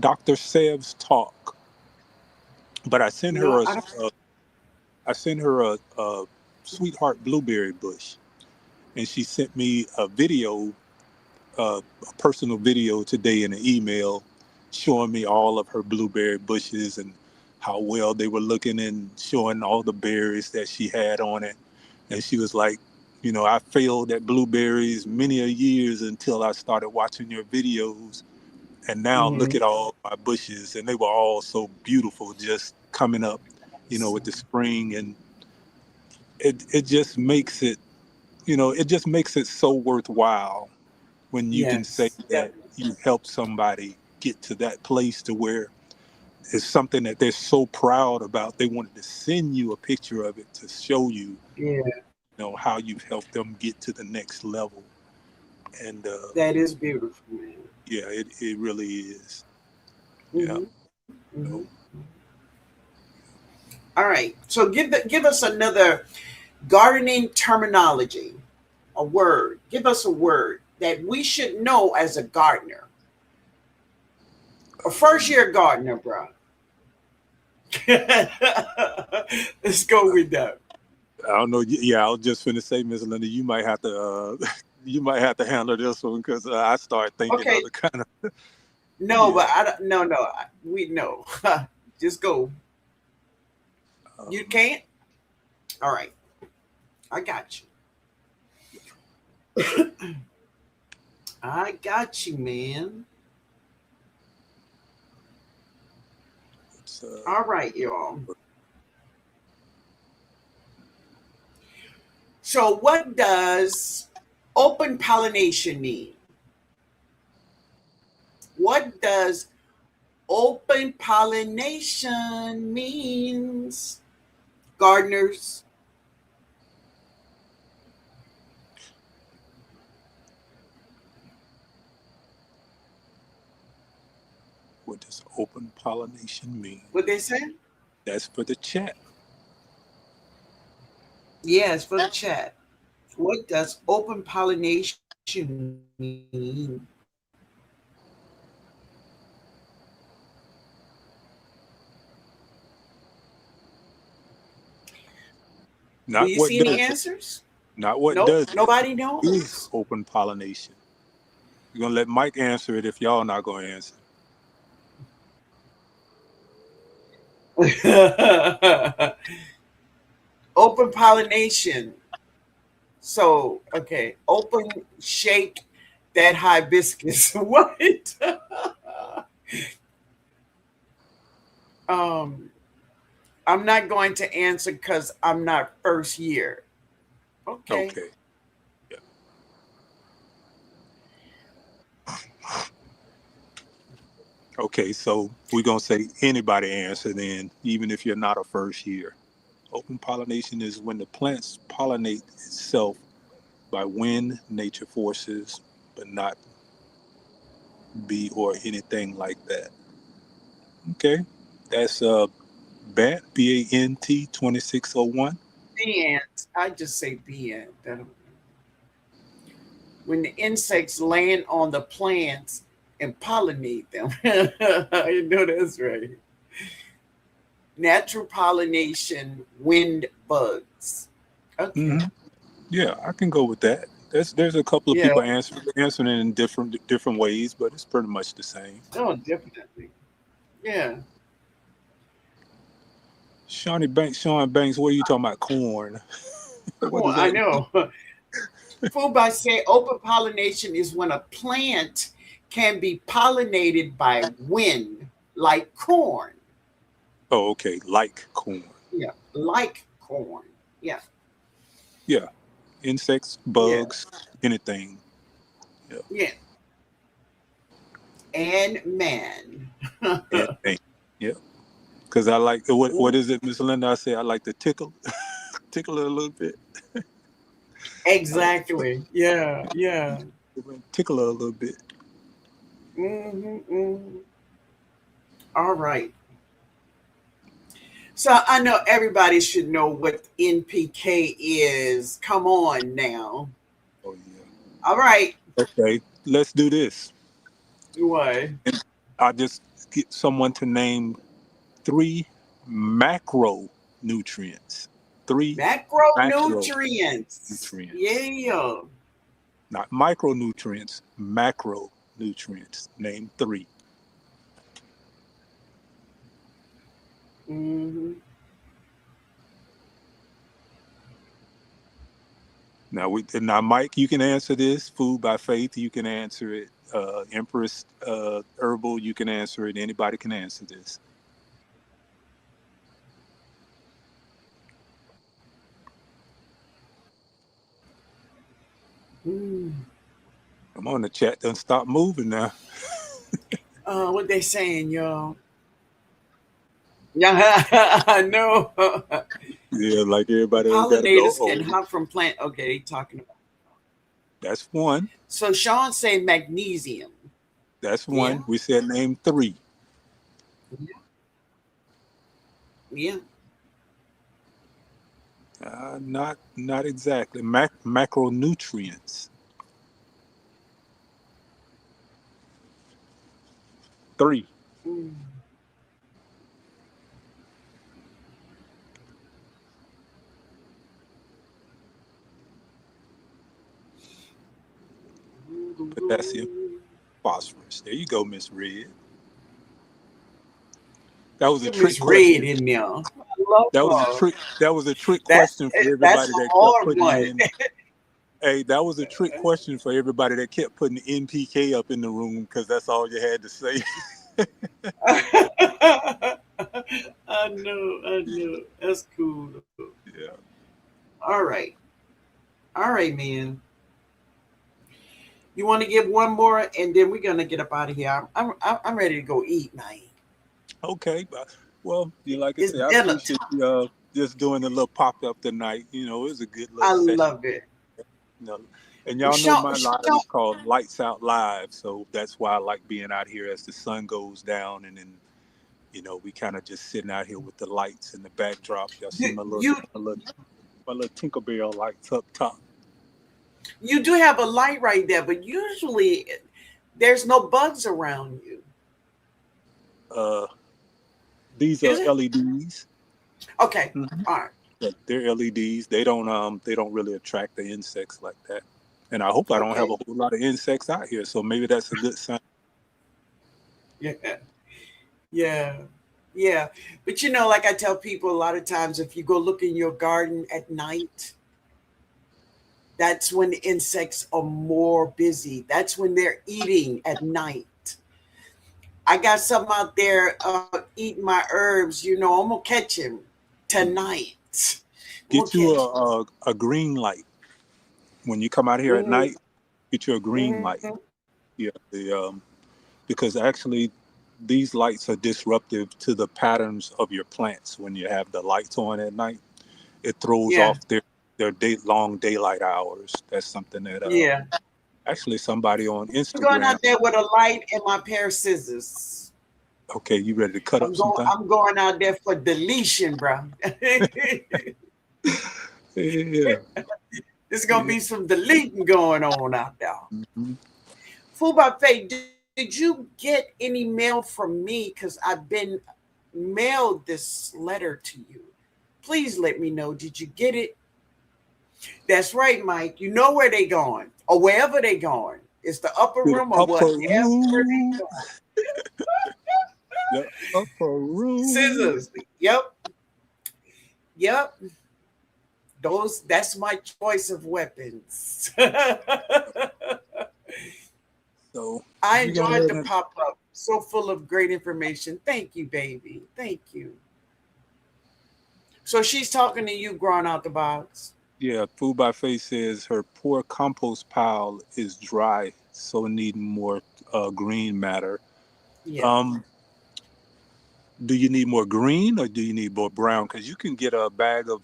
Dr. Seb's Talk. But No, I don't. I sent her a sweetheart blueberry bush, and she sent me a video, a personal video today in an email, showing me all of her blueberry bushes and how well they were looking, and showing all the berries that she had on it. And she was like, I failed at blueberries many a years until I started watching your videos. And now look Hmm. at all my bushes, and they were all so beautiful, just coming up, with the spring. And it just makes it, it just makes it so worthwhile when you can say Yes. that you helped somebody get to that place to where it's something that they're so proud about. They wanted to send you a picture of it to show you, Yeah, how you've helped them get to the next level. And that is beautiful, man. yeah, it really is. Yeah. Hmm. Hmm. So, All right. So give us another gardening terminology, a word. Give us a word that we should know as a gardener, a first year gardener, bro. Let's go with that. I don't know. Yeah, I was just finna say, Miss Linda, you might have to you might have to handle this one, because I start thinking Okay. other kind of No, yeah. but I don't. No, no. We know. Just go. You can't? All right. I got you. I got you, man. It's All right, y'all. So, what does open pollination mean? What does open pollination means? Gardeners. what does open pollination mean? What they say? That's for the chat. Yes, for the chat. What does open pollination mean? Do Not you what see any does it. answers? Not what Nope, does it. nobody Is knows. open pollination. You're gonna let Mike answer it if y'all not gonna answer. Open pollination. So, okay, open shake that hibiscus. What? um, I'm not going to answer because I'm not first year. Okay. Okay. Yeah. Okay, so we're gonna say anybody answer then, even if you're not a first year. Open pollination is when the plants pollinate itself by wind, nature forces, but not bee or anything like that. Okay. That's BANT 2601. Bee ants. I just say bee ant. When the insects land on the plants and pollinate them. You know that's right. Natural pollination, wind bugs. Okay. Hmm. Yeah, I can go with that. There's a couple of Yeah. people answering it in different ways, but it's pretty much the same. Oh, definitely. Yeah. Sean Banks, what are you talking about? Corn. What Cool. does I that mean? know. Fubai say open pollination is when a plant can be pollinated by wind, like corn. Oh, okay, like corn. Yeah, like corn. Yeah, Yeah, insects, yeah, bugs, anything. Yeah, yeah. And man. anything. Yeah, because I like what is it, Miss Linda? I say I like to tickle, tickle it a little bit. I like to Exactly. Yeah, yeah. tickle it a little bit. Hmm. All right. So I know everybody should know what NPK is. Come on now. Oh yeah. All right. Okay, let's do this. What? And I just get someone to name three macronutrients. Three Macronutrients. macronutrients. Yeah. Not micronutrients, macronutrients. Name three. Hmm. Now, Mike, you can answer this. Food by Faith, you can answer it. Empress Herbal, you can answer it. Anybody can answer this. Come on, the chat done stop moving now. What they saying, y'all? Yeah, I know. Yeah, like everybody else got to go. Pollinators Oh, can hop from plant. Okay, they talking about. that's one. So Sean say magnesium. That's Yeah, one. We said name three. yeah. Not exactly. Macronutrients. Three. Mm. Potassium, phosphorus. There you go, Miss Red. That was a You trick misread question. in there. I love That was a her. trick. That was a trick That's question for that's everybody a that kept hard putting one. in. Hey, that was a trick question for everybody that kept putting NPK up in the room because that's all you had to say. I know. That's cool. Yeah. All right, all right, man. You want to give one more, and then we're gonna get up out of here. I'm ready to go eat, man. Okay. Well, you like I It's say, I dinner appreciate time. you just doing a little pop up tonight. It was a good little I session. love it. You know, and y'all know my live is called Lights Out Live, so that's why I like being out here as the sun goes down, and then we kind of just sitting out here with the lights in the backdrop. Y'all see You my little Tinkerbell lights up top. you do have a light right there, but usually there's no bugs around you, Uh, these are is it? LEDs. Okay, Hmm. all right, They're LEDs. They don't really attract the insects like that. And I hope I don't have okay, a whole lot of insects out here, so maybe that's a good sign. yeah, yeah, yeah. But like I tell people a lot of times, if you go look in your garden at night, that's when the insects are more busy. That's when they're eating at night. I got some out there eating my herbs. I'm gonna catch him tonight. I'm gonna Get you catch a green light when you come out here at him. night. Get you a green Hmm. light. Yeah, because actually these lights are disruptive to the patterns of your plants when you have the lights on at night. It throws Yeah, off their long daylight hours. That's something that yeah. actually somebody on I'm going Instagram. out there with a light and my pair of scissors. Okay, you ready to cut up I'm going. something? I'm going out there for deletion, bro. Yeah. There's gonna Yeah. be some deleting going on out there. Mhm. Food by Faith, did you get any mail from me? Because I've been mailed this letter to you. Please let me know. Did you get it? That's right, Mike. You know where they going or wherever they going. It's the upper To the room or upper whatever room. they going. The upper room. Scissors. Yep. Yep. That's my choice of weapons. So I we go enjoyed ahead the and pop up. So full of great information. Thank you, baby. Thank you. So she's talking to you growing out the box. yeah, Food by Faith says her poor compost pile is dry, so need more green matter. Yeah. Um, do you need more green or do you need more brown? Because you can get a bag of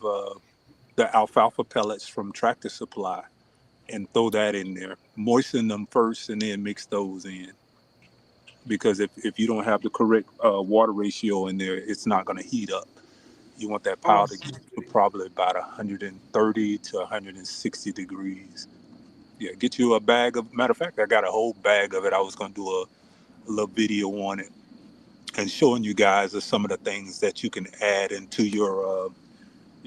the alfalfa pellets from Tractor Supply and throw that in there. Moisten them first and then mix those in. Because if you don't have the correct water ratio in there, it's not going to heat up. You want that pile to get to Awesome. probably about 130 to 160 degrees. Yeah, get you a bag of. Matter of fact, I got a whole bag of it. I was going to do a little video on it and showing you guys some of the things that you can add into your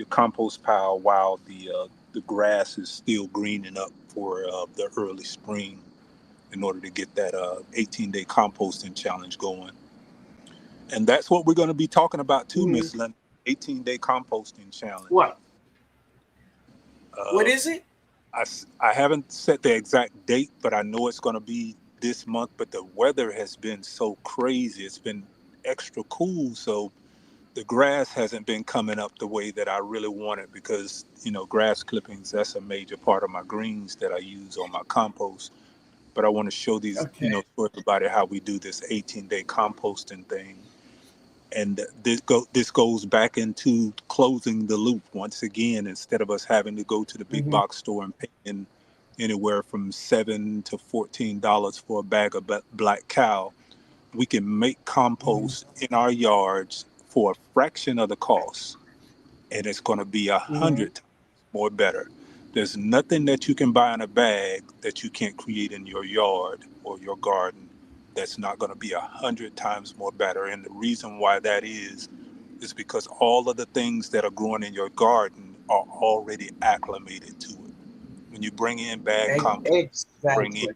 compost pile while the grass is still greening up for the early spring in order to get that 18-day composting challenge going. And that's what we're going to be talking about too, Mhm. Miss Lynn. 18-day composting challenge. What? What Uh, is it? I haven't set the exact date, but I know it's going to be this month. But the weather has been so crazy. It's been extra cool. So the grass hasn't been coming up the way that I really wanted because, grass clippings, that's a major part of my greens that I use on my compost. But I want to show Okay. show everybody how we do this 18-day composting thing. And this goes back into closing the loop once again. Instead of us having to go to the big Hmm. box store and paying anywhere from $7 to $14 for a bag of black cow, we can make Hmm. compost in our yards for a fraction of the cost, and it's going to be a Hmm. hundred times more better. There's nothing that you can buy in a bag that you can't create in your yard or your garden that's not going to be 100 times more better. And the reason why that is because all of the things that are growing in your garden are already acclimated to it. When you bring in bag compost, bring in Exactly.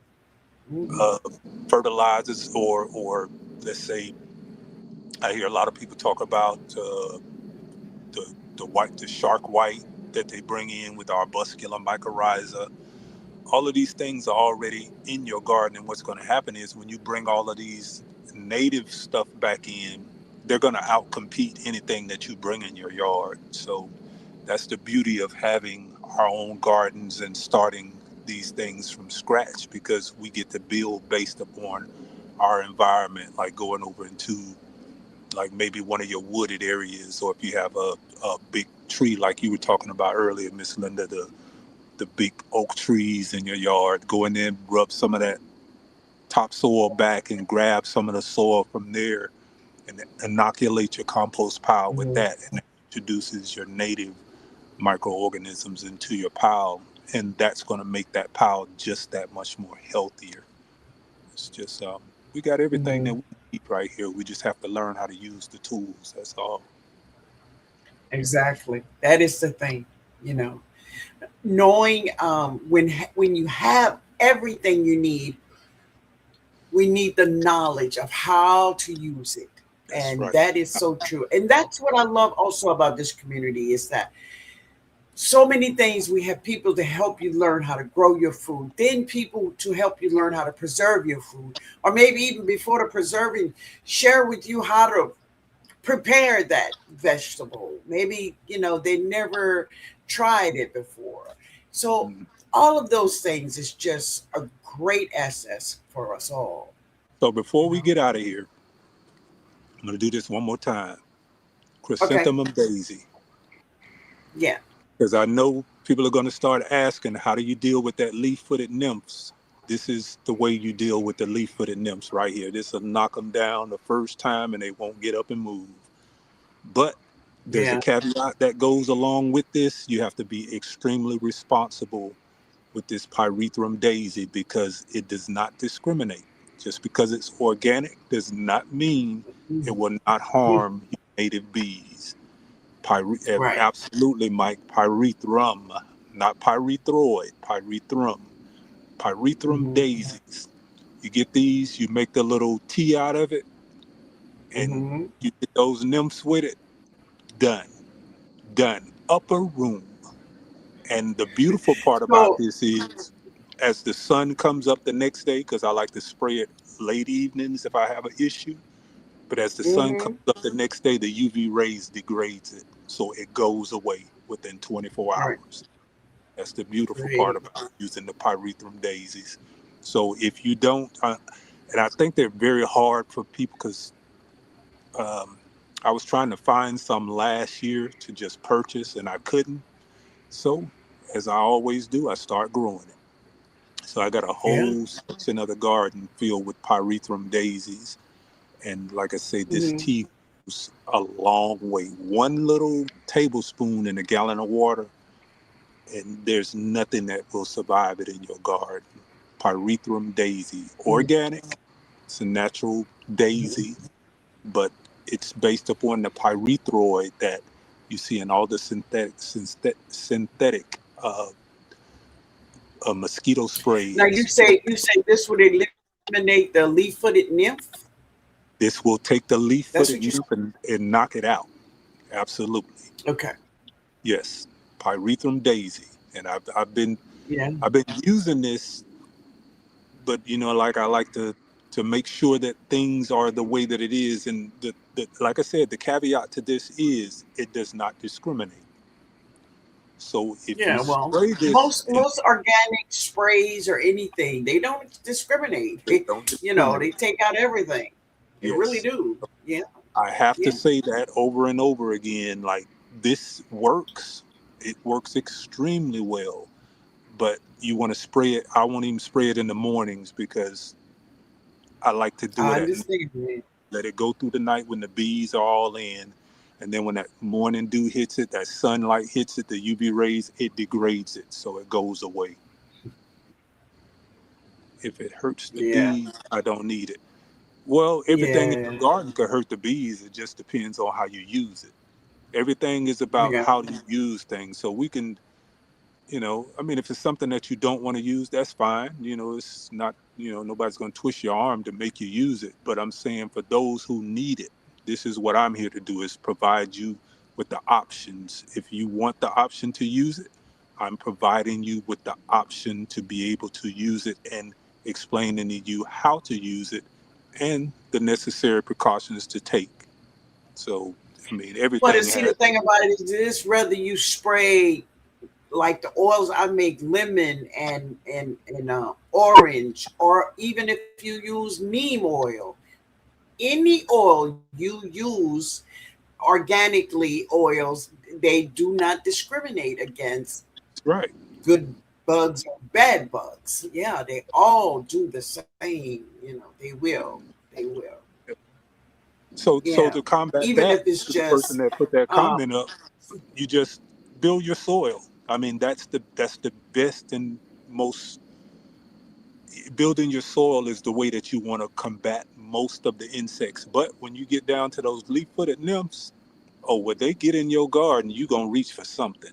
Hmm. uh, fertilizers or let's say I hear a lot of people talk about the shark white that they bring in with our arbuscular mycorrhiza. All of these things are already in your garden, and what's going to happen is when you bring all of these native stuff back in, they're going to outcompete anything that you bring in your yard. So that's the beauty of having our own gardens and starting these things from scratch, because we get to build based upon our environment, like going over into like maybe one of your wooded areas, or if you have a big tree like you were talking about earlier, Miss Linda, the big oak trees in your yard, go in there and rub some of that topsoil back and grab some of the soil from there and inoculate your compost pile with Mhm. that, and that introduces your native microorganisms into your pile, and that's going to make that pile just that much more healthier. It's just we got everything that Mhm. we need right here. We just have to learn how to use the tools. That's all. Exactly. That is the thing, you know. Knowing when you have everything you need, we need the knowledge of how to use it. That's And right. that is so true. And that's what I love also about this community is that so many things we have people to help you learn how to grow your food, then people to help you learn how to preserve your food, or maybe even before the preserving, share with you how to prepare that vegetable. Maybe, they never tried it before. So Mm. all of those things is just a great asset for us all. So before You we know? get out of here, I'm going to do this one more time. Okay. Chrysanthemum daisy. Yeah. Because I know people are going to start asking, how do you deal with that leaf-footed nymphs? This is the way you deal with the leaf-footed nymphs right here. This will knock them down the first time and they won't get up and move. But there's a Yeah. caveat that goes along with this. You have to be extremely responsible with this pyrethrum daisy because it does not discriminate. Just because it's organic does not mean it will not Mhm. harm your native bees. Right. Absolutely, Mike. Pyrethrum, not pyrethroid. Pyrethrum. Pyrethrum Hmm. daisies. You get these, you make the little tea out of it, and Hmm. you get those nymphs with it. Done. Done. Upper room. And the beautiful part about So, this is, as the sun comes up the next day, because I like to spray it late evenings if I have an issue. But as the sun hmm, comes up the next day, the UV rays degrades it, so it goes away within 24 right. hours. That's the beautiful part Great. about using the pyrethrum daisies. So if you don't, and I think they're very hard for people because um, I was trying to find some last year to just purchase and I couldn't. So as I always do, I start growing it. So I got a Yeah. whole section of the garden filled with pyrethrum daisies. And like I say, this Hmm. tea goes a long way. One little tablespoon in a gallon of water, and there's nothing that will survive it in your garden. Pyrethrum daisy, organic. It's a natural daisy, but it's based upon the pyrethroid that you see in all the synthetic mosquito Now sprays. you say this would eliminate the leaf-footed nymph. This will take the That's what leaf-footed you said. nymph and knock it out. Absolutely, Okay. yes. Pyrethrum daisy, and Yeah. I've been using this, but like I like to make sure that things are the way that it is, and like I said, the caveat to this is it does not discriminate. So if you Yeah. Well, spray this and most organic sprays or anything, they don't discriminate. they don't They discriminate, take out everything. They really yes, do. Yeah. I have to Yeah. say that over and over again. Like, this works. It works extremely well. But you want to spray it. I won't even spray it in the mornings because I like to do I it at night. understand. Man. Let it go through the night when the bees are all in. And then when that morning dew hits it, that sunlight hits it, the UV rays, it degrades it. So it goes away. If it hurts the Yeah. bees, I don't need it. Well, everything in your Yeah. garden could hurt the bees. It just depends on how you use it. Everything is about Yeah. how you use things. So we can, I mean, if it's something that you don't want to use, that's fine. It's not, nobody's going to twist your arm to make you use it. But I'm saying for those who need it, this is what I'm here to do, is provide you with the options. If you want the option to use it, I'm providing you with the option to be able to use it and explaining to you how to use it and the necessary precautions to take. So, I mean, But everything see, the has, thing about it is this: whether you spray like the oils I make, lemon and orange, or even if you use neem oil, any oil you use, organically oils, they do not discriminate against right. good bugs or bad bugs. Yeah, they all do the same. They will. So Yeah, to combat even that, if it's to the person just that put that um, comment up, you just build your soil. I mean, that's the best and most, building your soil is the way that you want to combat most of the insects. But when you get down to those leaf-footed nymphs, oh, when they get in your garden, you're gonna reach for something.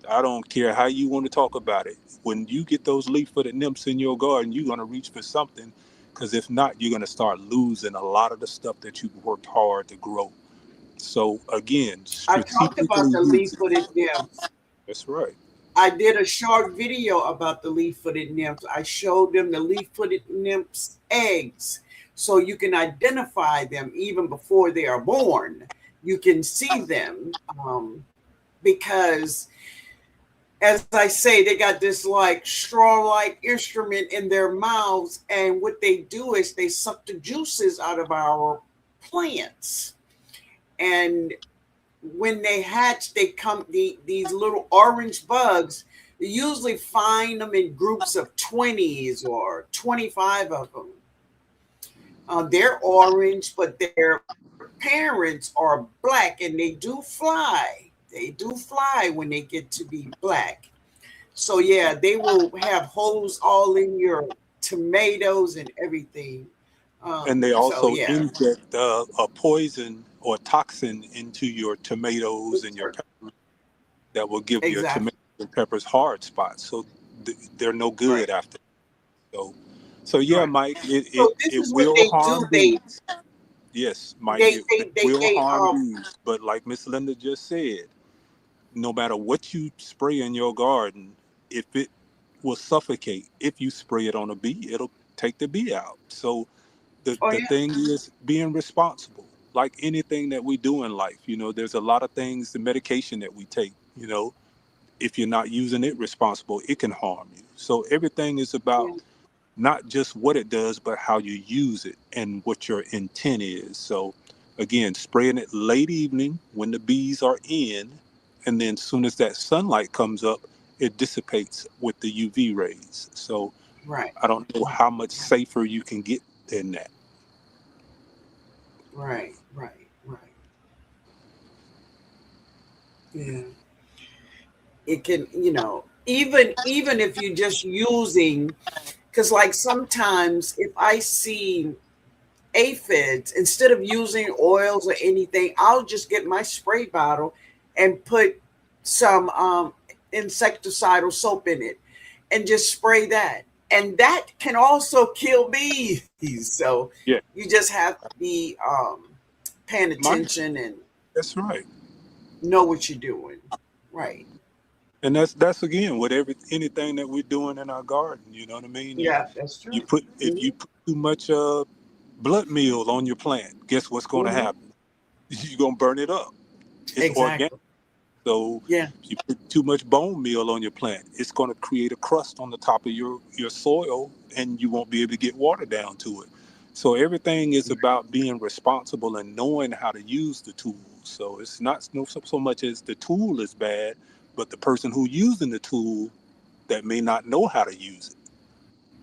I don't care how you want to talk about it. When you get those leaf-footed nymphs in your garden, you're gonna reach for something, because if not, you're gonna start losing a lot of the stuff that you've worked hard to grow. So again, I talked about strategically the use it. leaf-footed nymphs. That's right. I did a short video about the leaf-footed nymphs. I showed them the leaf-footed nymphs eggs, so you can identify them even before they are born. You can see them, because, as I say, they got this like straw-like instrument in their mouths, and what they do is they suck the juices out of our plants. And when they hatch, they come these little orange bugs. You usually find them in groups of 20s or 25 of them. They're orange, but their parents are black, and they do fly. They do fly when they get to be black. So yeah, they will have holes all in your tomatoes and everything. And they So also yeah, inject a poison or toxin into your tomatoes and your peppers that will give your exactly tomatoes and peppers hard spots. So they're no right, good after. So, so yeah, right. Mike, So this it is what will they do. harm bees. Yes, Mike, it will They harm bees. But like Miss Linda just said, no matter what you spray in your garden, if it will suffocate, if you spray it on a bee, it'll take the bee out. So oh the yeah, thing is being responsible. Like anything that we do in life, there's a lot of things, the medication that we take, if you're not using it responsible, it can harm you. So everything is about yeah, not just what it does, but how you use it and what your intent is. So again, spraying it late evening when the bees are in, and then as soon as that sunlight comes up, it dissipates with the UV rays. So right, I don't know how much safer you can get than that. right. Yeah, it can, even if you're just using, because like sometimes if I see aphids, instead of using oils or anything, I'll just get my spray bottle and put some insecticidal soap in it and just spray that. And that can also kill bees. So Yeah, you just have to be paying Mike, attention and that's right. know what you're doing. Right. And that's again with anything that we're doing in our garden. You know what I mean? Yeah, that's You true. put if you Hmm. put too much blood meal on your plant, guess what's going to Hmm. happen? You're going to burn it up. It's organic. Exactly. So Yeah. if you put too much bone meal on your plant, it's going to create a crust on the top of your soil, and you won't be able to get water down to it. So everything is about being responsible and knowing how to use the tools. So it's not so much as the tool is bad, but the person who using the tool that may not know how to use it.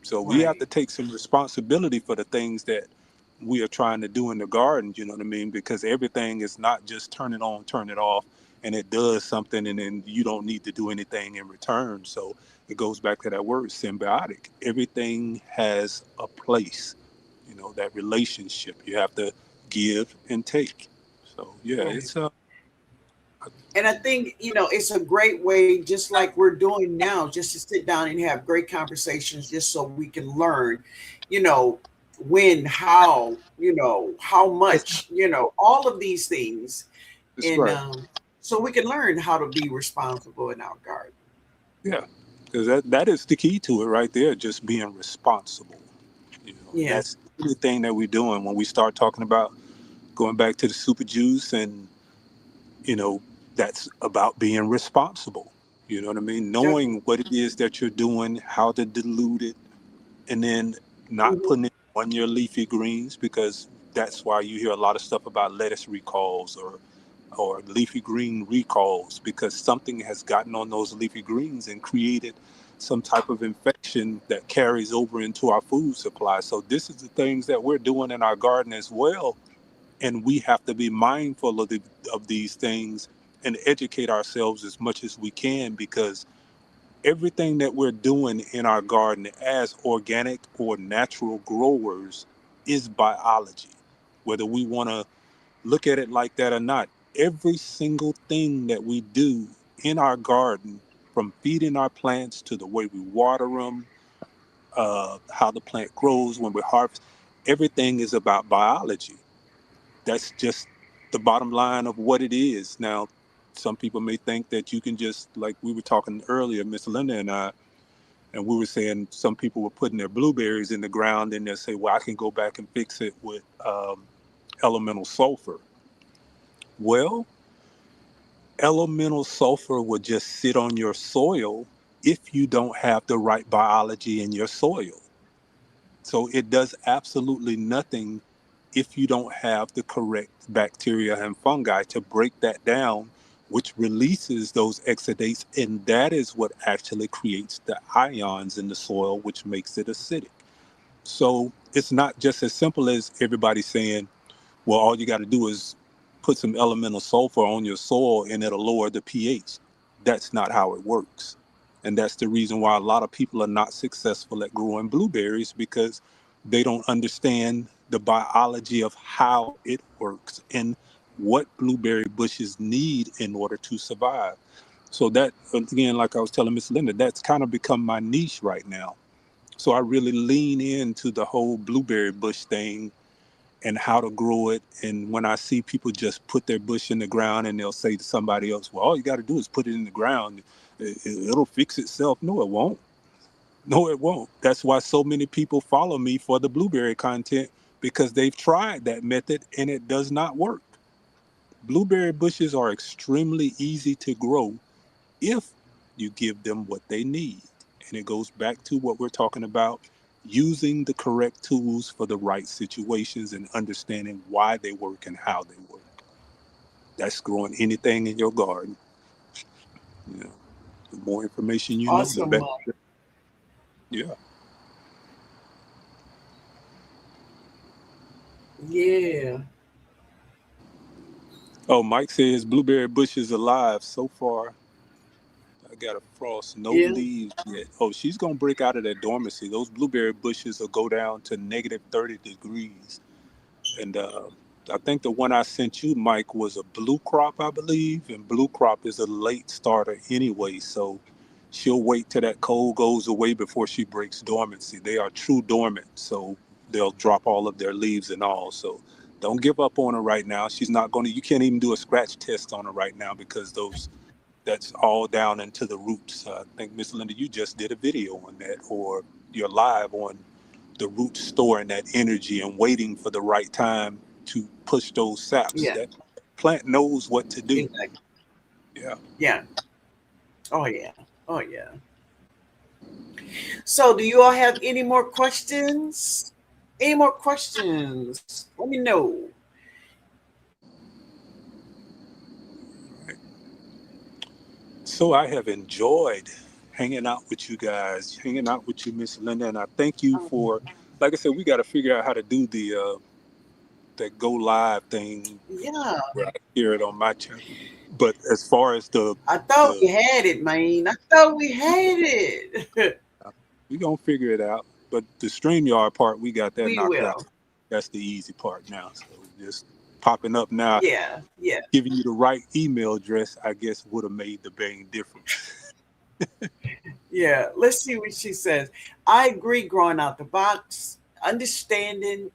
So we have Right. to take some responsibility for the things that we are trying to do in the garden, you know what I mean? Because everything is not just turn it on, turn it off, and it does something and then you don't need to do anything in return. So it goes back to that word symbiotic. Everything has a place, that relationship. You have to give and take. So yeah, Right. it's And I think, it's a great way, just like we're doing now, just to sit down and have great conversations just so we can learn. You know, when, how, how That's, much, all of these things. that's And right. so we can learn how to be responsible in our garden. Yeah, because that is the key to it right there. Just being responsible. Yeah. That's anything that we're doing when we start talking about going back to the super juice, and you know that's about being responsible. You know what I mean? Definitely. Knowing what it is that you're doing, how to dilute it, and then not Hmm. putting it on your leafy greens, because that's why you hear a lot of stuff about lettuce recalls or leafy green recalls, because something has gotten on those leafy greens and created some type of infection that carries over into our food supply. So this is the things that we're doing in our garden as well, and we have to be mindful of these things and educate ourselves as much as we can, because everything that we're doing in our garden as organic or natural growers is biology, whether we want to look at it like that or not. Every single thing that we do in our garden, from feeding our plants to the way we water them, how the plant grows when we harvest, everything is about biology. That's just the bottom line of what it is. Now, some people may think that you can just, like we were talking earlier, Miss Linda and I, and we were saying some people were putting their blueberries in the ground and they'll say, well, I can go back and fix it with elemental sulfur. Well, elemental sulfur will just sit on your soil if you don't have the right biology in your soil. So it does absolutely nothing if you don't have the correct bacteria and fungi to break that down, which releases those exudates. And that is what actually creates the ions in the soil, which makes it acidic. So it's not just as simple as everybody saying, well, all you got to do is put some elemental sulfur on your soil and it'll lower the pH. That's not how it works. And that's the reason why a lot of people are not successful at growing blueberries, because they don't understand the biology of how it works and what blueberry bushes need in order to survive. So that, again, like I was telling Miss Linda, that's kind of become my niche right now. So I really lean into the whole blueberry bush thing and how to grow it. And when I see people just put their bush in the ground and they'll say to somebody else, well, all you got to do is put it in the ground. It'll fix itself. No, it won't. No, it won't. That's why so many people follow me for the blueberry content, because they've tried that method and it does not work. Blueberry bushes are extremely easy to grow if you give them what they need. And it goes back to what we're talking about, using the correct tools for the right situations and understanding why they work and how they work. That's growing anything in your garden. You know, the more information you know, the Awesome. better. Yeah. Yeah. Oh, Mike says blueberry bush is alive so far. I got a frost, no Yeah. leaves yet. Oh, she's gonna break out of that dormancy. Those blueberry bushes will go down to negative 30 degrees. And I think the one I sent you, Mike, was a blue crop, I believe. And blue crop is a late starter anyway. So she'll wait till that cold goes away before she breaks dormancy. They are true dormant. So they'll drop all of their leaves and all. So don't give up on her right now. She's not going to, you can't even do a scratch test on her right now, because that's all down into the roots. I think, Miss Linda, you just did a video on that, or you're live on the roots storing that energy and waiting for the right time to push those saps. Yeah. That plant knows what to do. Exactly. Yeah. Yeah. Oh yeah. Oh yeah. So, do you all have any more questions? Any more questions? Let me know. So I have enjoyed hanging out with you guys, hanging out with you, Miss Linda, and I thank you for. Like I said, we got to figure out how to do the that go live thing Yeah. where I hear it on my channel. But as far as I thought the we had it, man. I thought we had it. we gonna figure it out. But the StreamYard part, we got that We knocked out. will. That's the easy part now. So just popping up now, Yeah. Yeah. giving you the right email address, I guess would have made the main difference. Yeah. Let's see what she says. I agree growing out the box. understanding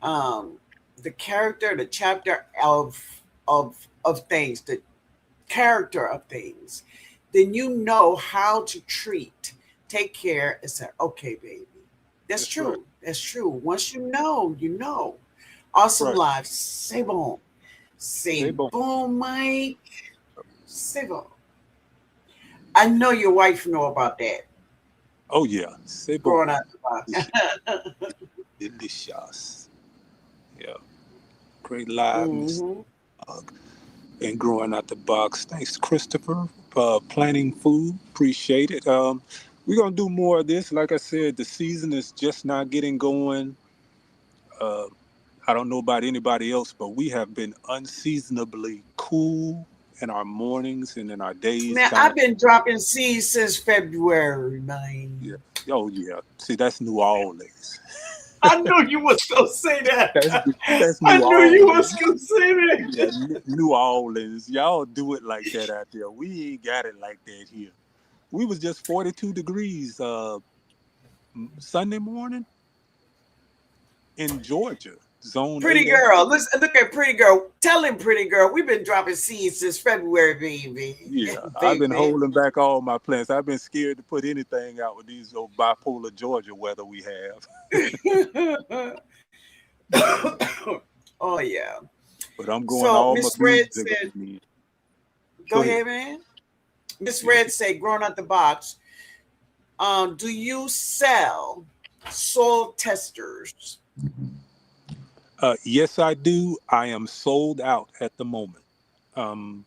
um, the character, the chapter of things, the character of things, then you know how to treat, take care, and say, okay, baby. That's That's right. true. That's true. Once you know, you know. Awesome Right. life. Say boom. Say Say bon. boom, Mike. Say boom. I know your wife know about that Oh yeah. Say bon. growing out the Delicious. box. Delicious. Yeah. Great live, Miss Hmm. Hug. And growing out the box. Thanks, Christopher, planting food. Appreciate it. We're gonna do more of this. Like I said, the season is just not getting going. Uh, I don't know about anybody else, but we have been unseasonably cool in our mornings and in our days. Man, Kind I've of. been dropping seeds since February, man. Yeah. Oh yeah. See, that's New Orleans. I knew you was gonna say That's that. that's I New knew you was Orleans. gonna say Yeah, that. New Orleans. Y'all do it like that out there. We ain't got it like that here. We was just 42 degrees Sunday morning in Georgia, zone Pretty 8A. girl, listen, look at pretty girl. Tell him, pretty girl, we've been dropping seeds since February, baby, Yeah, I've been baby. holding back all my plants. I've been scared to put anything out with these old bipolar Georgia weather we have. Oh yeah. But I'm growing So all my Miss Red bees said, again. "Go Go ahead. ahead, man." Miss Yeah. Red said, "Growing out the box. Do you sell soil testers?" Yes, I do. I am sold out at the moment. Um,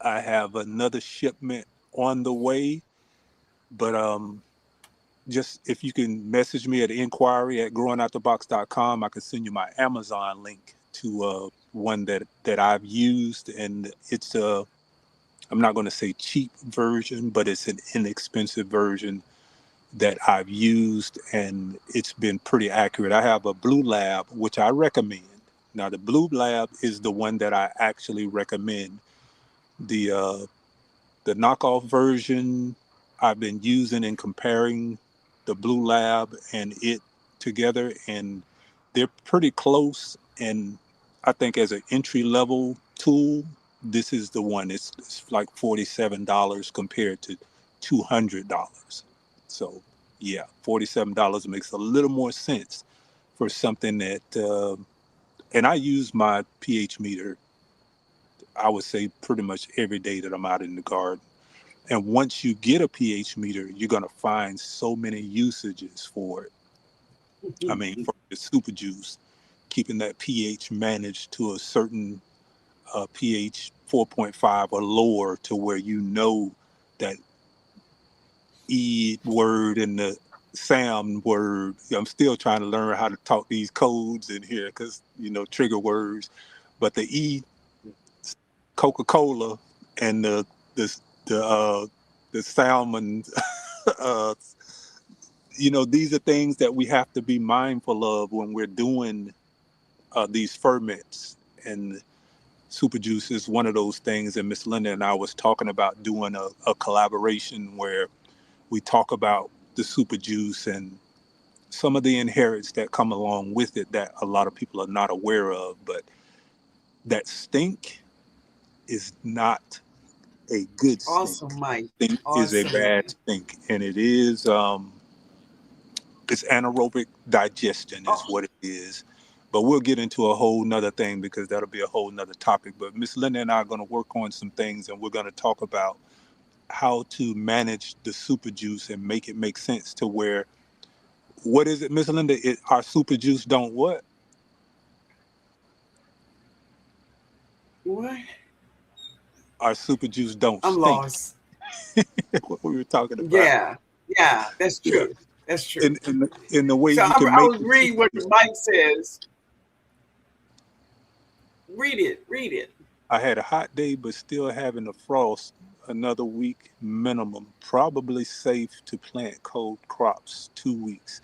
I have another shipment on the way, but just if you can message me at inquiry at growingoutthebox.com, I can send you my Amazon link to one that I've used, and it's a I'm not going to say cheap version, but it's an inexpensive version that I've used, and it's been pretty accurate. I have a Blue Lab, which I recommend. Now, the Blue Lab is the one that I actually recommend. The knockoff version I've been using and comparing the Blue Lab and it together, and they're pretty close. And I think as an entry level tool, this is the one. It's like $47 compared to $200. So yeah, $47 makes a little more sense for something that. And I use my pH meter, I would say, pretty much every day that I'm out in the garden. And once you get a pH meter, you're going to find so many usages for it. I mean, for the super juice, keeping that pH managed to a certain pH 4.5 or lower, to where you know that E word and the Sam word. I'm still trying to learn how to talk these codes in here because, trigger words. But the E, Coca-Cola, and the, the, uh, the salmon uh, these are things that we have to be mindful of when we're doing these ferments. And super juice is one of those things. And Miss Linda and I was talking about doing a collaboration where we talk about the super juice and some of the inherits that come along with it that a lot of people are not aware of. But that stink is not a good Awesome, stink. Mike. Stink is a Awesome, bad Mike. stink, and it is. It's anaerobic digestion is Oh, what it is. But we'll get into a whole nother thing because that'll be a whole nother topic. But Miss Linda and I are going to work on some things, and we're going to talk about how to manage the super juice and make it make sense to where, what is it, Miss Linda? Our super juice don't what? what? Our super juice don't I'm stink. lost. What we were talking about. Yeah, yeah, that's Yeah. true. That's true. In the way So you can I make was the reading super what juice. Mike says. Read it. Read it. I had a hot day, but still having a frost. Another week minimum. Probably safe to plant cold crops. 2 weeks.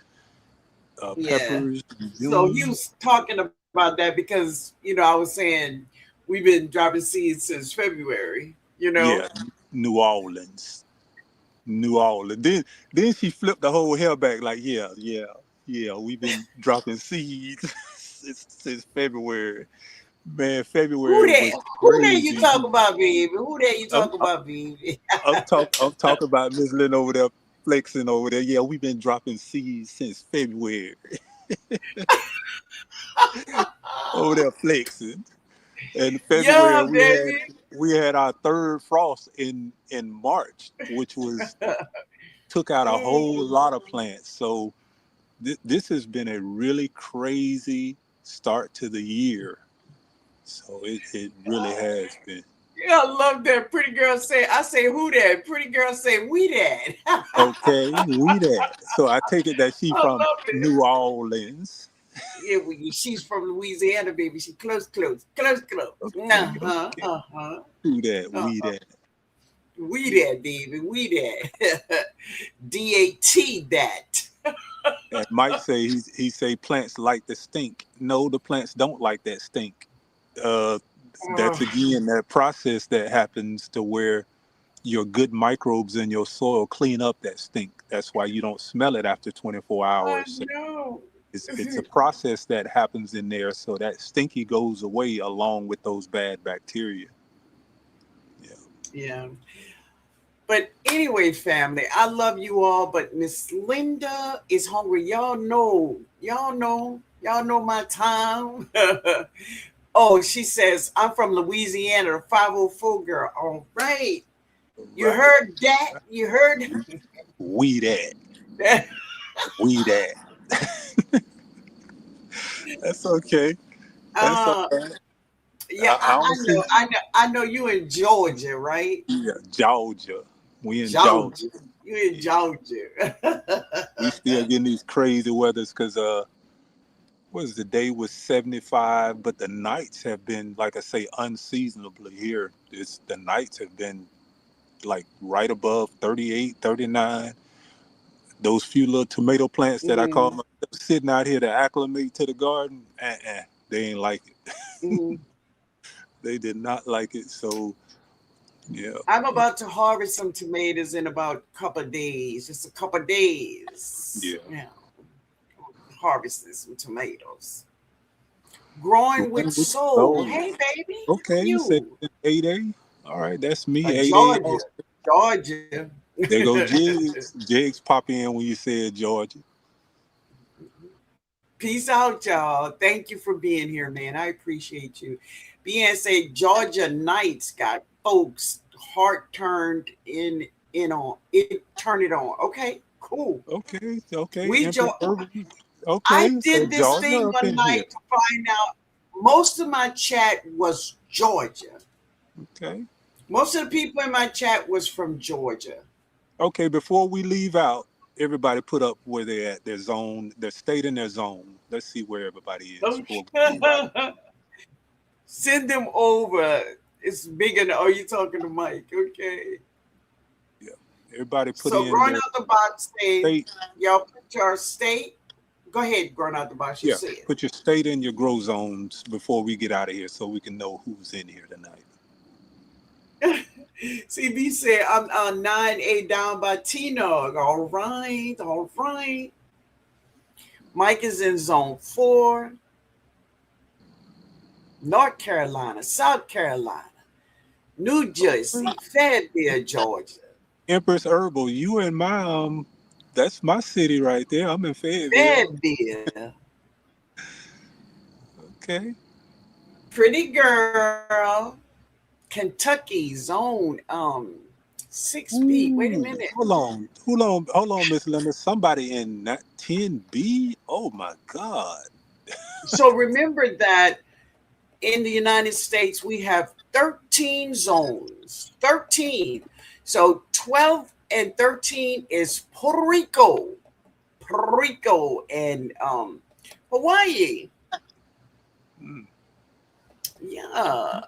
Yeah. Peppers, So he zucchini. was talking about that because I was saying we've been dropping seeds since February. You know. Yeah, New Orleans. New Orleans. Then she flipped the whole hair back like, yeah, yeah. Yeah, we've been dropping seeds since February. Man, February was Who that you crazy. talk about, baby? Who that you I'm, talk about, baby? I'm talking about Miss Lynn over there flexing over there. Yeah, we've been dropping seeds since February over there flexing. In February Yeah, baby. we had our third frost in March, which was took out a whole Mm. lot of plants. So this has been a really crazy start to the year. So it really has been. Yeah, I love that. Pretty girl say, I say, who that? Pretty girl say, we that. Okay, we that. So I take it that she I from love it. New Orleans. Yeah, she's from Louisiana, baby. She close, close, close, close. Okay, Uh-huh, okay. uh-huh, Who that? We uh-huh. that. We that, baby. We that. DAT that. And Mike say he say plants like the stink. No, the plants don't like that stink. Uh, that's again that process that happens to where your good microbes in your soil clean up that stink. That's why you don't smell it after 24 I hours. know. It's a process that happens in there, so that stinky goes away along with those bad bacteria. Yeah. Yeah. But anyway, family, I love you all, but Miss Linda is hungry. Y'all know my time. Oh, she says, I'm from Louisiana, the 504 girl. All right. You Right. heard that? You heard We that. that? We that. That's okay. That's all uh, right. yeah, I I don't see. know, I know you in Georgia, right? Yeah, Georgia. We in Georgia. Georgia. You in Yeah. Georgia. We still getting these crazy weathers because what is the day was 75, but the nights have been, like I say, unseasonably here. It's the nights have been like right above 38, 39. Those few little tomato plants that I call Mm, myself sitting out here to acclimate to the garden, they ain't like it. mm. They did not like it. So yeah, I'm about to harvest some tomatoes in about a couple of days. Just a couple of days. yeah. Yeah, harvesting some tomatoes. Growing with Growing with soul. soul. Hey, baby, Okay, you said you. 8A. All right, that's me, 8A. Georgia. Georgia. There go Jigs. Jigs pop in when you said Georgia. Peace out, y'all. Thank you for being here, man. I appreciate you. BN Georgia nights got folks heart turned in on it. Turn it on. Okay, cool. Okay, okay. We Empress jo- Urban. I Okay, so did this Georgia thing up one in here. night to find out. Most of my chat was Georgia. Okay. Most of the people in my chat was from Georgia. Okay, before we leave out, everybody put up where they're at, their zone, their state and their zone. Let's see where everybody is before we leave out. Okay. Send them over. It's big enough. Oh, you talking to Mike? Okay. Yeah. Everybody put So in growing their out the box say, state. y'all put your state. Go ahead, growing out the box. You Yeah. see it. Put your state and your grow zones before we get out of here so we can know who's in here tonight. CB said I'm on 9A down by TNOG. All right, all right. Mike is in zone 4. North Carolina, South Carolina, New Okay. Jersey, Fayetteville, Georgia. Empress Herbal, you in my that's my city right there. I'm in Fayetteville. Fayetteville. Okay. Pretty girl. Kentucky zone 6B. Wait a Ooh, minute. hold on, Miss Linda. Somebody in that 10B? Oh my God. So remember that in the United States we have 13 zones. 13. So 12 and 13 is Puerto Rico. Puerto Rico and Hawaii. Mm, Yeah.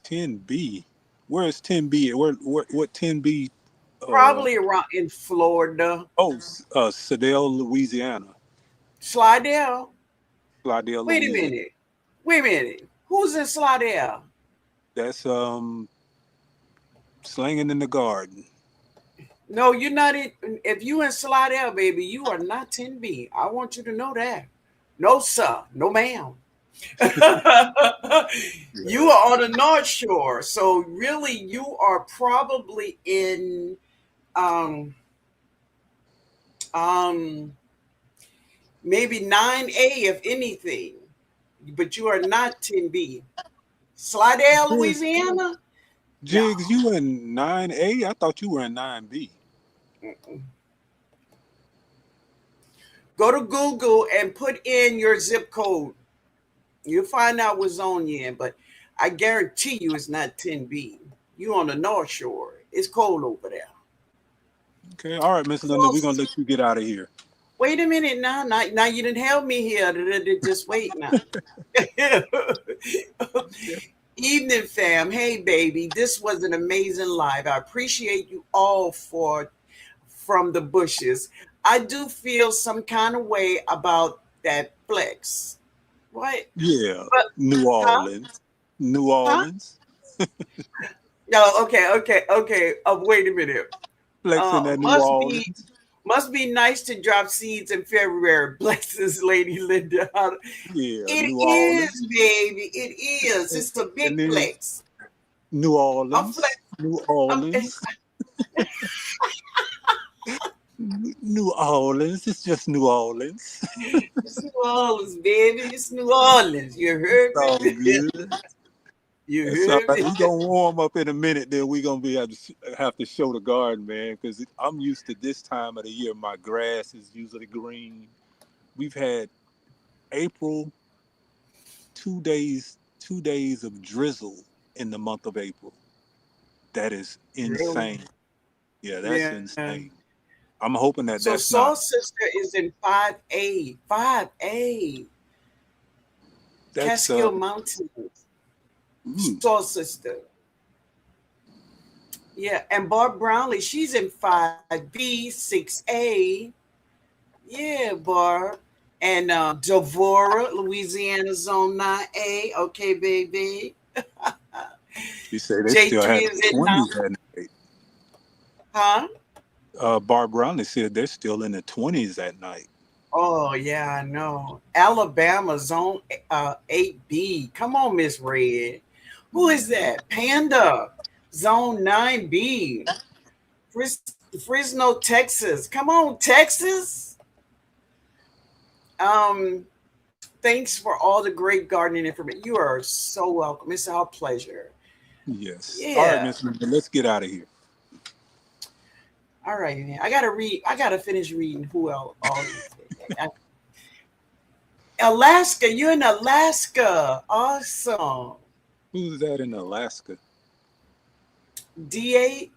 10B. Where is 10B? Where what 10B? Uh, Probably around in Florida. Sedell, Louisiana. Slidell. Slidell, Wait a Louisiana. minute. Wait a minute. Who's in Slidell? That's slanging in the garden. No, you're not in. If you in Slidell, baby, you are not 10B. I want you to know that. No, sir. No, ma'am. You Yeah. are on the North Shore. So really you are probably in um um maybe 9A if anything. But you are not 10B. Slidell, Jigs, Louisiana? No. Jigs, you in 9A? I thought you were in 9B. Go to Google and put in your zip code. You'll find out what zone you're in, but I guarantee you it's not 10B. You on the North Shore. It's cold over there. Okay, all right, Miss Linda, we're gonna let you get out of here. Wait a minute now you didn't help me here. Just wait now. Okay. Evening fam. Hey baby, this was an amazing live. I appreciate you all for from the bushes. I do feel some kind of way about that flex. What? Yeah, But New huh? Orleans. New Huh? Orleans. No, okay. Wait a minute. Flexing Uh that New must be Orleans. must be nice to drop seeds in February. Blessings, Lady Linda. Yeah, It New is, Orleans. baby. It is. And It's a big and then flex. New I'm flex. Orleans. New I'm, Orleans. New Orleans. It's just New Orleans. it's New Orleans, baby. It's New Orleans. You It's heard all me? good. You It's all heard right. me? We're gonna warm up in a minute. Then we're gonna be have to show the garden, man, because I'm used to this time of the year. My grass is usually green. We've had April 2 days of drizzle in the month of April. That is Really? insane. Yeah, that's Yeah. insane. I'm hoping that So that's not. Soul Sister is in 5A. 5A. That's Catskill Mountains. mm, Soul Sister. Yeah. And Barb Brownlee, she's in 5B, 6A. Yeah, Barb. And Devora, Louisiana Zone 9A. Okay, baby. she said they still J3 had is in 9. 20s at night. Huh? Barb Brownlee said they're still in the 20s at night. Oh, yeah, I know. Alabama Zone 8B. Come on, Miss Red. Who is that? Panda Zone 9B. Fresno, Texas. Come on, Texas. Um, Thanks for all the great gardening information. You are so welcome. It's our pleasure. Yes. All right, Yeah. Miss Linda, let's get out of here. All right, man. I gotta read. I gotta finish reading. Who else? All these. Alaska. You're in Alaska. Awesome. Who's that in Alaska? D8.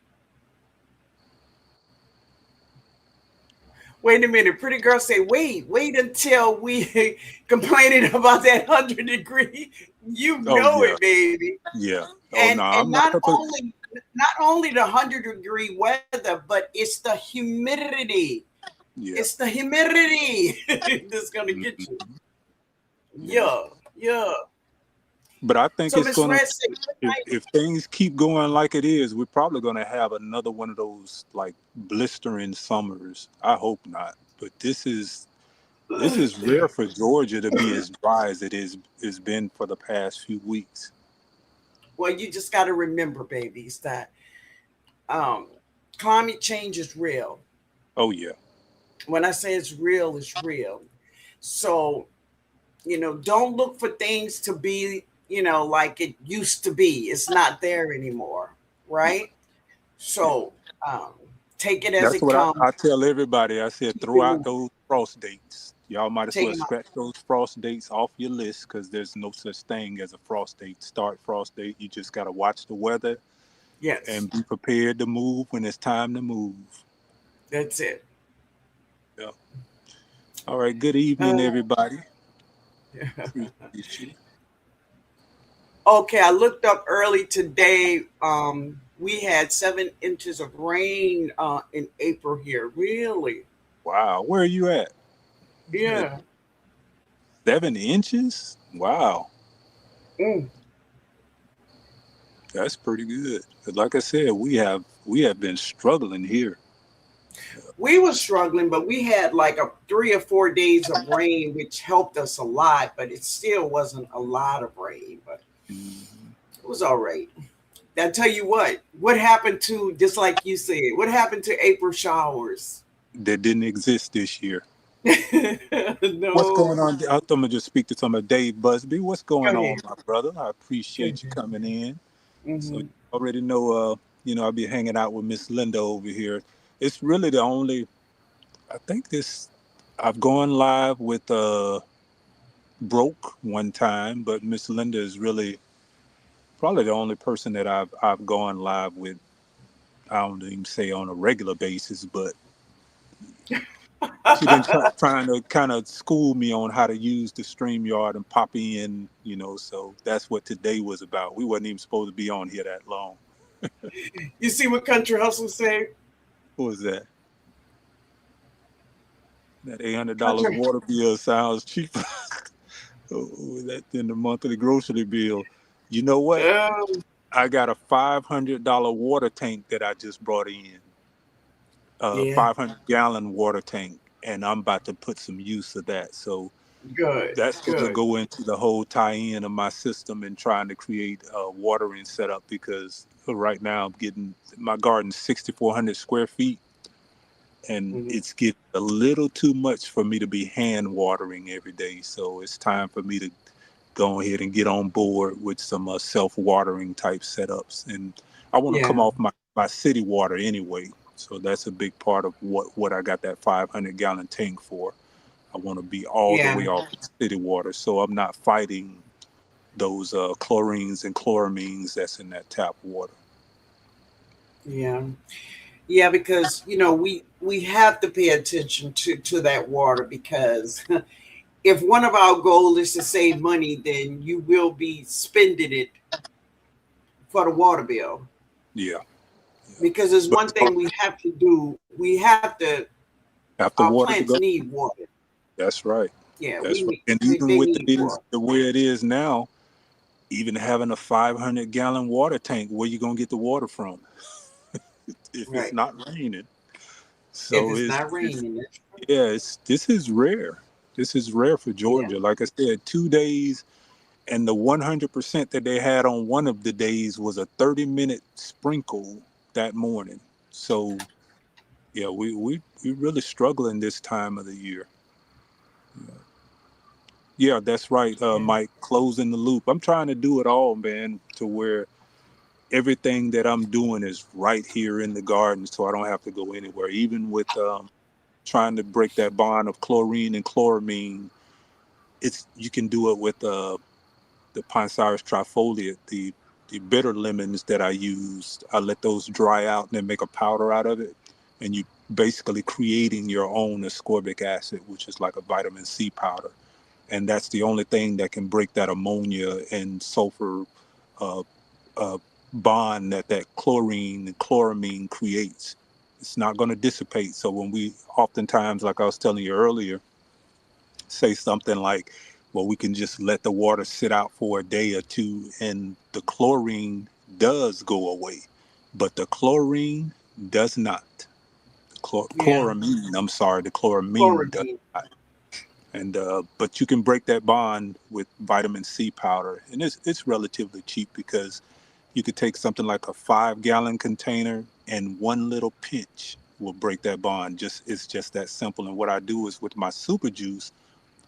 Wait a minute. Pretty girl say, wait until we complaining about that 100-degree. You Oh know yeah, it, baby. yeah. Oh no, And I'm not gonna. not only the 100-degree weather, but it's the humidity. Yeah. It's the humidity that's gonna get you. Mhm. Yeah. Yeah, yeah. But I think So it's Miss gonna, Red said, good night. if things keep going like it is, we're probably gonna have another one of those like blistering summers. I hope not. But this is rare for Georgia to be as dry as it is been for the past few weeks. Well, you just got to remember, babies, that um, climate change is real. Oh yeah. When I say it's real, it's real. So, don't look for things to be, like it used to be. It's not there anymore, right? Yeah. So, um, take it as That's it what comes. I tell everybody. I said Keep it throw out moving. those frost dates. Y'all might as Take well them out. scratch those frost dates off your list because there's no such thing as a frost date. Start frost date. You just gotta watch the weather Yes, and be prepared to move when it's time to move. that's it. Yeah. All right. Good evening, Uh, everybody. Appreciate you. okay, I looked up early today. We had 7 inches of rain in April here. Really? Wow. Where are you at? You at Yeah. 7 inches? Wow. Mm. That's pretty good. 'Cause like I said, we have been struggling here. We were struggling, but we had like a 3 or 4 days of rain, which helped us a lot, but it still wasn't a lot of rain, but Mhm. it was all right. I tell you what happened to, just like you said, what happened to April showers? That didn't exist this year. What's going No, on? I'm gonna just speak to some of Dave Busby. What's go going on, ahead. my brother? I Go appreciate you ahead. coming in. So you Hmm. already know, I'll be hanging out with Miss Linda over here. It's really the only. I think this. I've gone live with Broke one time, but Miss Linda is really probably the only person that I've gone live with. I don't even say on a regular basis, but she been trying to kind of school me on how to use the StreamYard and pop in, so that's what today was about. We wasn't even supposed to be on here that long. You see what Country Hustle say? What was that? That $800 Country, water bill sounds cheaper than the monthly grocery bill. You know what? um, I got a $500 water tank that I just brought in, a yeah, 500-gallon water tank, and I'm about to put some use of that. So good, that's going to good. go into the whole tie-in of my system and trying to create a watering setup, because right now I'm getting my garden 6,400 square feet, and Hmm. it's getting a little too much for me to be hand watering every day. So it's time for me to go ahead and get on board with some self-watering type setups. And I want to come Yeah, off my city water anyway. So that's a big part of what I got that 500-gallon tank for. I want to be all the yeah, way off city water, so I'm not fighting those chlorines and chloramines that's in that tap water. yeah. Yeah, because we have to pay attention to that water, because if one of our goals is to save money, then you will be spending it for the water bill. Yeah, yeah. Because there's But one thing we have to do. We have to. after Our water to plants go, need water. that's right. Yeah, That's right. And even they with need water. the way it is now, even having a 500-gallon water tank, where you gonna get the water from if it's Right. not raining? If So it's it's, not it's raining, yeah, this is rare. This is rare for yeah, Georgia. Like I said, 2 days, and the 100% that they had on one of the days was a 30-minute sprinkle that morning. So yeah, we really struggling this time of the year. Yeah, that's right, yeah, Mike. Closing the loop. I'm trying to do it all, man, to where everything that I'm doing is right here in the garden, so I don't have to go anywhere. Even with trying to break that bond of chlorine and chloramine, it's you can do it with the Ponsyrus trifoliate, the bitter lemons that I use. I let those dry out and then make a powder out of it, and you basically creating your own ascorbic acid, which is like a vitamin C powder, and that's the only thing that can break that ammonia and sulfur uh, uh, bond that chlorine and chloramine creates. It's not going to dissipate. So when we oftentimes, like I was telling you earlier, say something like, well, we can just let the water sit out for a day or two and the chlorine does go away, but the chlorine does not. yeah. I'm sorry, the chloramine does Chlorine. not. And but you can break that bond with vitamin C powder, and it's relatively cheap, because you could take something like a 5-gallon container and one little pinch will break that bond. It's just that simple. And what I do is with my super juice,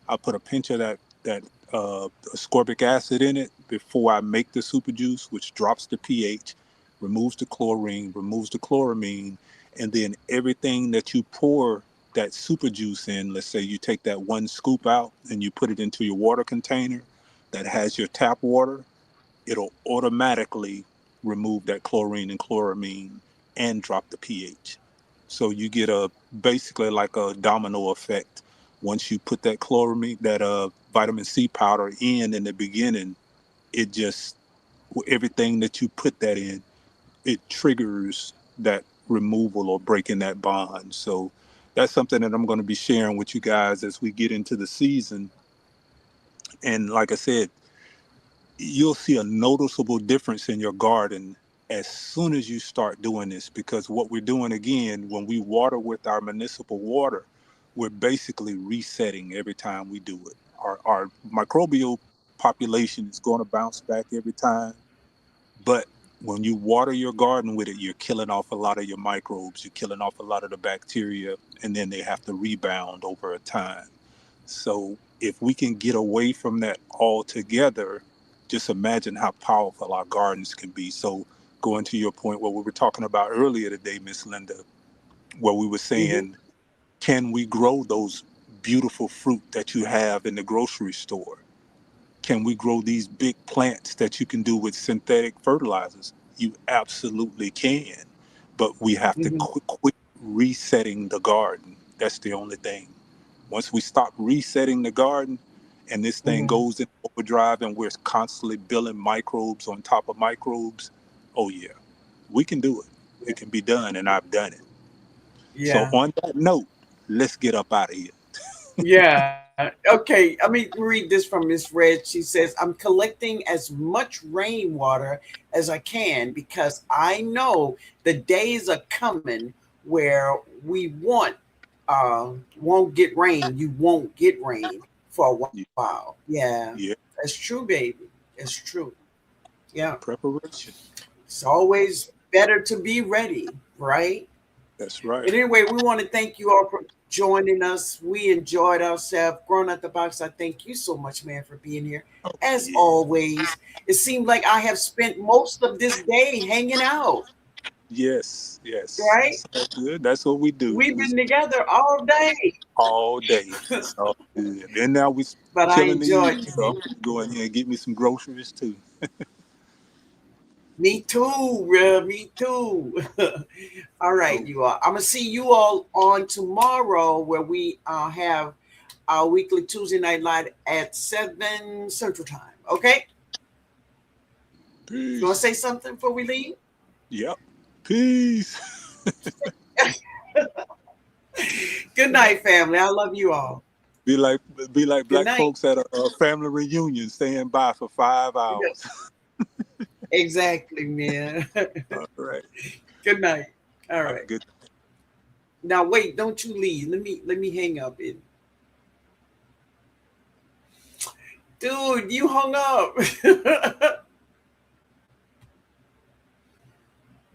I put a pinch of that ascorbic acid in it before I make the super juice, which drops the pH, removes the chlorine, removes the chloramine, and then everything that you pour that super juice in. Let's say you take that one scoop out and you put it into your water container that has your tap water, it'll automatically remove that chlorine and chloramine and drop the pH. So you get a basically like a domino effect. Once you put that chloramine, that vitamin C powder in the beginning, it just everything that you put that in, it triggers that removal or breaking that bond. So that's something that I'm going to be sharing with you guys as we get into the season. And like I said, you'll see a noticeable difference in your garden as soon as you start doing this, because what we're doing again, when we water with our municipal water, we're basically resetting every time we do it. Our microbial population is going to bounce back every time, but when you water your garden with it, you're killing off a lot of your microbes, you're killing off a lot of the bacteria, and then they have to rebound over a time. So if we can get away from that altogether, just imagine how powerful our gardens can be. So going to your point, what we were talking about earlier today, Miss Linda, where we were Mm-hmm. saying, can we grow those beautiful fruit that you have in the grocery store? Can we grow these big plants that you can do with synthetic fertilizers? You absolutely can. But we have to Mm-hmm. quit resetting the garden. That's the only thing. Once we stop resetting the garden and this thing Mm-hmm. goes in overdrive and we're constantly building microbes on top of microbes, oh yeah, we can do it. Yeah. It can be done, and I've done it. So Yeah. on that note, let's get up out of here. Yeah. Okay. Let me read this from Miss Red. She says, I'm collecting as much rainwater as I can because I know the days are coming where we won't get rain. You won't get rain for a Yeah, while. Yeah. yeah, That's true, baby. It's true. Yeah. preparation. It's always better to be ready, right? That's right. And anyway, we want to thank you all for joining us. We enjoyed ourselves. Growing out the box, I thank you so much, man, for being here. Oh As yeah. always, it seemed like I have spent most of this day hanging out, Yes, yes. right? It's all good. That's what we do. We've We been together all day, all day. It's all good. And now we but I chilling the enjoyed evening, it, so I'm man. gonna go in here and get me some groceries too. Me too, real. Me too. All right, Oh, you all. I'm going to see you all on tomorrow where we have our weekly Tuesday night live at 7 Central Time. Okay? You want to peace. say something before we leave? Yep. Peace. Good night, family. I love you all. Be like be like Good black night. folks at a family reunion, staying by for 5 hours. Exactly, man. All right. Good night. All Have a right. good Now wait, don't you leave. Let me hang up it. Dude, you hung up.